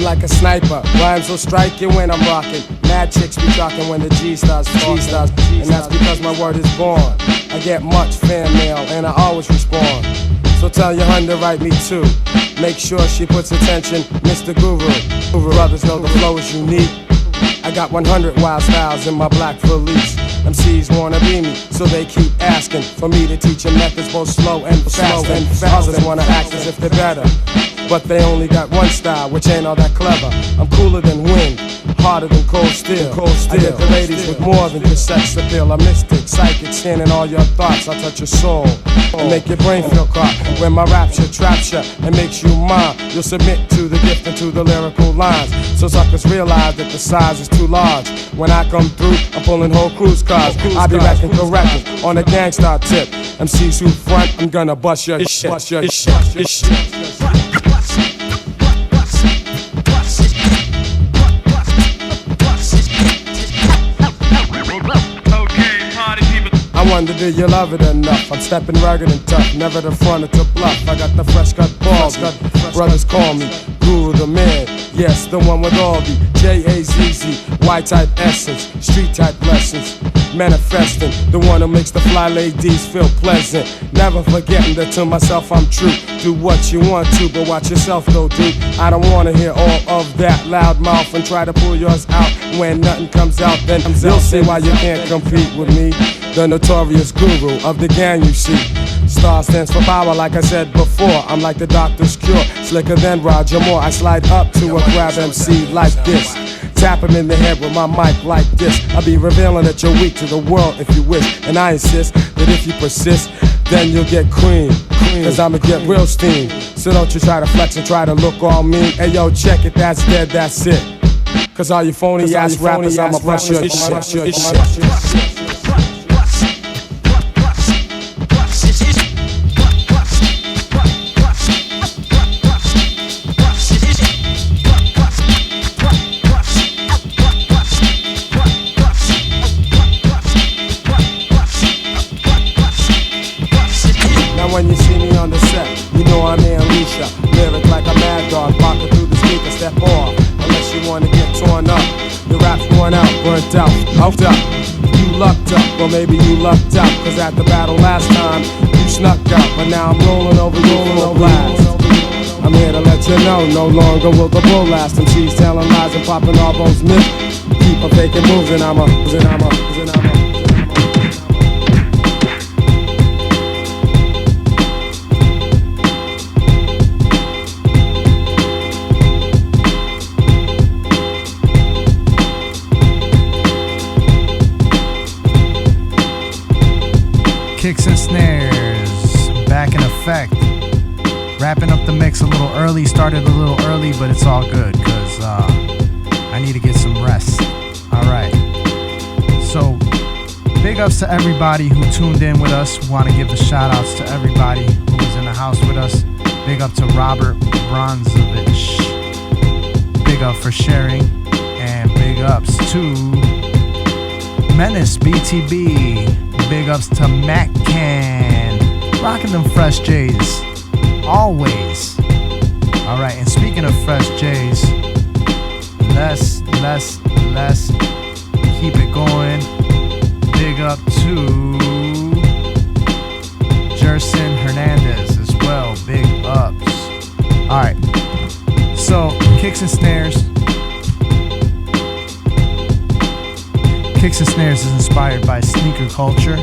like a sniper. Rhymes will strike you when I'm rocking. Mad chicks be talking when the G starts talking. And that's because my word is born. I get much fan mail and I always respond. So tell your hun to write me too. Make sure she puts attention, Mr. Guru. Brothers know the flow is unique. I got 100 wild styles in my black Felice. MCs wanna be me, so they keep asking for me to teach them methods both slow and fast. Others wanna act as if they're better, but they only got one style, which ain't all that clever. I'm cooler than wind, harder than cold steel. I get the ladies with more than just sex appeal. I'm mystic, psychic, scanning all your thoughts. I touch your soul and make your brain feel caught. When my rapture traps you and makes you mine, you'll submit to the gift and to the lyrical lines. So suckers realize that the size is too large. When I come through, I'm pulling whole cruise cars. I be rapping correctly on a gangsta tip. MCs who front, I'm gonna bust your shit. Bust your shit. I wonder, do you love it enough? I'm stepping rugged and tough, never the front or to bluff. I got the fresh cut balls, brothers call me Guru the man. Yes, the one with all the J-A-Z-Z, Y-type essence, street type lessons. Manifesting, the one who makes the fly ladies feel pleasant. Never forgetting that to myself I'm true. Do what you want to, but watch yourself though, dude. I don't wanna hear all of that loud mouth and try to pull yours out. When nothing comes out, then you'll see why you can't compete with me. The notorious guru of the gang, you see. Star stands for power, like I said before. I'm like the doctor's cure, slicker than Roger Moore. I slide up to a grab MC like this. Tap him in the head with my mic like this. I'll be revealing that you're weak to the world if you wish. And I insist that if you persist, then you'll get cream. Cause I'ma get real steam. So don't you try to flex and try to look all mean. Hey yo, check it, that's dead, that's it. Cause all you phony ass rappers, I'ma brush your shit. When you see me on the set, you know I'm Alicia. Lyric like a mad dog, walking through the speaker, step off. Unless you wanna get torn up, your rap's worn out, burnt out, out up. You lucked up, or maybe you lucked out. Cause at the battle last time, you snuck out. But now I'm rolling over blast. I'm here to let you know, no longer will the bull last. And she's telling lies and popping all those myths. Keep on faking moves and I'm a. Kicks and snares, back in effect. Wrapping up the mix a little early, started a little early, but it's all good, cause I need to get some rest. Alright, so big ups to everybody who tuned in with us. Want to give the shout outs to everybody who was in the house with us. Big up to Robert Bronzovich. Big up for sharing, and big ups to Menace BTB. Big ups to Mac Can, rocking them fresh J's, always. Alright, and speaking of fresh J's, let's keep it going. Big up to Jerson Hernandez as well, big ups. Alright, so Kicks and Snares. Kicks and Snares is inspired by sneaker culture,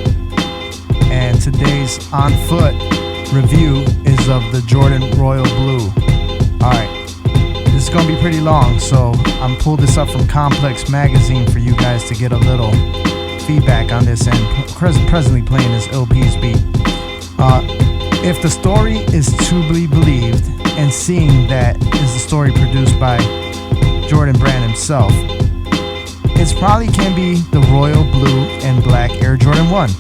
and today's On Foot review is of the Jordan Royal Blue. Alright, this is going to be pretty long, so I'm pulled this up from Complex Magazine for you guys to get a little feedback on this, and presently playing this LP's beat. If the story is to be believed, and seeing that is the story produced by Jordan Brand himself, it probably can be the royal blue and black Air Jordan 1.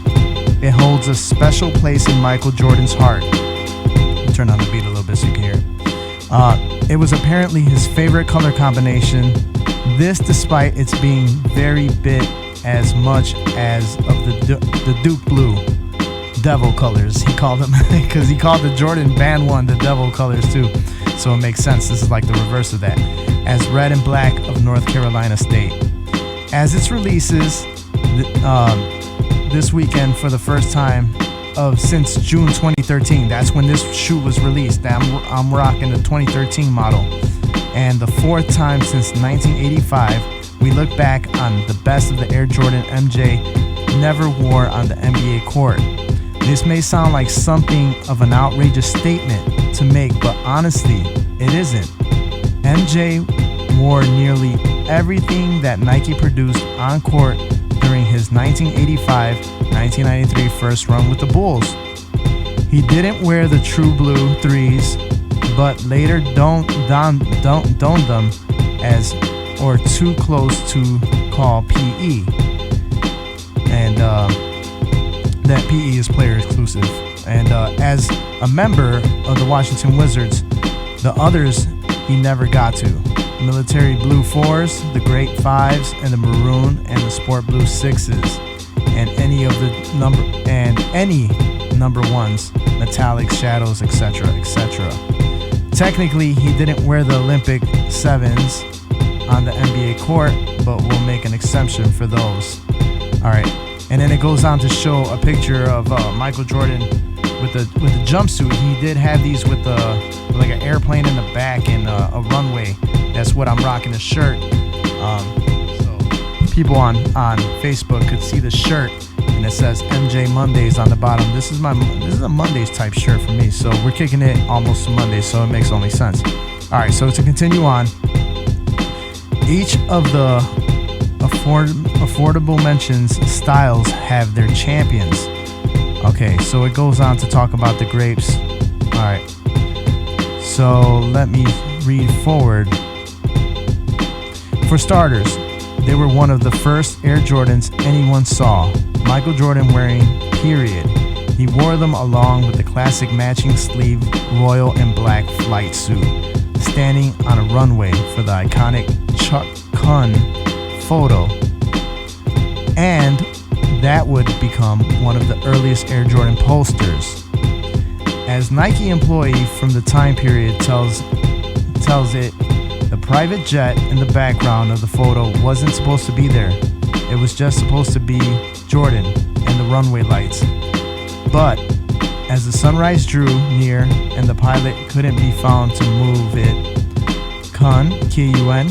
It holds a special place in Michael Jordan's heart. Turn on the beat a little bit so you can hear it. It was apparently his favorite color combination. This despite its being very bit as much as of the Duke Blue devil colors. He called them, because he called the Jordan Band 1 the devil colors too. So it makes sense. This is like the reverse of that. As red and black of North Carolina State. As its releases this weekend for the first time since June 2013. That's when this shoe was released. I'm rocking the 2013 model. And the fourth time since 1985, we look back on the best of the Air Jordan MJ never wore on the NBA court. This may sound like something of an outrageous statement to make, but honestly, it isn't. MJ wore nearly everything that Nike produced on court during his 1985-1993 first run with the Bulls. He didn't wear the true blue threes, but later donned them as or too close to call PE. And that PE is player exclusive. And as a member of the Washington Wizards, the others he never got to. Military blue 4s, the great 5s, and the maroon and the sport blue 6s, and any number 1s, metallics, shadows, etc., etc. Technically, he didn't wear the Olympic 7s on the NBA court, but we'll make an exception for those. All right, and then it goes on to show a picture of Michael Jordan with the jumpsuit. He did have these with like an airplane in the back and a runway. That's what I'm rocking, the shirt. So people on Facebook could see the shirt, and it says MJ Mondays on the bottom. This is a Mondays type shirt for me, so we're kicking it almost to Monday, so it makes only sense. All right, so to continue on, each of the affordable mentions styles have their champions. Okay, so it goes on to talk about the grapes. All right, so let me read forward. For starters, they were one of the first Air Jordans anyone saw. Michael Jordan wearing, period. He wore them along with the classic matching sleeve royal and black flight suit, standing on a runway for the iconic Chuck Kunn photo. And that would become one of the earliest Air Jordan posters. As Nike employee from the time period tells it, the private jet in the background of the photo wasn't supposed to be there. It was just supposed to be Jordan and the runway lights. But as the sunrise drew near and the pilot couldn't be found to move it, Kunn, K-U-H-N,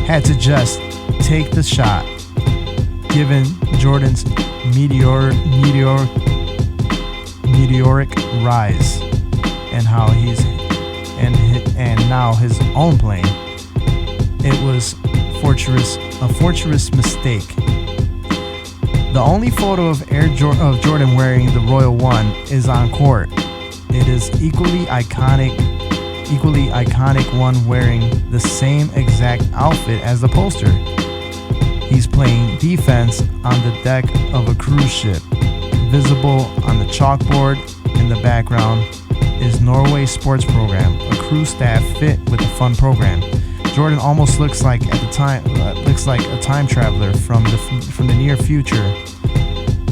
had to just take the shot, given Jordan's meteoric rise and how he's and now his own plane. It was a fortuitous mistake. The only photo of Jordan wearing the Royal One is on court. It is equally iconic one wearing the same exact outfit as the poster. He's playing defense on the deck of a cruise ship. Visible on the chalkboard in the background is Norway Sports Program, a crew staff fit with a fun program. Jordan almost looks like a time traveler from the near future,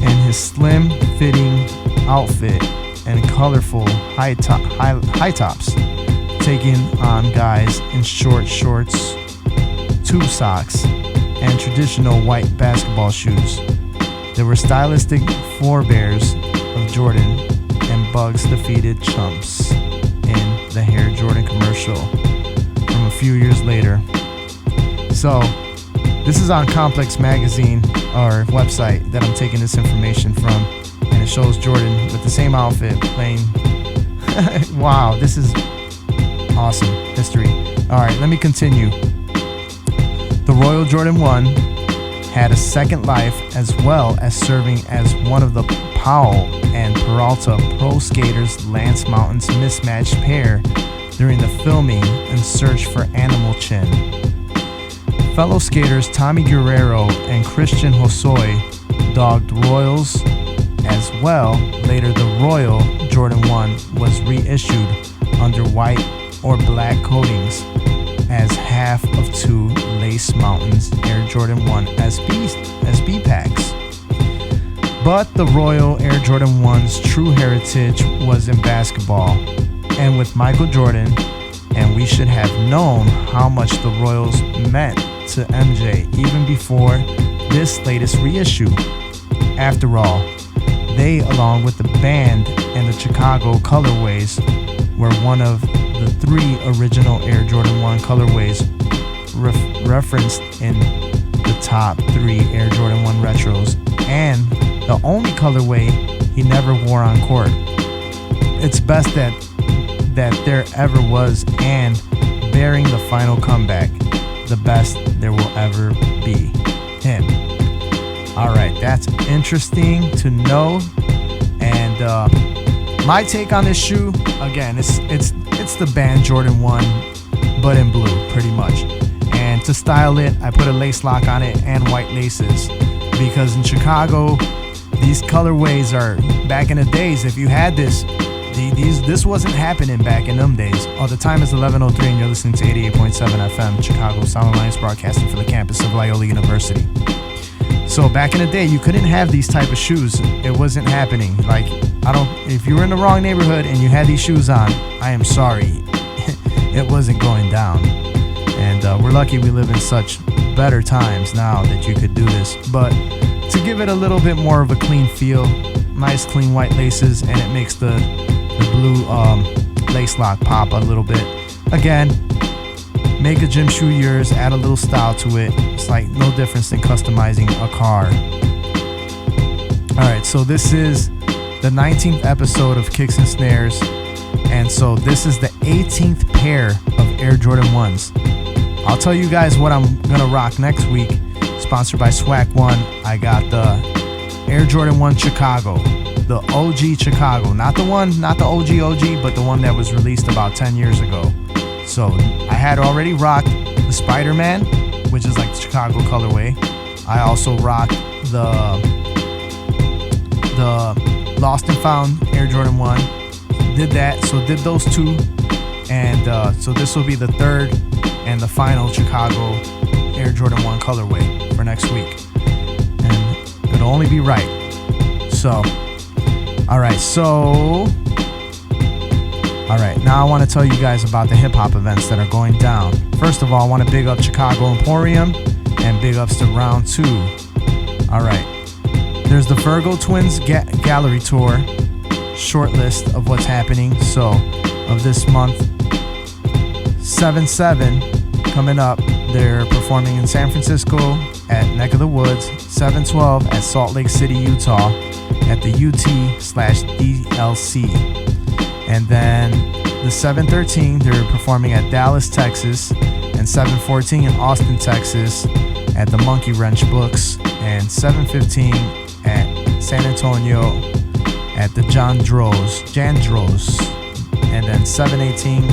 in his slim fitting outfit and colorful high tops, taking on guys in short shorts, tube socks, and traditional white basketball shoes. There were stylistic forebears of Jordan and Bugs defeated chumps in the Air Jordan commercial from a few years later. So this is on Complex Magazine, or website, that I'm taking this information from, and it shows Jordan with the same outfit playing. Wow, this is awesome history. All right, let me continue. The Royal Jordan 1 had a second life, as well as serving as one of the Powell and Peralta pro skaters' Lance Mountain's mismatched pair during the filming in Search for Animal Chin. Fellow skaters Tommy Guerrero and Christian Hosoi dogged Royals as well. Later, the Royal Jordan 1 was reissued under white or black coatings as half of two Lace Mountains Air Jordan 1 SB packs. But the Royal Air Jordan 1's true heritage was in basketball, and with Michael Jordan, and we should have known how much the Royals meant to MJ even before this latest reissue. After all, they, along with the band and the Chicago colorways, were one of the 3 original Air Jordan 1 colorways referenced in the top 3 Air Jordan 1 retros, and the only colorway he never wore on court. It's best that there ever was, and bearing the final comeback, the best there will ever be. Him. Alright, that's interesting to know. And my take on this shoe, again, it's the band Jordan 1, but in blue, pretty much. And to style it, I put a lace lock on it and white laces, because in Chicago, these colorways are, back in the days, if you had this wasn't happening back in them days. Oh, the time is 11:03 and you're listening to 88.7 FM, Chicago Sound Alliance, broadcasting for the campus of Loyola University. So back in the day, you couldn't have these type of shoes. It wasn't happening. Like, if you were in the wrong neighborhood and you had these shoes on, I am sorry. It wasn't going down. And we're lucky we live in such better times now that you could do this. But to give it a little bit more of a clean feel, nice clean white laces, and it makes the blue lace lock pop a little bit. Again, make a gym shoe yours, add a little style to it. It's like no difference than customizing a car. Alright, so this is the 19th episode of Kicks and Snares, and so this is the 18th pair of Air Jordan 1s. I'll tell you guys what I'm gonna rock next week. Sponsored by Swag One. I got the Air Jordan 1 Chicago, the OG Chicago, not the OG, but the one that was released about 10 years ago. So I had already rocked the Spider-Man, which is like the Chicago colorway. I also rocked the Lost and Found Air Jordan 1. Did that, so did those 2, and so this will be the 3rd and the final Chicago Air Jordan 1 colorway for next week, and it'll only be right. So, alright, now I want to tell you guys about the hip-hop events that are going down. First of all, I want to big up Chicago Emporium, and big ups to Round 2. Alright, there's the Virgo Twins Gallery Tour, short list of what's happening. So, of this month, 7/7 coming up, they're performing in San Francisco at Neck of the Woods, 7/12 at Salt Lake City, Utah, at the UT/DLC. And then the 7/13, they're performing at Dallas, Texas, and 7/14 in Austin, Texas, at the Monkey Wrench Books, and 7/15 at San Antonio at the Jandros, and then 7/18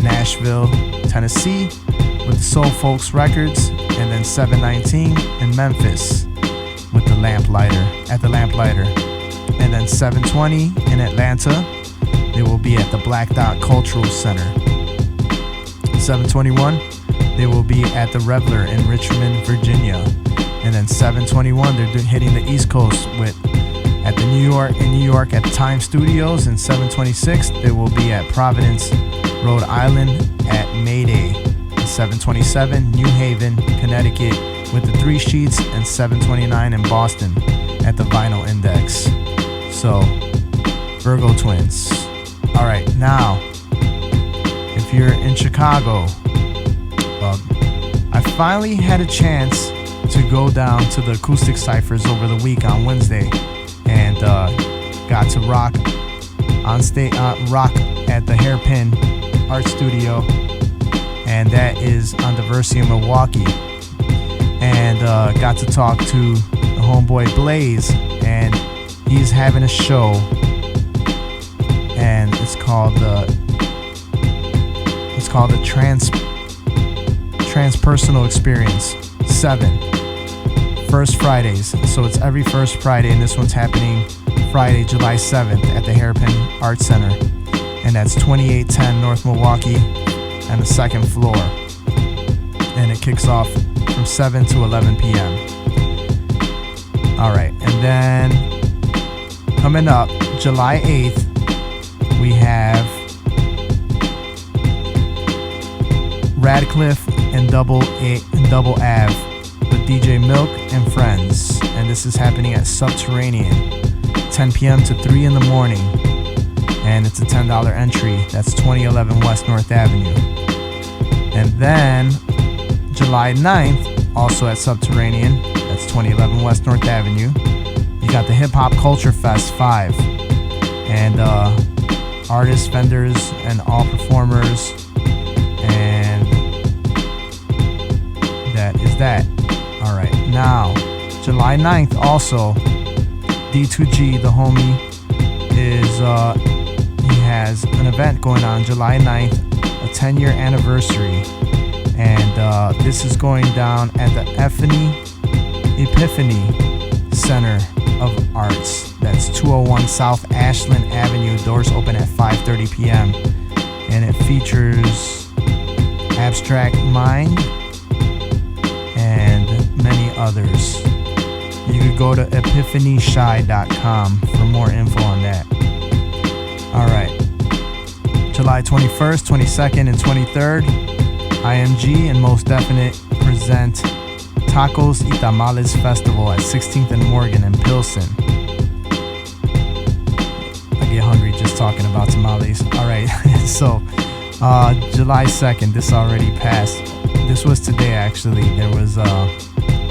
Nashville, Tennessee, with the Soul Folks Records, and then 7/19 in Memphis with the Lamplighter, and then 7/20 in Atlanta, they will be at the Black Dot Cultural Center. 7/21, they will be at the Reveler in Richmond, Virginia, and then 7/21 they're hitting the East Coast at the New York at the Time Studios, and 7/26 they will be at Providence, Rhode Island at Mayday. 7/27 New Haven, Connecticut with the 3 Sheets, and 7/29 in Boston at the Vinyl Index. So, Virgo Twins. Alright, now, if you're in Chicago, I finally had a chance to go down to the Acoustic Cyphers over the week on Wednesday, and got to rock on stage, rock at the Hairpin Art Studio, and that is on Diversity in Milwaukee, and got to talk to the homeboy Blaze, and he's having a show, and it's called the Transpersonal Experience 7 First Fridays. So it's every first Friday, and this one's happening Friday, July 7th at the Hairpin Art Center, and that's 2810 North Milwaukee and the 2nd floor, and it kicks off from 7 to 11 p.m. Alright, and then coming up July 8th, we have Radcliffe and Double Ave with DJ Milk and Friends, and this is happening at Subterranean. 10 p.m. to 3 in the morning. And it's a $10 entry. That's 2011 West North Avenue. And then July 9th, also at Subterranean. That's 2011 West North Avenue. You got the Hip Hop Culture Fest 5. And artists, vendors, and all performers. And that is that. All right. Now, July 9th also, D2G, the homie, is... he has an event going on July 9th, a 10-year anniversary, and this is going down at the Epiphany Center of Arts. That's 201 South Ashland Avenue. Doors open at 5:30 p.m. and it features Abstract Mind and many others. You could go to epiphanyshy.com for more info on that. All right. July 21st, 22nd, and 23rd, IMG and Most Definite present Tacos y Tamales Festival at 16th and Morgan in Pilsen. I get hungry just talking about tamales. All right. So, July 2nd, this already passed. This was today, actually. There was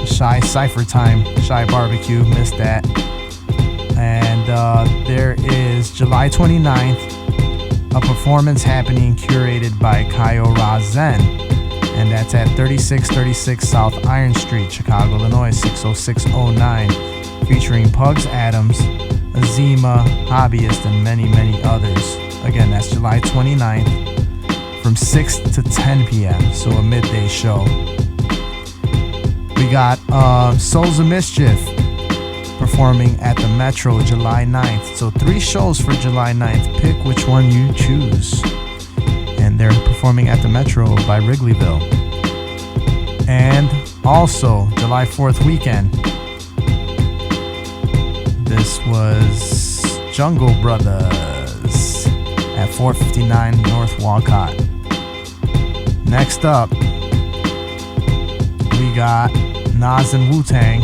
Shy Cypher Time, Shy Barbecue, missed that. And there is July 29th, a performance happening curated by Kaio Ra Zen. And that's at 3636 South Iron Street, Chicago, Illinois, 60609. Featuring Pugs Adams, Azima, Hobbyist, and many, many others. Again, that's July 29th from 6 to 10 p.m. So a midday show. We got Souls of Mischief performing at the Metro July 9th. So 3 shows for July 9th. Pick which one you choose. And they're performing at the Metro by Wrigleyville. And also July 4th weekend. This was Jungle Brothers at 459 North Walcott. Next up, we got Nas and Wu-Tang,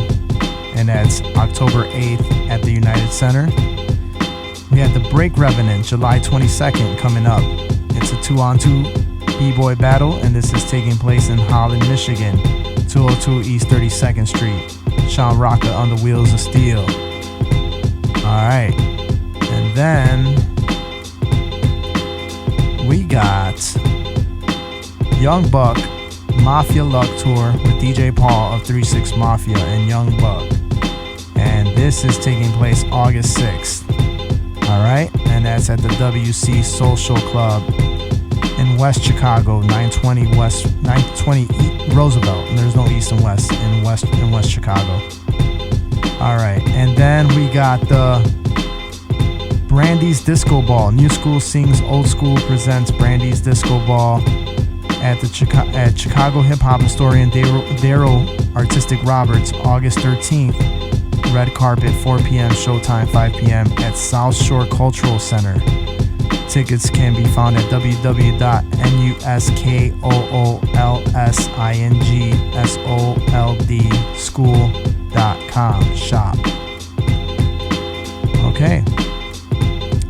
and that's October 8th at the United Center. We have the Break Revenant, July 22nd, coming up. It's a 2-on-2 B-Boy battle, and this is taking place in Holland, Michigan, 202 East 32nd Street. Sean Rocca on the Wheels of Steel. Alright, and then we got Young Buck Mafia Luck Tour with DJ Paul of 36 Mafia and Young Buck. And this is taking place August 6th. Alright, and that's at the WC Social Club in West Chicago, 920 Roosevelt. And there's no East and West in West Chicago. Alright, and then we got the Brandy's Disco Ball. New School Sings Old School presents Brandy's Disco Ball at Chicago hip hop historian Daryl Artistic Roberts, August 13th. Red carpet, 4 p.m. showtime, 5 p.m. at South Shore Cultural Center. Tickets can be found at www.nuskoolsoldSchool.com shop. Okay.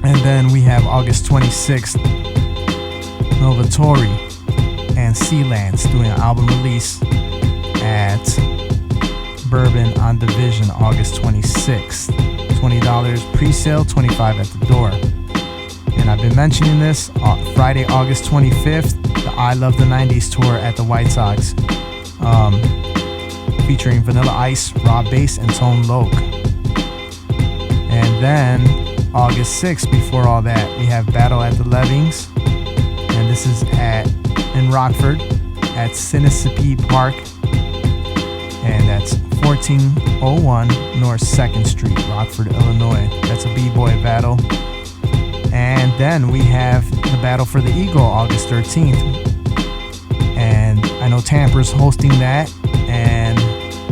And then we have August 26th, Novatori and Sealance doing an album release at Bourbon on Division, August 26th. $20 pre-sale, $25 at the door. And I've been mentioning this, Friday, August 25th, the I Love the 90s tour at the White Sox, featuring Vanilla Ice, Rob Bass, and Tone Loc. And then August 6th, before all that, we have Battle at the Levings, and this is in Rockford at Sinisippi Park, and that's 1401 North 2nd Street, Rockford, Illinois. That's a B-Boy battle. And then we have the Battle for the Eagle, August 13th. And I know Tamper's hosting that, and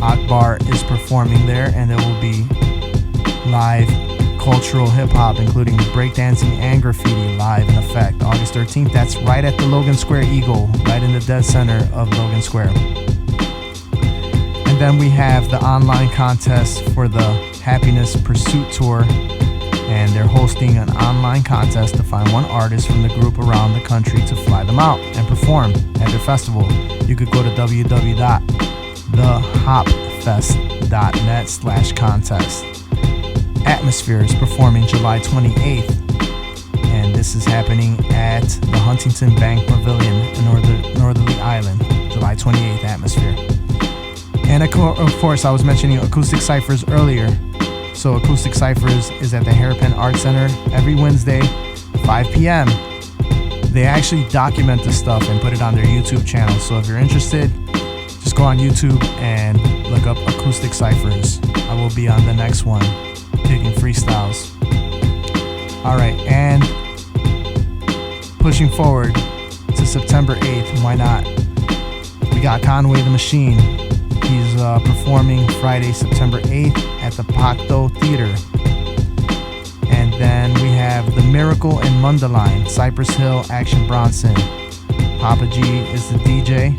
Akbar is performing there, and there will be live cultural hip-hop, including breakdancing and graffiti live in effect. August 13th, that's right at the Logan Square Eagle, right in the dead center of Logan Square. And then we have the online contest for the Happiness Pursuit Tour, and they're hosting an online contest to find one artist from the group around the country to fly them out and perform at their festival. You could go to www.thehopfest.net/contest. Atmosphere is performing July 28th, and this is happening at the Huntington Bank Pavilion in Northerly Island. July 28th, Atmosphere. And of course, I was mentioning Acoustic Cyphers earlier. So Acoustic Cyphers is at the Hairpin Art Center every Wednesday, 5 p.m. They actually document the stuff and put it on their YouTube channel. So if you're interested, just go on YouTube and look up Acoustic Cyphers. I will be on the next one, taking freestyles. Alright, and pushing forward to September 8th, why not? We got Conway the Machine. He's performing Friday, September 8th at the Pacto Theater. And then we have The Miracle and Mundaline, Cypress Hill, Action Bronson. Papa G is the DJ.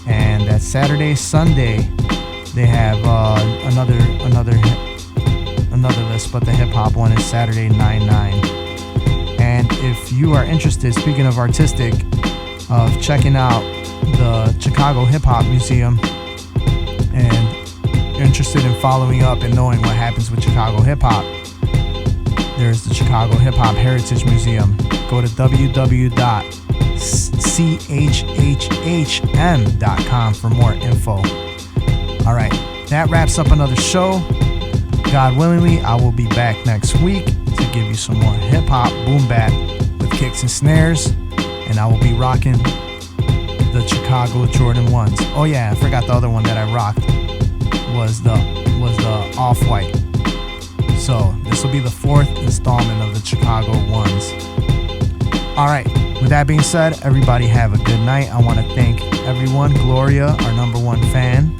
And that Saturday, Sunday, they have another list, but the hip hop one is Saturday 9/9. And if you are interested, speaking of artistic, of checking out the Chicago Hip Hop Museum, and you're interested in following up and knowing what happens with Chicago hip hop, there's the Chicago Hip Hop Heritage Museum. Go to www.chhhm.com for more info. Alright, that wraps up another show. God willingly, I will be back next week to give you some more hip hop boom bap with kicks and snares, and I will be rocking the Chicago Jordan 1s. Oh yeah, I forgot the other one that I rocked was the Off-White. So this will be the 4th installment of the Chicago 1s. Alright, with that being said, everybody have a good night. I want to thank everyone, Gloria, our #1 fan,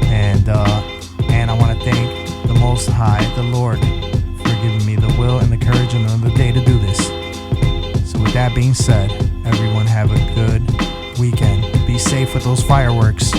and I want to thank the Most High, the Lord, for giving me the will and the courage and another day to do this. So with that being said, everyone have a good weekend. Be safe with those fireworks.